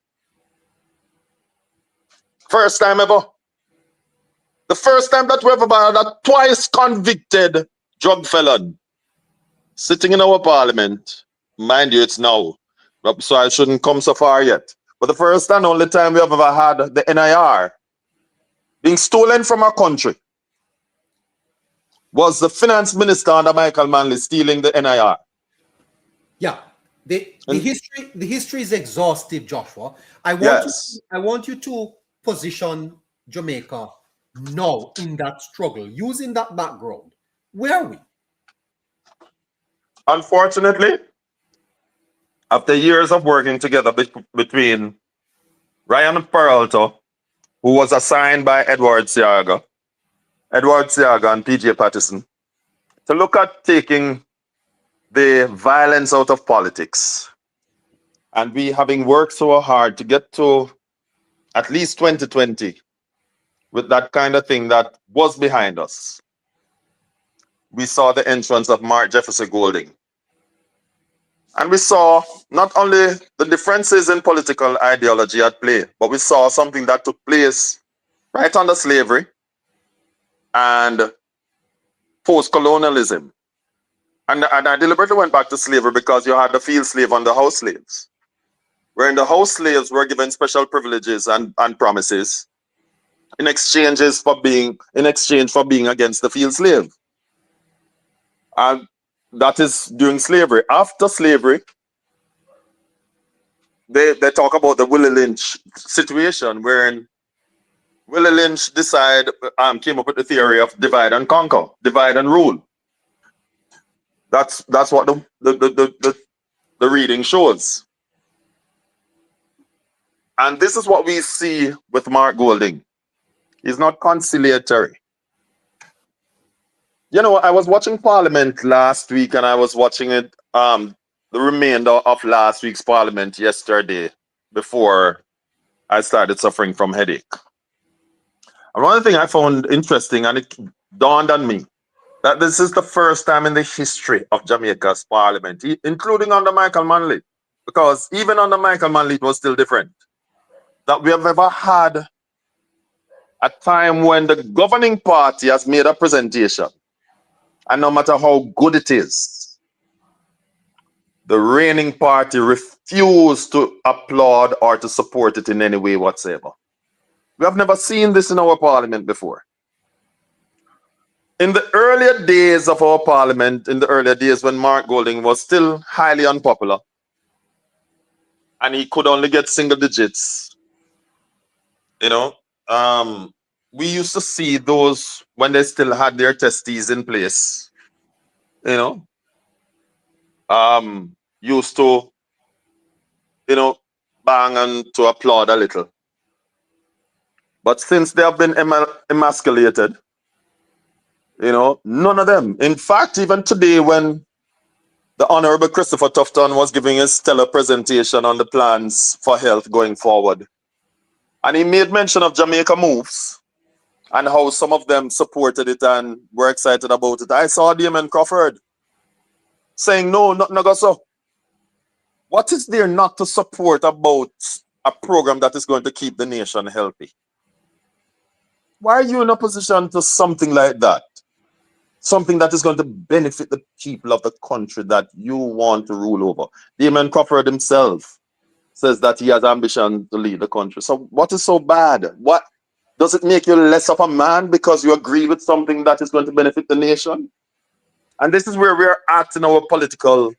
[SPEAKER 8] First time ever. The first time that we ever had a twice convicted drug felon sitting in our parliament. Mind you, it's now. So I shouldn't come so far yet. But the first and only time we have ever had the NIR being stolen from our country was the finance minister under Michael Manley stealing the NIR.
[SPEAKER 2] Yeah. The history is exhaustive, Joshua. I want you to position Jamaica now in that struggle, using that background. Where are we?
[SPEAKER 8] Unfortunately, after years of working together between Ryan Peralta, who was assigned by Edward Siaga and PJ Patterson, to look at taking the violence out of politics. And we having worked so hard to get to at least 2020 with that kind of thing that was behind us. We saw the entrance of Mark Jefferson Golding. And we saw not only the differences in political ideology at play, but we saw something that took place right under slavery and post-colonialism. And I deliberately went back to slavery because you had the field slave and the house slaves, wherein the house slaves were given special privileges and promises in exchange for being against the field slave. And that is during slavery. After slavery, they talk about the Willie Lynch situation, wherein Willie Lynch came up with the theory of divide and conquer, divide and rule. That's what the reading shows. And this is what we see with Mark Golding. He's not conciliatory. You know, I was watching Parliament last week, and I was watching it the remainder of last week's Parliament yesterday before I started suffering from headache. And one thing I found interesting, and it dawned on me, that this is the first time in the history of Jamaica's Parliament, including under Michael Manley, because even under Michael Manley it was still different, that we have ever had a time when the governing party has made a presentation, and no matter how good it is, the reigning party refused to applaud or to support it in any way whatsoever. We have never seen this in our parliament before. In the earlier days of our parliament, in the earlier days when Mark Golding was still highly unpopular, and he could only get single digits, you know, we used to see those when they still had their testes in place, you know, used to, you know, bang and to applaud a little. But since they have been emasculated, you know, none of them. In fact, even today when the Honorable Christopher Tufton was giving his stellar presentation on the plans for health going forward, and he made mention of Jamaica Moves and how some of them supported it and were excited about it, I saw Damon Crawford saying, no, not so. What is there not to support about a program that is going to keep the nation healthy? Why are you in opposition to something like that? Something that is going to benefit the people of the country that you want to rule over. Damon Crawford himself says that he has ambition to lead the country. So what is so bad? What does it make you less of a man because you agree with something that is going to benefit the nation? And this is where we're at in our political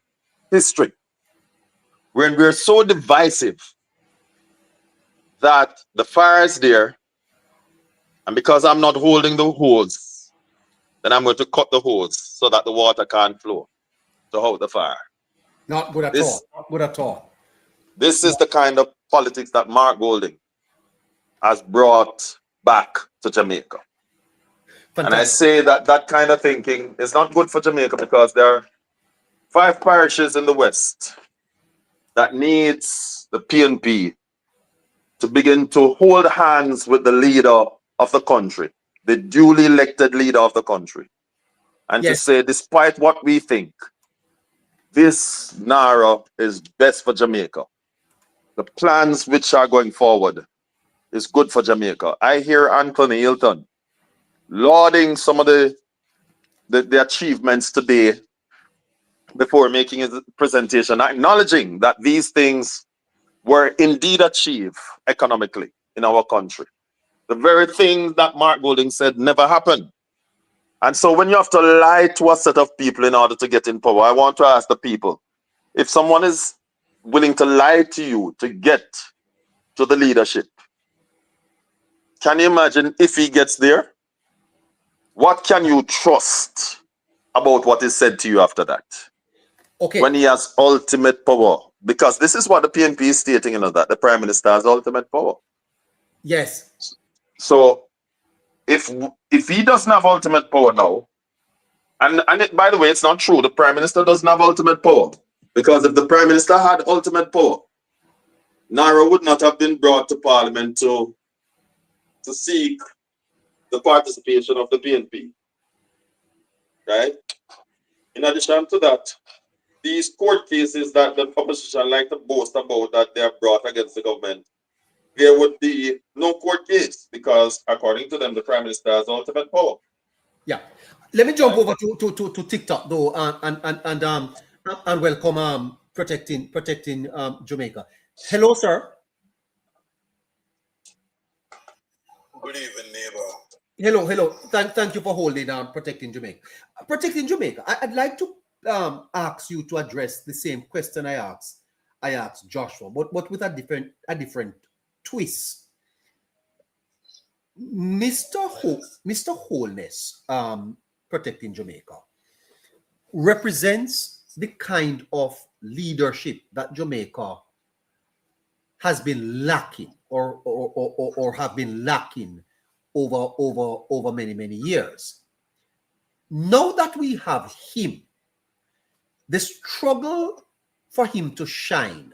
[SPEAKER 8] history, when we're so divisive that the fire is there, and because I'm not holding the hose, then I'm going to cut the hose so that the water can't flow to out the fire.
[SPEAKER 2] Not good at all.
[SPEAKER 8] This
[SPEAKER 2] Not good at all.
[SPEAKER 8] this is the kind of politics that Mark Golding has brought back to Jamaica. And I
[SPEAKER 2] Fantastic.
[SPEAKER 8] say that that kind of thinking is not good for Jamaica because there are 5 parishes in the West that needs the PNP to begin to hold hands with the leader of the country, the duly elected leader of the country, and to
[SPEAKER 2] Yes.
[SPEAKER 8] say, despite what we think, this NaRRA is best for Jamaica. The plans which are going forward is good for Jamaica. I hear Anthony Hilton lauding some of the achievements today before making his presentation, acknowledging that these things were indeed achieved economically in our country. The very thing that Mark Golding said never happened. And so when you have to lie to a set of people in order to get in power, I want to ask the people, if someone is willing to lie to you to get to the leadership, can you imagine if he gets there? What can you trust about what is said to you after that?
[SPEAKER 2] Okay.
[SPEAKER 8] When he has ultimate power? Because this is what the PNP is stating, that the Prime Minister has ultimate power.
[SPEAKER 2] Yes.
[SPEAKER 8] So if he doesn't have ultimate power now, and by the way, it's not true. The Prime Minister doesn't have ultimate power. Because if the Prime Minister had ultimate power, NaRRA would not have been brought to Parliament to seek the participation of the PNP. Right? In addition to that, these court cases that the opposition like to boast about that they have brought against the government, there would be no court case because, according to them, the Prime Minister has ultimate power.
[SPEAKER 2] Yeah. Let me jump over to TikTok though, and welcome protecting Jamaica. Hello, sir.
[SPEAKER 9] Good evening, neighbor.
[SPEAKER 2] Hello. Thank you for holding protecting Jamaica. Protecting Jamaica. I'd like to ask you to address the same question I asked Joshua, but with a different twist. Mr. Wholeness, protecting Jamaica, represents the kind of leadership that Jamaica has been lacking or have been lacking over many years. Now that we have him, the struggle for him to shine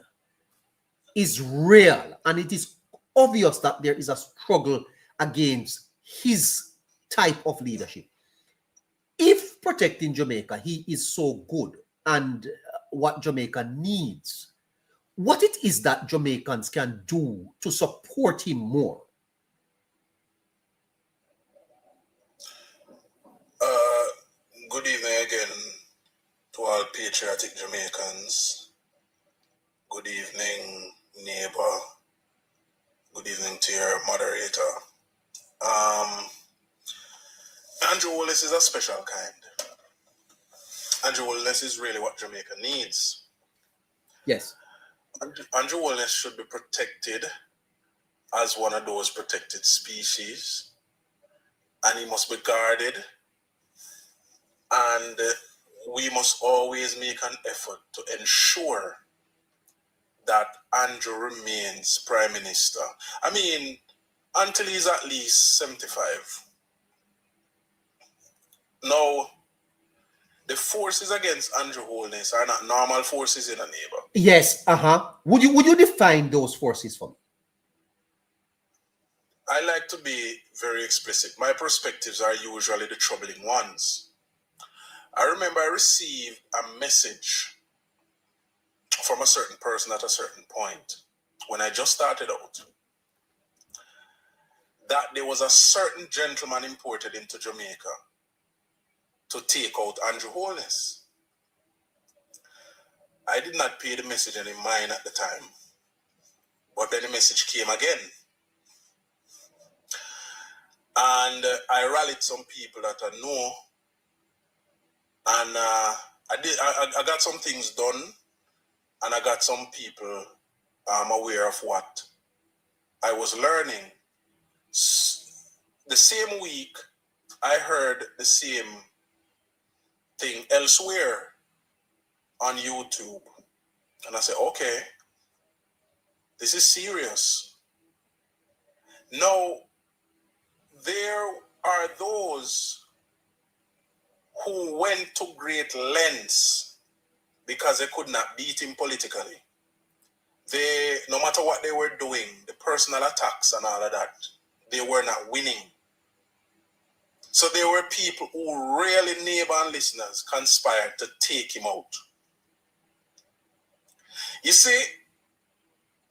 [SPEAKER 2] is real, and it is obvious that there is a struggle against his type of leadership. If protecting Jamaica, he is so good and what Jamaica needs, what it is that Jamaicans can do to support him more?
[SPEAKER 9] Good evening again to all patriotic Jamaicans. Good evening, neighbor. Good evening to your moderator. Andrew Wallace is a special kind. Andrew Wallace is really what Jamaica needs.
[SPEAKER 2] Yes.
[SPEAKER 9] Andrew Wallace should be protected as one of those protected species, and he must be guarded, and we must always make an effort to ensure that Andrew remains Prime Minister. I mean, until he's at least 75. Now, the forces against Andrew Holness are not normal forces in a neighbor.
[SPEAKER 2] Yes, Would you define those forces for me?
[SPEAKER 9] I like to be very explicit. My perspectives are usually the troubling ones. I remember I received a message from a certain person at a certain point when I just started out that there was a certain gentleman imported into Jamaica to take out Andrew Holness. I did not pay the message any mind at the time, but then the message came again. And I rallied some people that I know, and I got some things done, and I got some people aware of what I was learning. The same week, I heard the same thing elsewhere on YouTube. And I said, okay, this is serious. Now, there are those who went to great lengths because they could not beat him politically. They, no matter what they were doing, the personal attacks and all of that, they were not winning. So there were people who really, neighbor and listeners, conspired to take him out. You see,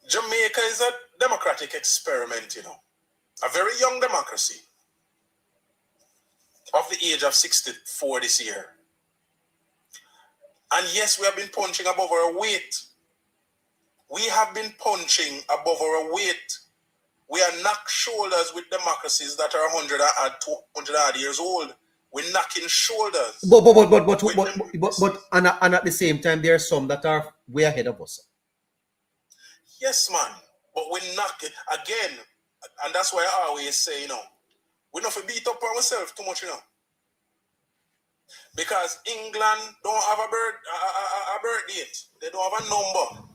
[SPEAKER 9] Jamaica is a democratic experiment, you know, a very young democracy of the age of 64 this year. And yes, we have been punching above our weight. We have been punching above our weight. We are knocked shoulders with democracies that are 100 and 200 odd years old. We're knocking shoulders.
[SPEAKER 2] But and at the same time, there are some that are way ahead of us.
[SPEAKER 9] Yes, man. But we're knocking again, and that's why I always say, you know, we don't have to beat up ourselves too much, you know. Because England don't have a birth date. They don't have a number.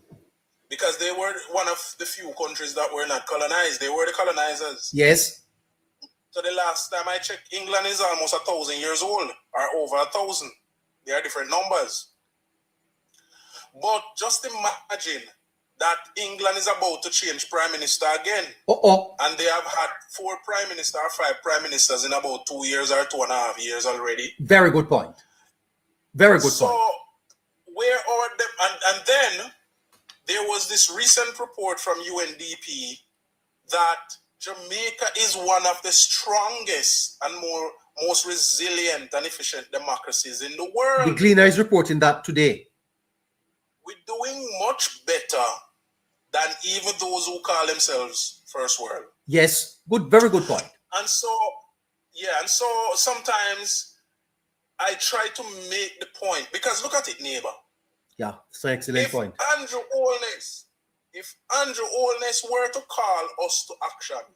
[SPEAKER 9] Because they were one of the few countries that were not colonized. They were the colonizers.
[SPEAKER 2] Yes.
[SPEAKER 9] So the last time I checked, England is almost 1,000 years old, or over 1,000. They are different numbers. But just imagine that England is about to change prime minister again. And they have had 4 prime ministers or 5 prime ministers in about 2 years or 2.5 years already.
[SPEAKER 2] Very good point. Very good point.
[SPEAKER 9] So where are them? And then there was this recent report from UNDP that Jamaica is one of the strongest and most resilient and efficient democracies in the world.
[SPEAKER 2] The Gleaner is reporting that today.
[SPEAKER 9] We're doing much better than even those who call themselves first world.
[SPEAKER 2] Yes, good, very good point.
[SPEAKER 9] And so, yeah, and so sometimes I try to make the point, because look at it, neighbor.
[SPEAKER 2] Yeah, it's an excellent point.
[SPEAKER 9] If Andrew Holness were to call us to action,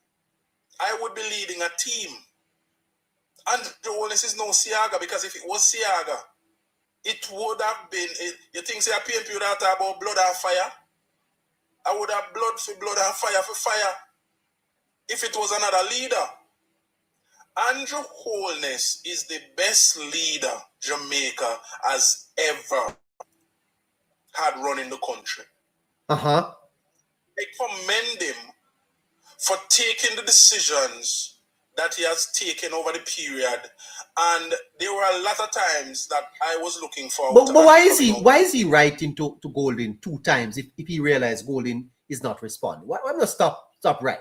[SPEAKER 9] I would be leading a team. Andrew Holness is no Siaga, because if it was Siaga, it would have been, you think say a PNP would have talked about blood and fire? I would have blood for blood and fire for fire if it was another leader. Andrew Holness is the best leader Jamaica has ever had running the country. I commend him for taking the decisions that he has taken over the period, and there were a lot of times that I was looking for.
[SPEAKER 2] But why is he writing to Golden 2 times if he realized Golden is not responding? Why not stop right?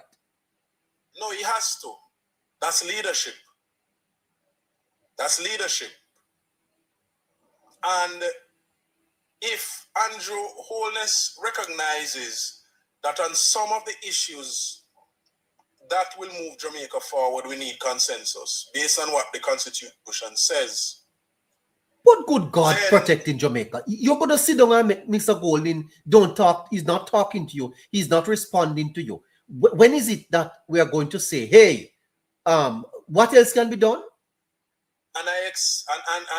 [SPEAKER 9] No, he has to. That's leadership. That's leadership. And if Andrew Holness recognizes that on some of the issues that will move Jamaica forward, we need consensus based on what the Constitution says.
[SPEAKER 2] But good God, protecting Jamaica. You're going to sit down and make Mr. Golden don't talk. He's not talking to you. He's not responding to you. When is it that we are going to say, hey, what else can be done?
[SPEAKER 9] And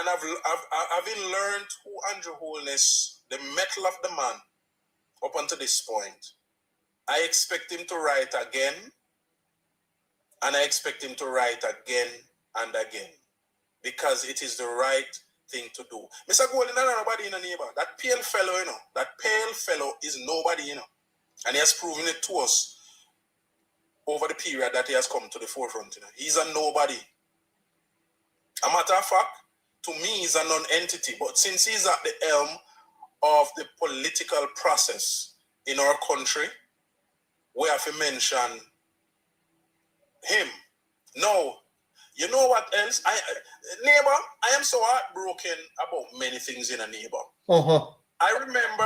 [SPEAKER 9] having learned who Andrew Holness, the mettle of the man, up until this point, I expect him to write again, and I expect him to write again and again, because it is the right thing to do. Mr. Golden, not nobody in a neighbor. That pale fellow, you know, that pale fellow is nobody, you know, and he has proven it to us over the period that he has come to the forefront. You know, he's a nobody. A matter of fact, to me, he's a non-entity. But since he's at the helm of the political process in our country, we have to mention him. No, you know what else? Neighbor, I am so heartbroken about many things in a neighbor. I remember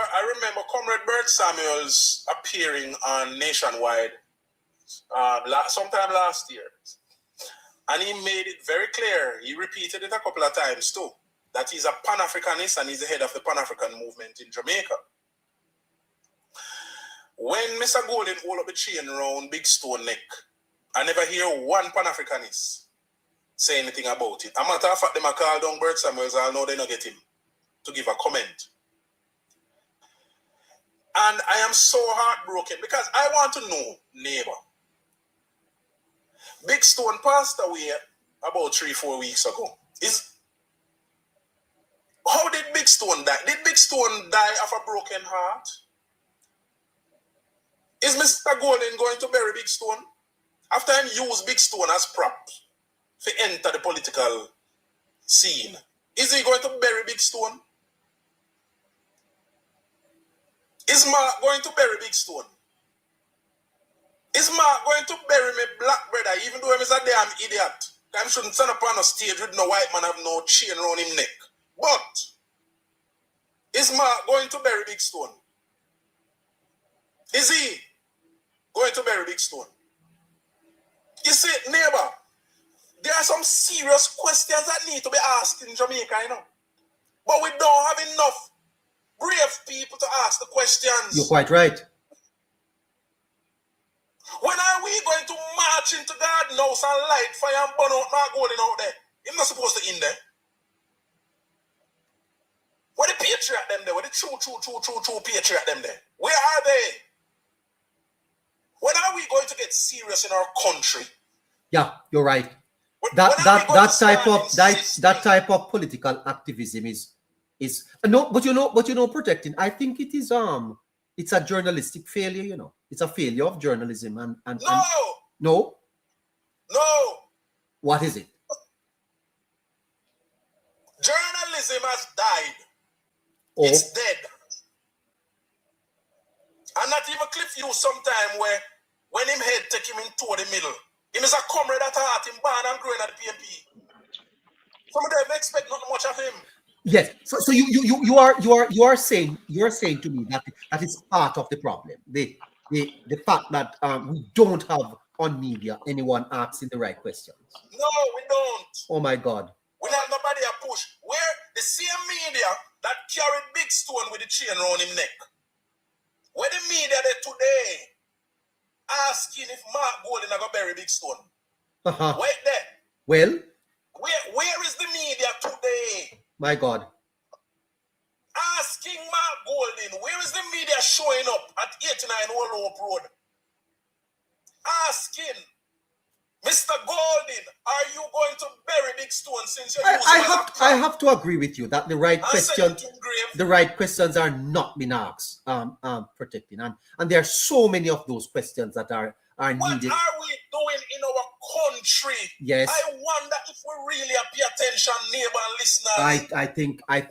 [SPEAKER 9] Comrade Bert Samuels appearing on Nationwide sometime last year. And he made it very clear, he repeated it a couple of times too, that he's a Pan-Africanist and he's the head of the Pan-African movement in Jamaica. when Mr. Golden hold up the chain round Big Stone neck, I never hear one Pan-Africanist say anything about it. A matter of fact, them a call down Bert Samuels, I know they not get him to give a comment. And I am so heartbroken because I want to know, neighbor. Big Stone passed away about 3-4 weeks ago. How did Big Stone die? Did Big Stone die of a broken heart? Is Mr. Golden going to bury Big Stone? After him use Big Stone as prop to enter the political scene, is he going to bury Big Stone? Is Mark going to bury Big Stone? Is Mark going to bury me black brother, even though he's a damn idiot? I shouldn't stand up on a stage with no white man have no chain around him neck. But is Mark going to bury Big Stone? Is he going to bury Big Stone? You see, neighbor, there are some serious questions that need to be asked in Jamaica, you know. But we don't have enough brave people to ask the questions.
[SPEAKER 2] You're quite right.
[SPEAKER 9] When are we going to march into Garden House and light fire and burn out Mark Golden out there? He's not supposed to in there. Where the patriot them there? Where the true patriot them there? Where are they? When are we going to get serious in our country?
[SPEAKER 2] Yeah, you're right.
[SPEAKER 9] That
[SPEAKER 2] type of political activism is no, but you know, protecting. I think it is it's a journalistic failure. You know, it's a failure of journalism and no. What is it?
[SPEAKER 9] Journalism has died.
[SPEAKER 2] Oh.
[SPEAKER 9] It's dead. And not even Cliff use sometime where when him head take him into the middle. Him is a comrade at heart, him born and growing at the PNP. Some of them expect not much of him.
[SPEAKER 2] Yes. So you are saying to me that is part of the problem. The fact that we don't have on media anyone asking the right questions.
[SPEAKER 9] No, we don't.
[SPEAKER 2] Oh my God.
[SPEAKER 9] We have nobody a push. Where the same media that carried Big Stone with the chain around him neck. Where the media there today asking if Mark Golden are going to bury Big Stone. Wait there.
[SPEAKER 2] Well,
[SPEAKER 9] where is the media today?
[SPEAKER 2] My God.
[SPEAKER 9] Asking Mark Golden, where is the media showing up at 89 Old Hope Road? Asking, Mr. Golden, are you going to bury Big Stone since you're
[SPEAKER 2] I have to agree with you that the right questions are not being asked, protecting. And there are so many of those questions that are needed.
[SPEAKER 9] What are we doing in our country?
[SPEAKER 2] Yes.
[SPEAKER 9] I wonder if we really pay attention, neighbor and listeners.
[SPEAKER 2] I think
[SPEAKER 9] we are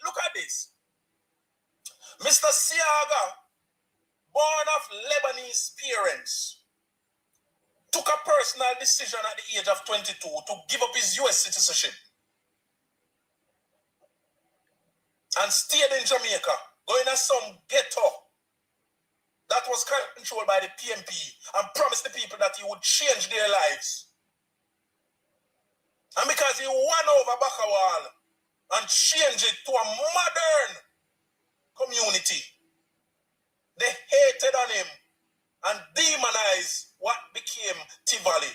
[SPEAKER 9] look at this. Mr. Siaga, born of Lebanese parents, took a personal decision at the age of 22 to give up his US citizenship and stayed in Jamaica, going to some ghetto that was controlled by the PNP and promised the people that he would change their lives. And because he won over Bakawal and changed it to a modern community, they hated on him and demonized what became Tivoli.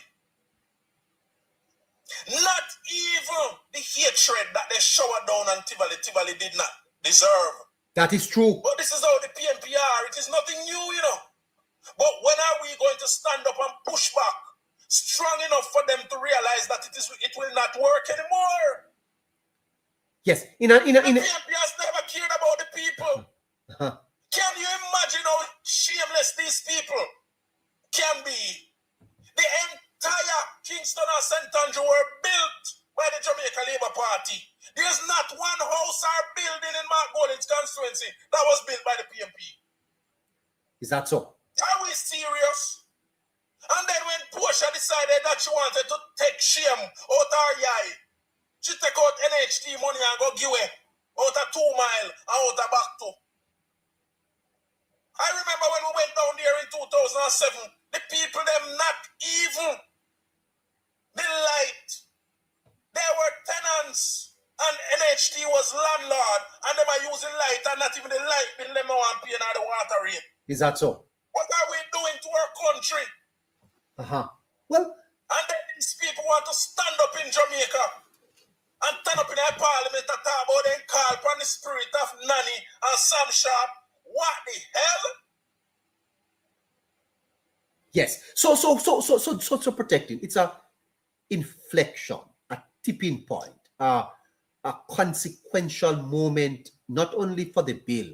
[SPEAKER 9] Not even the hatred that they showered down on Tivoli did not deserve.
[SPEAKER 2] That is true.
[SPEAKER 9] But this is how the PNP are. It is nothing new, you know. But when are we going to stand up and push back strong enough for them to realize that it will not work anymore?
[SPEAKER 2] Yes.
[SPEAKER 9] The PNP has never cared about the people. Can you imagine how shameless these people can be? The entire Kingston and St. Andrew were built by the Jamaica Labour Party. There's not one house or building in Mark Golden's constituency that was built by the PNP.
[SPEAKER 2] Is that so?
[SPEAKER 9] Are we serious? And then when Portia decided that she wanted to take shame out her yai, she took out NHT money and go give away out of 2 Mile and out of back to. I remember when we went down there in 2007, the people them not even the light. They were tenants. And NHT was landlord, and them are using light, and not even the light bill them want paying or the water rate.
[SPEAKER 2] Is that so?
[SPEAKER 9] What are we doing to our country?
[SPEAKER 2] Well,
[SPEAKER 9] and then these people want to stand up in Jamaica and stand up in our parliament and talk about them call upon the spirit of Nanny and Sam Sharp. What the hell?
[SPEAKER 2] yes. So protecting. It's a inflection, a tipping point, a consequential moment, not only for the bill,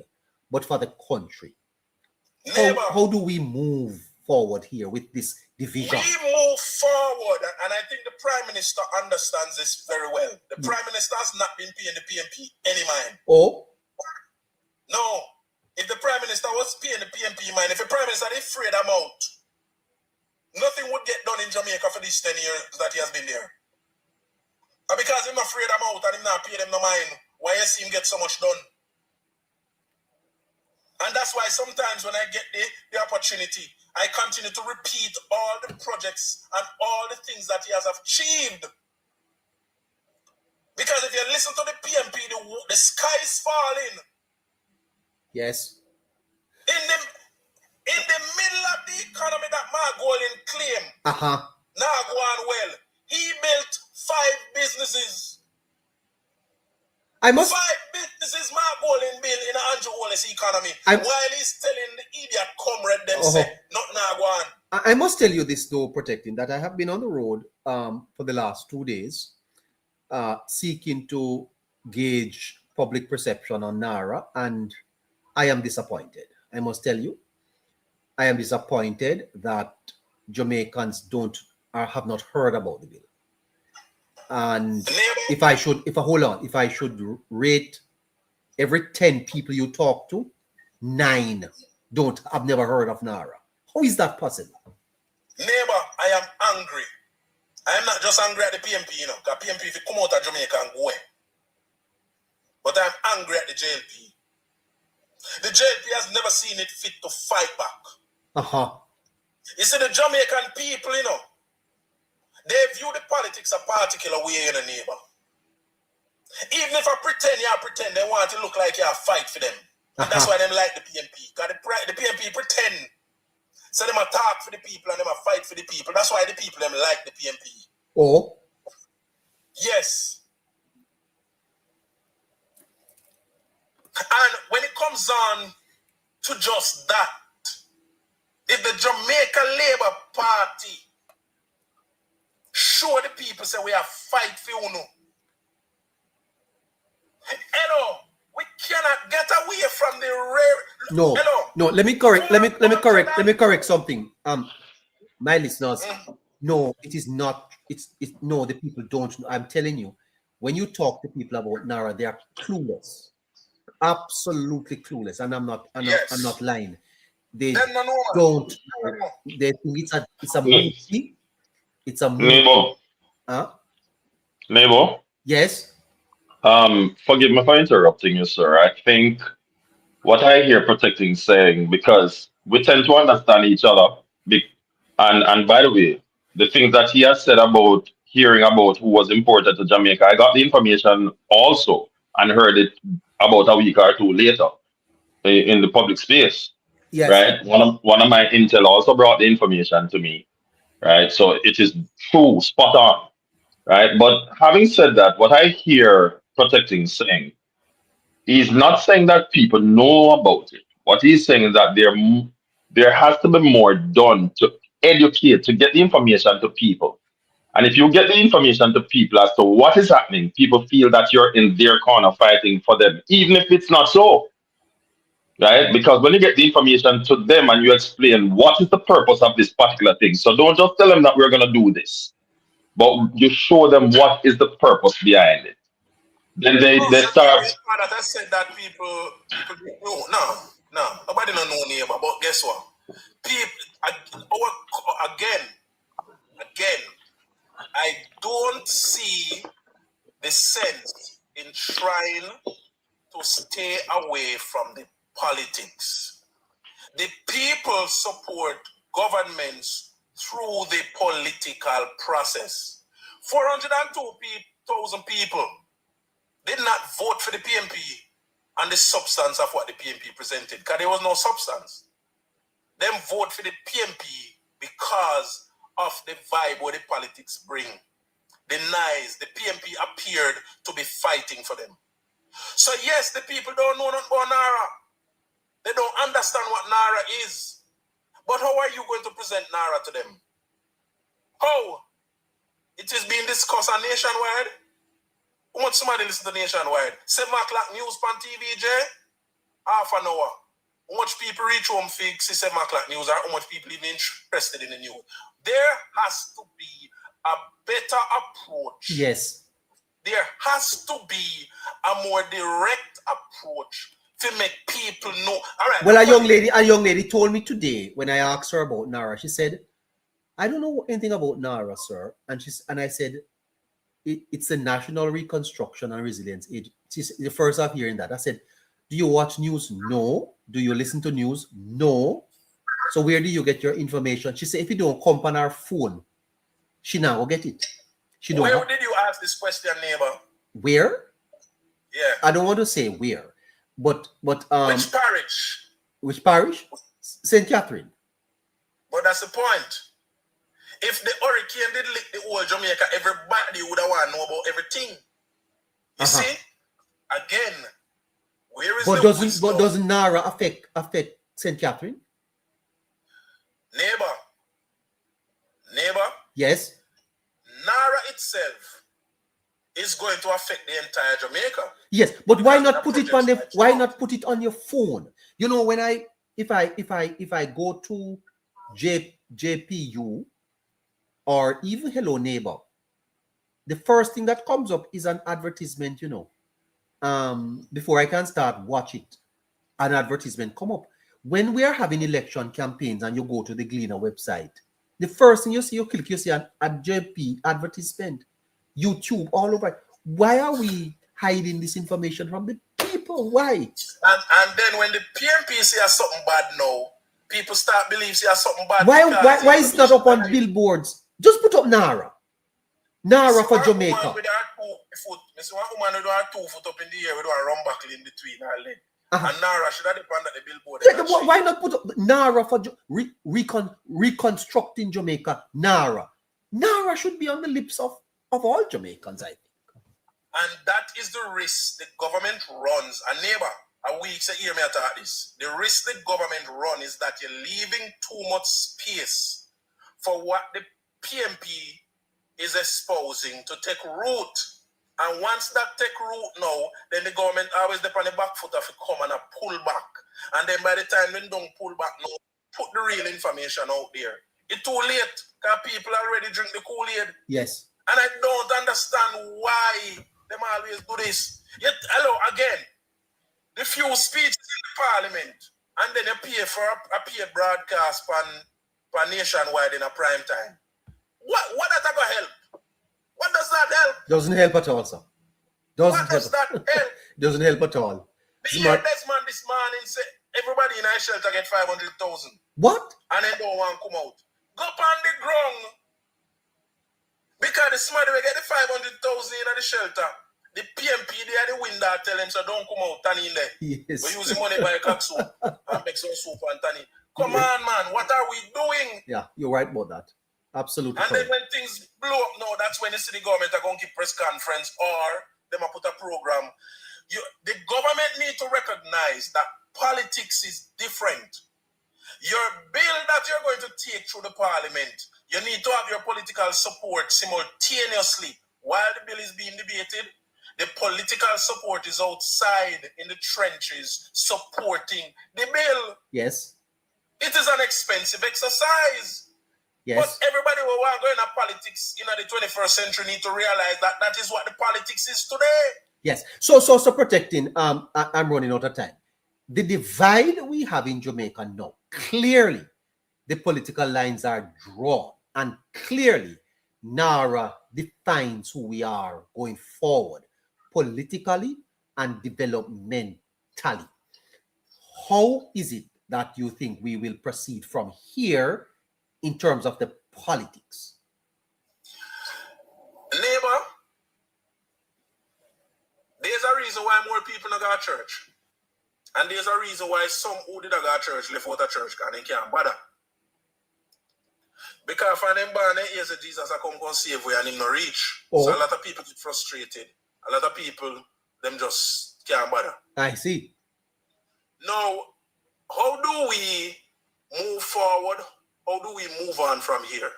[SPEAKER 2] but for the country. How do we move forward here with this division?
[SPEAKER 9] We move forward, and I think the Prime Minister understands this very well. The Prime Minister has not been paying the PNP any mind.
[SPEAKER 2] Oh?
[SPEAKER 9] No. If the Prime Minister was paying the PNP mind, if the Prime Minister didn't free them out, nothing would get done in Jamaica for these 10 years that he has been there. And because he's not afraid them out and he's not paying them no mind, why you see him get so much done? And that's why sometimes when I get the opportunity, I continue to repeat all the projects and all the things that he has achieved. Because if you listen to the PNP, the sky is falling.
[SPEAKER 2] Yes.
[SPEAKER 9] In the middle of the economy that Margolin claim, now go on well. He built 5 businesses. 5 businesses Margolin built in Andrew Wallace economy. While he's telling the idiot comrade them say, not now go on.
[SPEAKER 2] I must tell you this though, protecting, that I have been on the road for the last 2 days seeking to gauge public perception on NaRRA, and I am disappointed. I must tell you, I am disappointed that Jamaicans have not heard about the bill. And if I should rate every 10 people you talk to, 9 have never heard of NaRRA. How is that possible?
[SPEAKER 9] Neighbor, I am angry. I am not just angry at the PNP, you know, because PNP if you come out of Jamaica and go away. But I'm angry at the JLP. The JLP has never seen it fit to fight back. You see, the Jamaican people, you know, they view the politics a particular way in a neighbor. Even if I pretend, they want to look like you fight for them. And that's why they like the PNP. Because the PNP pretend. So they talk for the people and they fight for the people. That's why the people them like the PNP.
[SPEAKER 2] Oh?
[SPEAKER 9] Yes. And when it comes on to just that, if the Jamaica Labour Party show the people say we have fight for you, hello, we cannot get away from the
[SPEAKER 2] No.
[SPEAKER 9] Hello.
[SPEAKER 2] No, let me correct something. My listeners, no, it is not. No, the people don't know. I'm telling you, when you talk to people about NaRRA, they are clueless. Absolutely clueless. And I'm not lying. They don't. They think it's a movie. It's a movie.
[SPEAKER 8] Neighbor?
[SPEAKER 2] Yes?
[SPEAKER 8] Forgive me for interrupting you, sir. I think what I hear Protecting saying, because we tend to understand each other, and by the way, the things that he has said about hearing about who was imported to Jamaica, I got the information also and heard it about a week or 2 later in the public space.
[SPEAKER 2] Yes.
[SPEAKER 8] Right? One of my intel also brought the information to me. Right? So it is true, spot on. Right? But having said that, what I hear Protecting saying, he's not saying that people know about it. What he's saying is that there has to be more done to educate, to get the information to people. And if you get the information to people as to what is happening, people feel that you're in their corner fighting for them, even if it's not so. Right? Because when you get the information to them and you explain what is the purpose of this particular thing, so don't just tell them that we're going to do this, but you show them what is the purpose behind it. Then they start.
[SPEAKER 9] That I said that people no, nobody don't know neighbor. But guess what? People again, I don't see the sense in trying to stay away from the politics. The people support governments through the political process. 402,000 people did not vote for the PNP on the substance of what the PNP presented, because there was no substance. Them vote for the PNP because of the vibe where the politics bring. The nice, the PNP appeared to be fighting for them. So yes, the people don't know nothing about NaRRA. They don't understand what NaRRA is. But how are you going to present NaRRA to them? How? It is being discussed on Nationwide. How much somebody listen to Nationwide? 7 o'clock news on TV, J? Half an hour. How much people reach home for 7 o'clock news, or how much people even interested in the news? There has to be a better approach.
[SPEAKER 2] Yes.
[SPEAKER 9] There has to be a more direct approach to make people know. All right.
[SPEAKER 2] Well, a young lady told me today when I asked her about NaRRA, she said, "I don't know anything about NaRRA, sir." And I said, "It's the National Reconstruction and Resilience Agency." She's the first of hearing that. I said, "Do you watch news? No. Do you listen to news? No. So where do you get your information?" She said, "If you don't come on our phone, she now will get it." She don't.
[SPEAKER 9] Where did you ask this question, neighbor?
[SPEAKER 2] Where?
[SPEAKER 9] Yeah.
[SPEAKER 2] I don't want to say where, but
[SPEAKER 9] which parish?
[SPEAKER 2] Which parish? St. Catherine.
[SPEAKER 9] But that's the point. If the hurricane did lick the whole Jamaica, everybody would have want to know about everything. You see? Again, where is
[SPEAKER 2] but doesn't NaRRA affect St. Catherine?
[SPEAKER 9] Neighbor.
[SPEAKER 2] Yes.
[SPEAKER 9] NaRRA itself is going to affect the entire Jamaica.
[SPEAKER 2] Yes, but why not put it on on your phone? You know, when if I go to JPU or even Hello Neighbor, the first thing that comes up is an advertisement, you know. Before I can start watch it, an advertisement come up. When we are having election campaigns and you go to the Gleaner website, the first thing you see, you see an JP advertisement, YouTube, all over. Why are we hiding this information from the people? Why?
[SPEAKER 9] And then when the PNP see something bad now, people start believing see something bad.
[SPEAKER 2] Why is it not up on billboards? Just put up NaRRA. NaRRA for Jamaica.
[SPEAKER 9] One woman with her 2 foot up in the air with her run buckle in between her leg. And NaRRA should have depended on the billboard.
[SPEAKER 2] Yeah, why not put up NaRRA for reconstructing Jamaica? NaRRA. NaRRA should be on the lips of all Jamaicans, I think.
[SPEAKER 9] And that is the risk the government runs. A neighbor, a week say, hear me at this. The risk the government run is that you're leaving too much space for what the PNP is espousing to take root. And once that take root now, then the government always depend on the back foot of it come and pull back. And then by the time they don't pull back now, put the real information out there. It's too late because people already drink the Kool-Aid.
[SPEAKER 2] Yes.
[SPEAKER 9] And I don't understand why them always do this. Yet, hello, again, the few speeches in the parliament, and then you pay for a paid broadcast for Nationwide in a prime time. What that going to help? What does that help?
[SPEAKER 2] Doesn't help at all, sir.
[SPEAKER 9] What does that help?
[SPEAKER 2] Doesn't help at all.
[SPEAKER 9] The best man this morning said everybody in our shelter get 500,000.
[SPEAKER 2] What?
[SPEAKER 9] And they don't want to come out. Go on the ground. Because the somebody will get the 500,000 in the shelter. The PNP, they are the window tell them, so don't come out, Tani in there.
[SPEAKER 2] Yes.
[SPEAKER 9] We use the money buy a cock soup and make some soup and Tani. Come on, man. What are we doing?
[SPEAKER 2] Yeah, you're right about that. Absolutely.
[SPEAKER 9] And then when things blow up now, that's when the city government are going to keep press conference or them put a program. The government need to recognize that politics is different. Your bill that you're going to take through the parliament, you need to have your political support simultaneously while the bill is being debated. The political support is outside in the trenches supporting the bill.
[SPEAKER 2] Yes.
[SPEAKER 9] It is an expensive exercise.
[SPEAKER 2] Yes.
[SPEAKER 9] But everybody who want to go into politics in the 21st century need to realize that that is what the politics is today.
[SPEAKER 2] Yes. So protecting, I'm running out of time. The divide we have in Jamaica now, clearly the political lines are drawn and clearly NaRRA defines who we are going forward politically and developmentally. How is it that you think we will proceed from here in terms of the politics?
[SPEAKER 9] Neighbor, there's reason why more people don't go to church. And there's a reason why some who did go to church left out of church because they can't bother. Because for them born in years Jesus I come save we and him no reach.
[SPEAKER 2] Oh.
[SPEAKER 9] So a lot of people get frustrated. A lot of people them just can't bother.
[SPEAKER 2] I see.
[SPEAKER 9] Now, how do we move forward? How do we move on from here?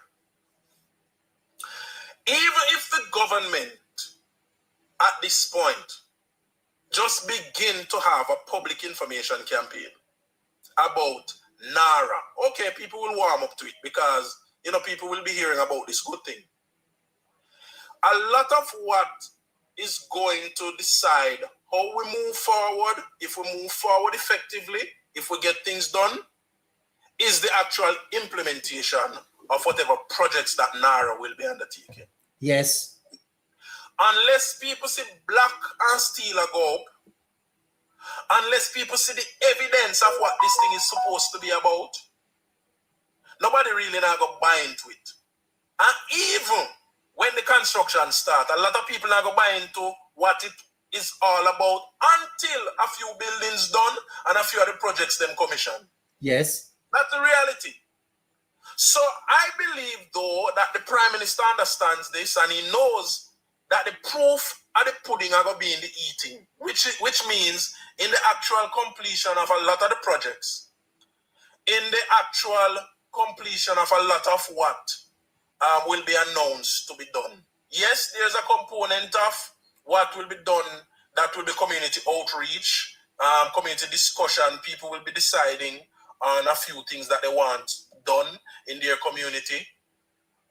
[SPEAKER 9] Even if the government at this point just begin to have a public information campaign about NaRRA, okay, people will warm up to it because, you know, people will be hearing about this good thing. A lot of what is going to decide how we move forward, if we move forward effectively, if we get things done, is the actual implementation of whatever projects that NaRRA will be undertaking.
[SPEAKER 2] Yes.
[SPEAKER 9] Unless people see black and steel a go up, unless people see the evidence of what this thing is supposed to be about, nobody really not going to buy into it. And even when the construction starts, a lot of people not going to buy into what it is all about until a few buildings done and a few of the projects them commission.
[SPEAKER 2] Yes.
[SPEAKER 9] That's the reality. So I believe, though, that the Prime Minister understands this and he knows that the proof of the pudding are going to be in the eating, which means in the actual completion of a lot of the projects, in the actual completion of a lot of what will be announced to be done. Yes, there's a component of what will be done that will be community outreach, community discussion. People will be deciding on a few things that they want done in their community.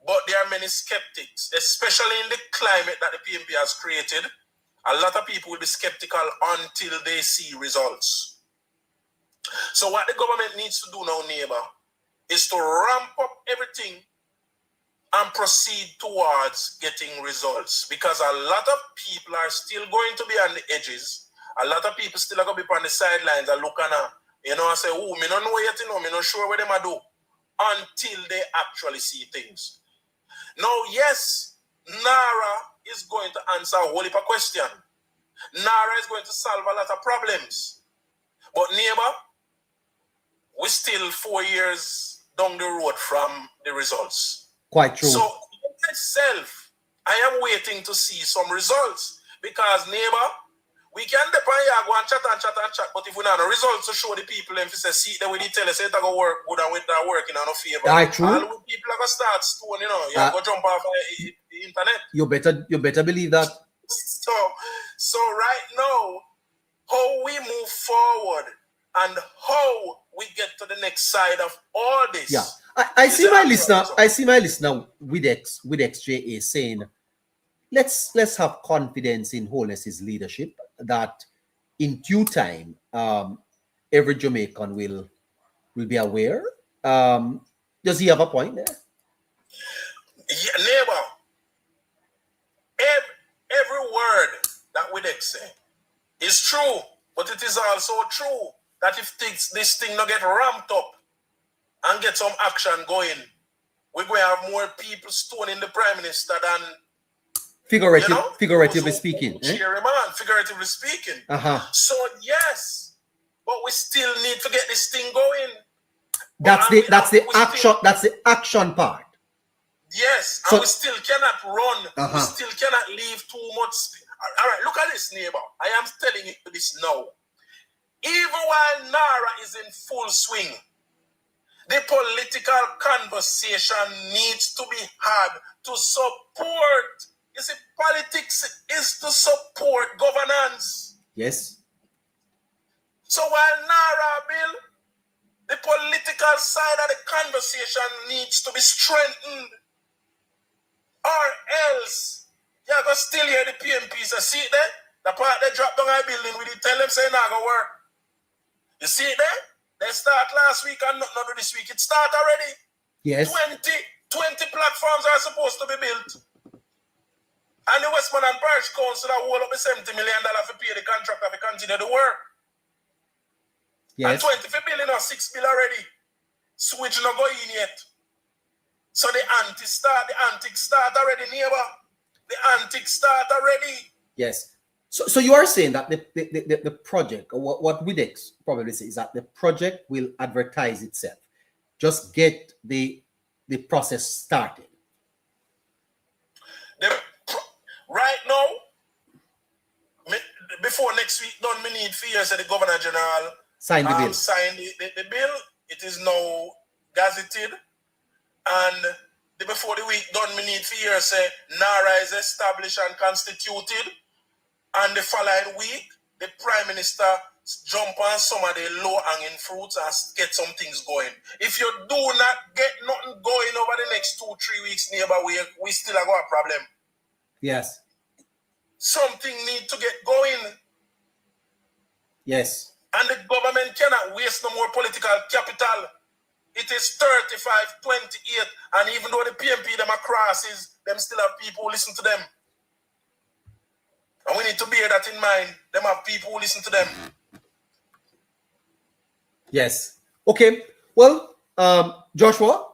[SPEAKER 9] But there are many skeptics, especially in the climate that the PNP has created. A lot of people will be skeptical until they see results. So what the government needs to do now, neighbor, is to ramp up everything and proceed towards getting results. Because a lot of people are still going to be on the edges. A lot of people still are going to be on the sidelines and look at, you know, and say, oh, me don't know yet, you know, me not sure what them I do. Until they actually see things. Now, yes, NaRRA is going to answer a whole heap of questions. NaRRA is going to solve a lot of problems. But neighbor, we're still 4 years down the road from the results.
[SPEAKER 2] Quite true.
[SPEAKER 9] So, in itself, I am waiting to see some results. Because neighbor, we can depend here, go and chat, but if we don't have results to show the people, if it's a seat that we need to tell us it's going to work good and with that working on no favor.
[SPEAKER 2] True.
[SPEAKER 9] All the people are going to start stone, you know, you have to jump off the internet.
[SPEAKER 2] You better believe that.
[SPEAKER 9] So right now, how we move forward and how we get to the next side of all this.
[SPEAKER 2] Yeah. I see my listener with XJA saying, let's have confidence in Holness's leadership that in due time every Jamaican will be aware. Does he have a point there?
[SPEAKER 9] Yeah, neighbor, every word that Widex say is true, but it is also true that if this thing not get ramped up and get some action going, we're going to have more people stoning the Prime Minister than
[SPEAKER 2] figuratively speaking.
[SPEAKER 9] Figuratively speaking. So yes, but we still need to get this thing going.
[SPEAKER 2] That's the action part.
[SPEAKER 9] Yes, and we still cannot run. We still cannot leave too much. All right, look at this, neighbor. I am telling you this now. Even while NaRRA is in full swing, the political conversation needs to be had to support. You see, politics is to support governance.
[SPEAKER 2] Yes.
[SPEAKER 9] So while NaRRA bill, the political side of the conversation needs to be strengthened. Or else, you're going to still hear the PNPs. See it there? The part they drop down our building, we did tell them say not going to work. You see it there? They start last week and not this week. It start already.
[SPEAKER 2] Yes.
[SPEAKER 9] 20 platforms are supposed to be built. And the Westmoreland Parish Council are hold up the $70 million to pay the contractor to continue the work.
[SPEAKER 2] Yes.
[SPEAKER 9] And 20 for billion or 6 bill already. Switch not go in yet. So the antics start already, neighbor. The antics start already.
[SPEAKER 2] Yes. So you are saying that the project, or what WIDEX probably says, is that the project will advertise itself. Just get the process started.
[SPEAKER 9] Right now, before next week done, me need for years that the Governor General
[SPEAKER 2] sign the bill.
[SPEAKER 9] Sign the bill. It is now gazetted. And before the week done, me need for years say NaRRA is established and constituted. And the following week, the Prime Minister jump on some of the low-hanging fruits and get some things going. If you do not get nothing going over the next 2-3 weeks, neighbor, we still have got a problem.
[SPEAKER 2] Yes.
[SPEAKER 9] Something need to get going.
[SPEAKER 2] Yes.
[SPEAKER 9] And the government cannot waste no more political capital. It is 35-28, and even though the PNP them are crosses, them still have people who listen to them. And we need to bear that in mind. Them have people who listen to them.
[SPEAKER 2] Yes. Okay. Well, Joshua.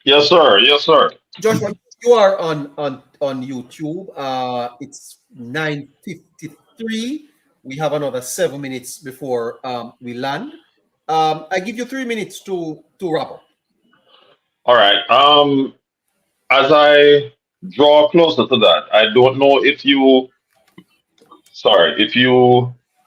[SPEAKER 8] Yes, sir. Yes, sir.
[SPEAKER 2] Joshua, you are on YouTube. It's 9:53. We have another 7 minutes before we land. I give you 3 minutes to wrap up.
[SPEAKER 8] All right. As I draw closer to that, I don't know if you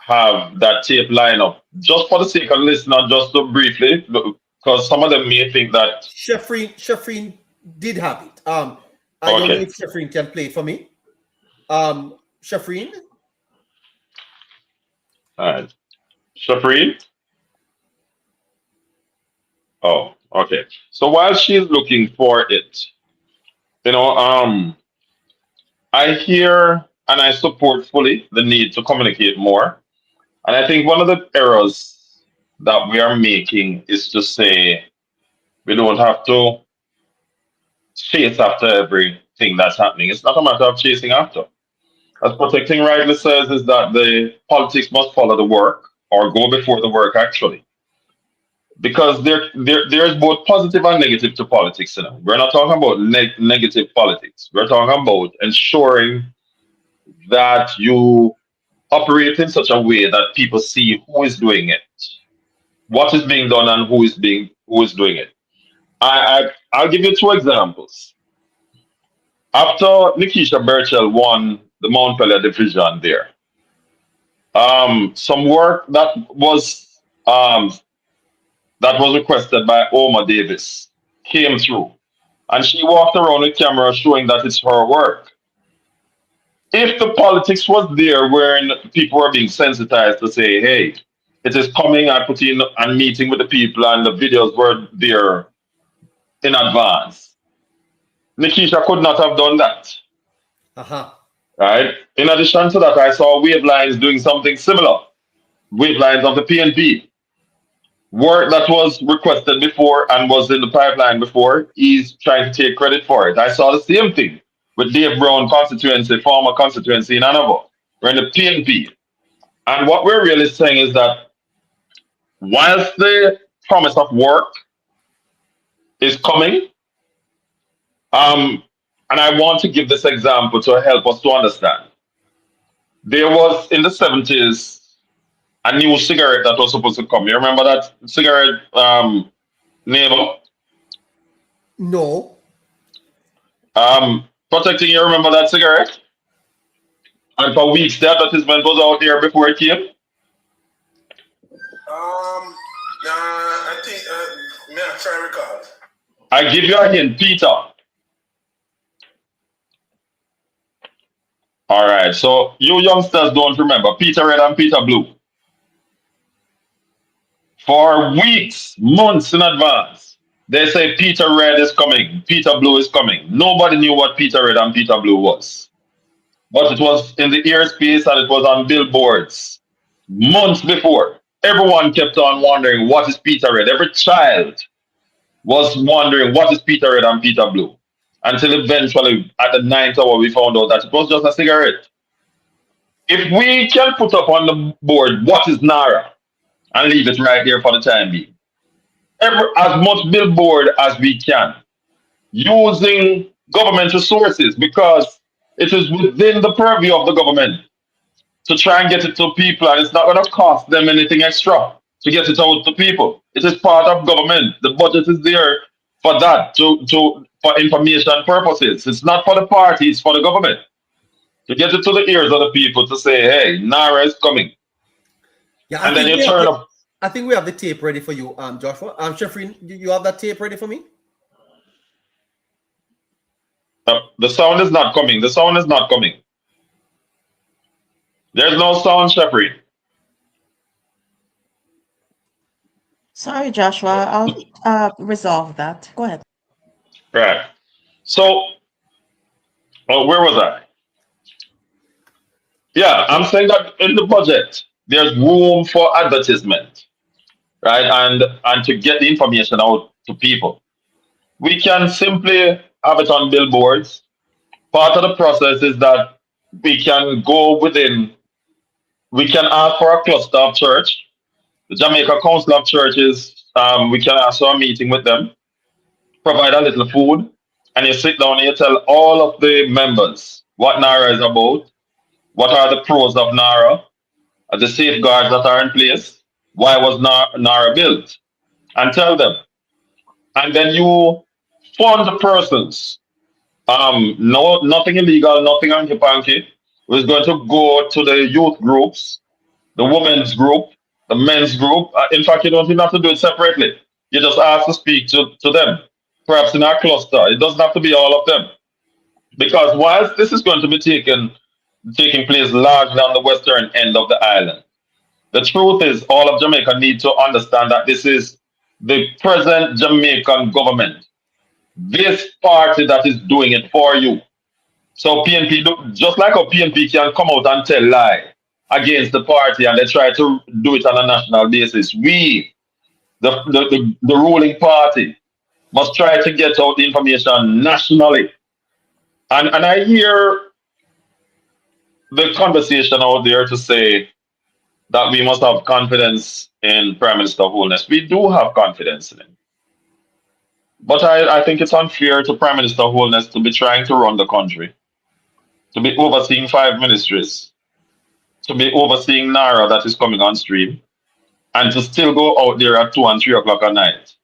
[SPEAKER 8] have that tape lineup, just for the sake of listener, just to briefly, because some of them may think that
[SPEAKER 2] Sheffreen did have it. I don't know if Sheffreen can play for me. Sheffreen?
[SPEAKER 8] All right. Shafreen? Oh, okay. So while she's looking for it, I hear and I support fully the need to communicate more. And I think one of the errors that we are making is to say we don't have to chase after everything that's happening. It's not a matter of chasing after. As Protecting rightly says, is that the politics must follow the work or go before the work actually. Because there's both positive and negative to politics. We're not talking about negative politics. We're talking about ensuring that you operate in such a way that people see who is doing it, what is being done, and who is doing it. I'll give you 2 examples. After Nikisha Burchell won the Mount Pelion division there, some work that was requested by Oma Davis came through, and she walked around with camera showing that it's her work. If the politics was there wherein people were being sensitized to say, hey, it is coming, I put in and meeting with the people and the videos were there in advance, Nikisha could not have done that. Right? In addition to that, I saw Wavelines doing something similar. Wavelines of the PNP. Work that was requested before and was in the pipeline before, he's trying to take credit for it. I saw the same thing with Dave Brown constituency, former constituency in Annaba. We're in the PNP. And what we're really saying is that whilst the promise of work is coming, and I want to give this example to help us to understand. There was in the 70s a new cigarette that was supposed to come. You remember that cigarette, neighbor?
[SPEAKER 2] No.
[SPEAKER 8] Protecting, you remember that cigarette? And for weeks, the advertisement was out there before it came.
[SPEAKER 9] I think, may I try recall?
[SPEAKER 8] I give you a hint, Peter. All right, so you youngsters don't remember Peter Red and Peter Blue. For weeks, months in advance, they say Peter Red is coming, Peter Blue is coming. Nobody knew what Peter Red and Peter Blue was. But it was in the airspace and it was on billboards months before. Everyone kept on wondering, what is Peter Red? Every child was wondering, what is Peter Red and Peter Blue? Until eventually, at the 9th hour, we found out that it was just a cigarette. If we can put up on the board, what is NaRRA? And leave it right there for the time being. As much billboard as we can, using government resources because it is within the purview of the government to try and get it to people, and it's not going to cost them anything extra to get it out to people. It is part of government. The budget is there for that, for information purposes. It's not for the party, it's for the government. To get it to the ears of the people to say, hey, NaRRA is coming.
[SPEAKER 2] Yeah,
[SPEAKER 8] And then you turn up.
[SPEAKER 2] I think we have the tape ready for you, Joshua. Sheffrey, you have that tape ready for me?
[SPEAKER 8] The sound is not coming. The sound is not coming. There's no sound, Sheffrey.
[SPEAKER 6] Sorry, Joshua. I'll resolve that. Go ahead.
[SPEAKER 8] Right. So, where was I? Yeah, I'm saying that in the budget, there's room for advertisement, right? And to get the information out to people. We can simply have it on billboards. Part of the process is that we can go within, we can ask for a cluster of church. The Jamaica Council of Churches, we can ask for a meeting with them, provide a little food, and you sit down and you tell all of the members what NaRRA is about, what are the pros of NaRRA, the safeguards that are in place, why was NaRRA built, and tell them. And then you fund the persons. No, nothing illegal, nothing hanky-panky. We're going to go to the youth groups, the women's group, the men's group. In fact, you don't even have to do it separately. You just ask to speak to them, perhaps in our cluster. It doesn't have to be all of them. Because whilst this is going to be taking place largely on the western end of the island, the truth is all of Jamaica need to understand that this is the present Jamaican government, this party that is doing it for you. So PNP, just like how PNP can come out and tell lie against the party and they try to do it on a national basis, we, the ruling party, must try to get out the information nationally. And I hear the conversation out there to say that we must have confidence in Prime Minister Holness. We do have confidence in him. But I think it's unfair to Prime Minister Holness to be trying to run the country, to be overseeing 5 ministries, to be overseeing NaRRA that is coming on stream, and to still go out there at 2 and 3 o'clock at night,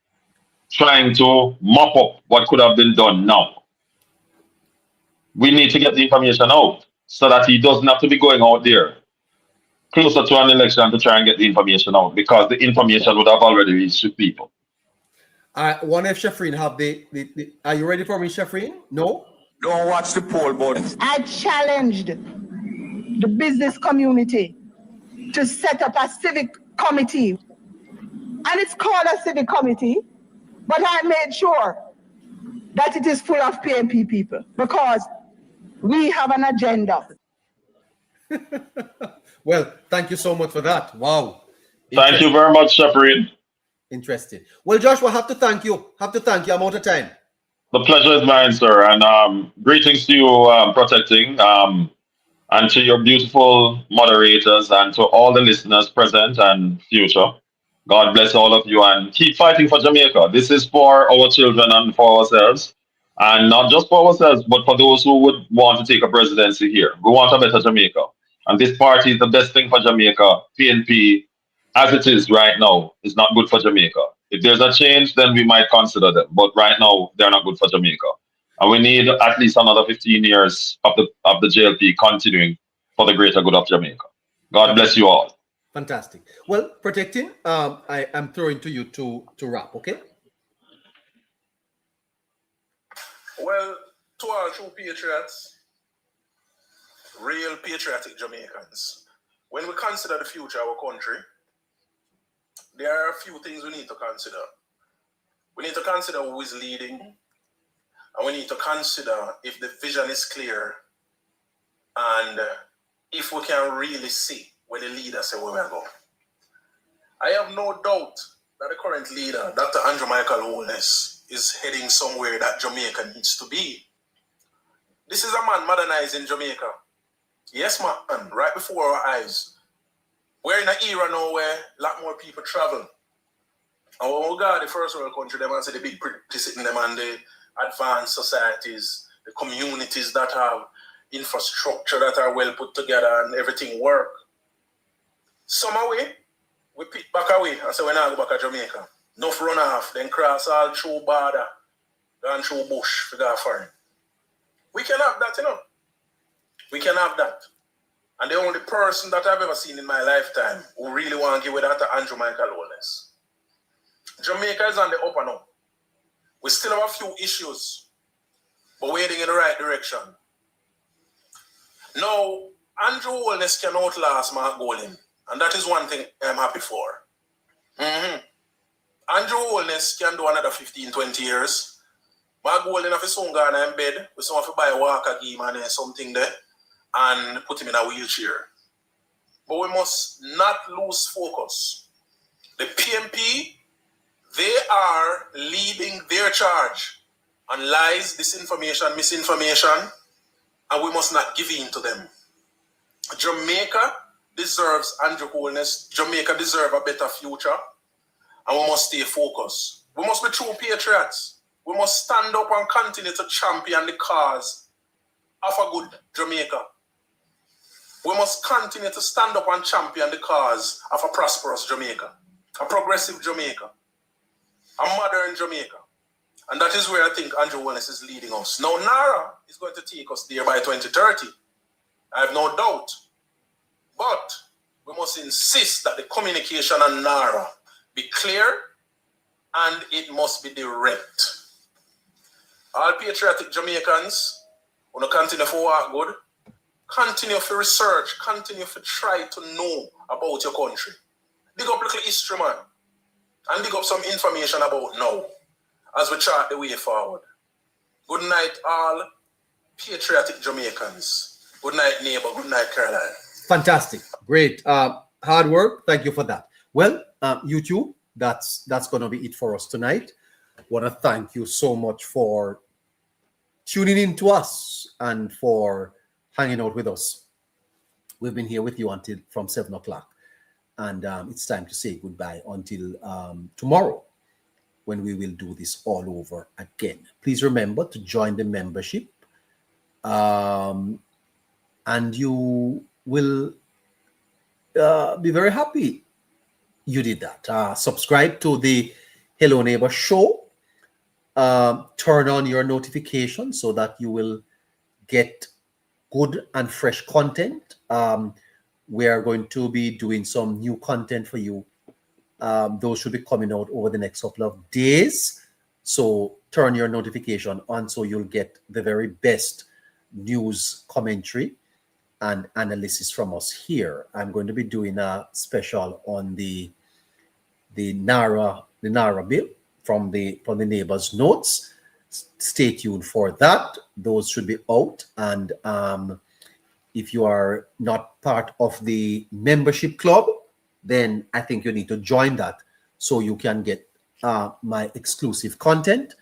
[SPEAKER 8] trying to mop up what could have been done now. We need to get the information out so that he doesn't have to be going out there closer to an election to try and get the information out, because the information would have already reached the people.
[SPEAKER 2] I wonder if Sheffreen have the are you ready for me, Sheffreen? No?
[SPEAKER 10] Don't watch the poll, but
[SPEAKER 11] I challenged the business community to set up a civic committee. And it's called a civic committee, but I made sure that it is full of PNP people because we have an agenda.
[SPEAKER 2] Well, thank you so much for that. Wow.
[SPEAKER 8] Thank you very much, Sheffreen.
[SPEAKER 2] Interesting. Well, Joshua, have to thank you. I'm out of time.
[SPEAKER 8] The pleasure is mine, sir. And greetings to you, Protecting, and to your beautiful moderators and to all the listeners present and future. God bless all of you and keep fighting for Jamaica. This is for our children and for ourselves. And not just for ourselves, but for those who would want to take a presidency here. We want a better Jamaica. And this party is the best thing for Jamaica. PNP, as it is right now, is not good for Jamaica. If there's a change, then we might consider them. But right now, they're not good for Jamaica. And we need at least another 15 years of the JLP continuing for the greater good of Jamaica. God bless you all.
[SPEAKER 2] Fantastic. Well, Protecting, I am throwing to you to wrap, okay?
[SPEAKER 9] Well, to all true patriots, real patriotic Jamaicans, when we consider the future of our country, there are a few things we need to consider. We need to consider who is leading, and we need to consider if the vision is clear and if we can really see where the leader say where we're going. I have no doubt that the current leader, Dr. Andrew Michael Holness, is heading somewhere that Jamaica needs to be. This is a man modernizing Jamaica. Yes, man, right before our eyes. We're in an era now where a lot more people travel. And when we got the first world country, them and say the big pretty sitting them and the advanced societies, the communities that have infrastructure that are well put together and everything work. Some away, we pick back away and say we're not go back to Jamaica. Enough run off, then cross all through border, gone through bush to go foreign. We can have that, you know. We can have that. And the only person that I've ever seen in my lifetime who really want to give with that to Andrew Michael Holness. Jamaica is on the up and up. We still have a few issues, but we're heading in the right direction. Now, Andrew Holness can outlast Mark Golding, and that is one thing I'm happy for. Andrew Holness can do another 15, 20 years. Mark Golding have soon gone in bed, we soon have to buy a walker game and something there, and put him in a wheelchair. But we must not lose focus. The PNP, they are leading their charge on lies, disinformation, misinformation, and we must not give in to them. Jamaica deserves Andrew Holness. Jamaica deserves a better future, and we must stay focused. We must be true patriots. We must stand up and continue to champion the cause of a good Jamaica. We must continue to stand up and champion the cause of a prosperous Jamaica, a progressive Jamaica, a modern Jamaica. And that is where I think Andrew Holness is leading us. Now, NaRRA is going to take us there by 2030. I have no doubt. But we must insist that the communication on NaRRA be clear and it must be direct. All patriotic Jamaicans, want to continue to work good, continue to research, continue to try to know about your country. Dig up little history, man, and dig up some information about now as we chart the way forward. Good night, all patriotic Jamaicans. Good night, neighbor. Good night, Caroline.
[SPEAKER 2] Fantastic. Great. Hard work. Thank you for that. Well, YouTube, that's going to be it for us tonight. Want to thank you so much for tuning in to us and for hanging out with us. We've been here with you until from 7 o'clock. And it's time to say goodbye until tomorrow, when we will do this all over again. Please remember to join the membership, and you will be very happy you did that. Subscribe to the Hello Neighbor show. Turn on your notifications so that you will get good and fresh content. We are going to be doing some new content for you. Those should be coming out over the next couple of days. So turn your notification on so you'll get the very best news commentary and analysis from us here. I'm going to be doing a special on the NaRRA bill from the neighbors' notes. Stay tuned for that. Those should be out. And if you are not part of the membership club, then I think you need to join that so you can get my exclusive content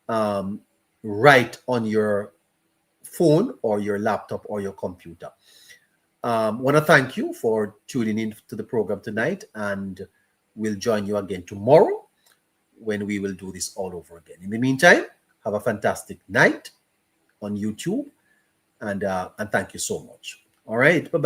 [SPEAKER 2] right on your phone or your laptop or your computer. Want to thank you for tuning in to the program tonight, and we'll join you again tomorrow when we will do this all over again. In the meantime, have a fantastic night on YouTube, and thank you so much. All right, bye-bye.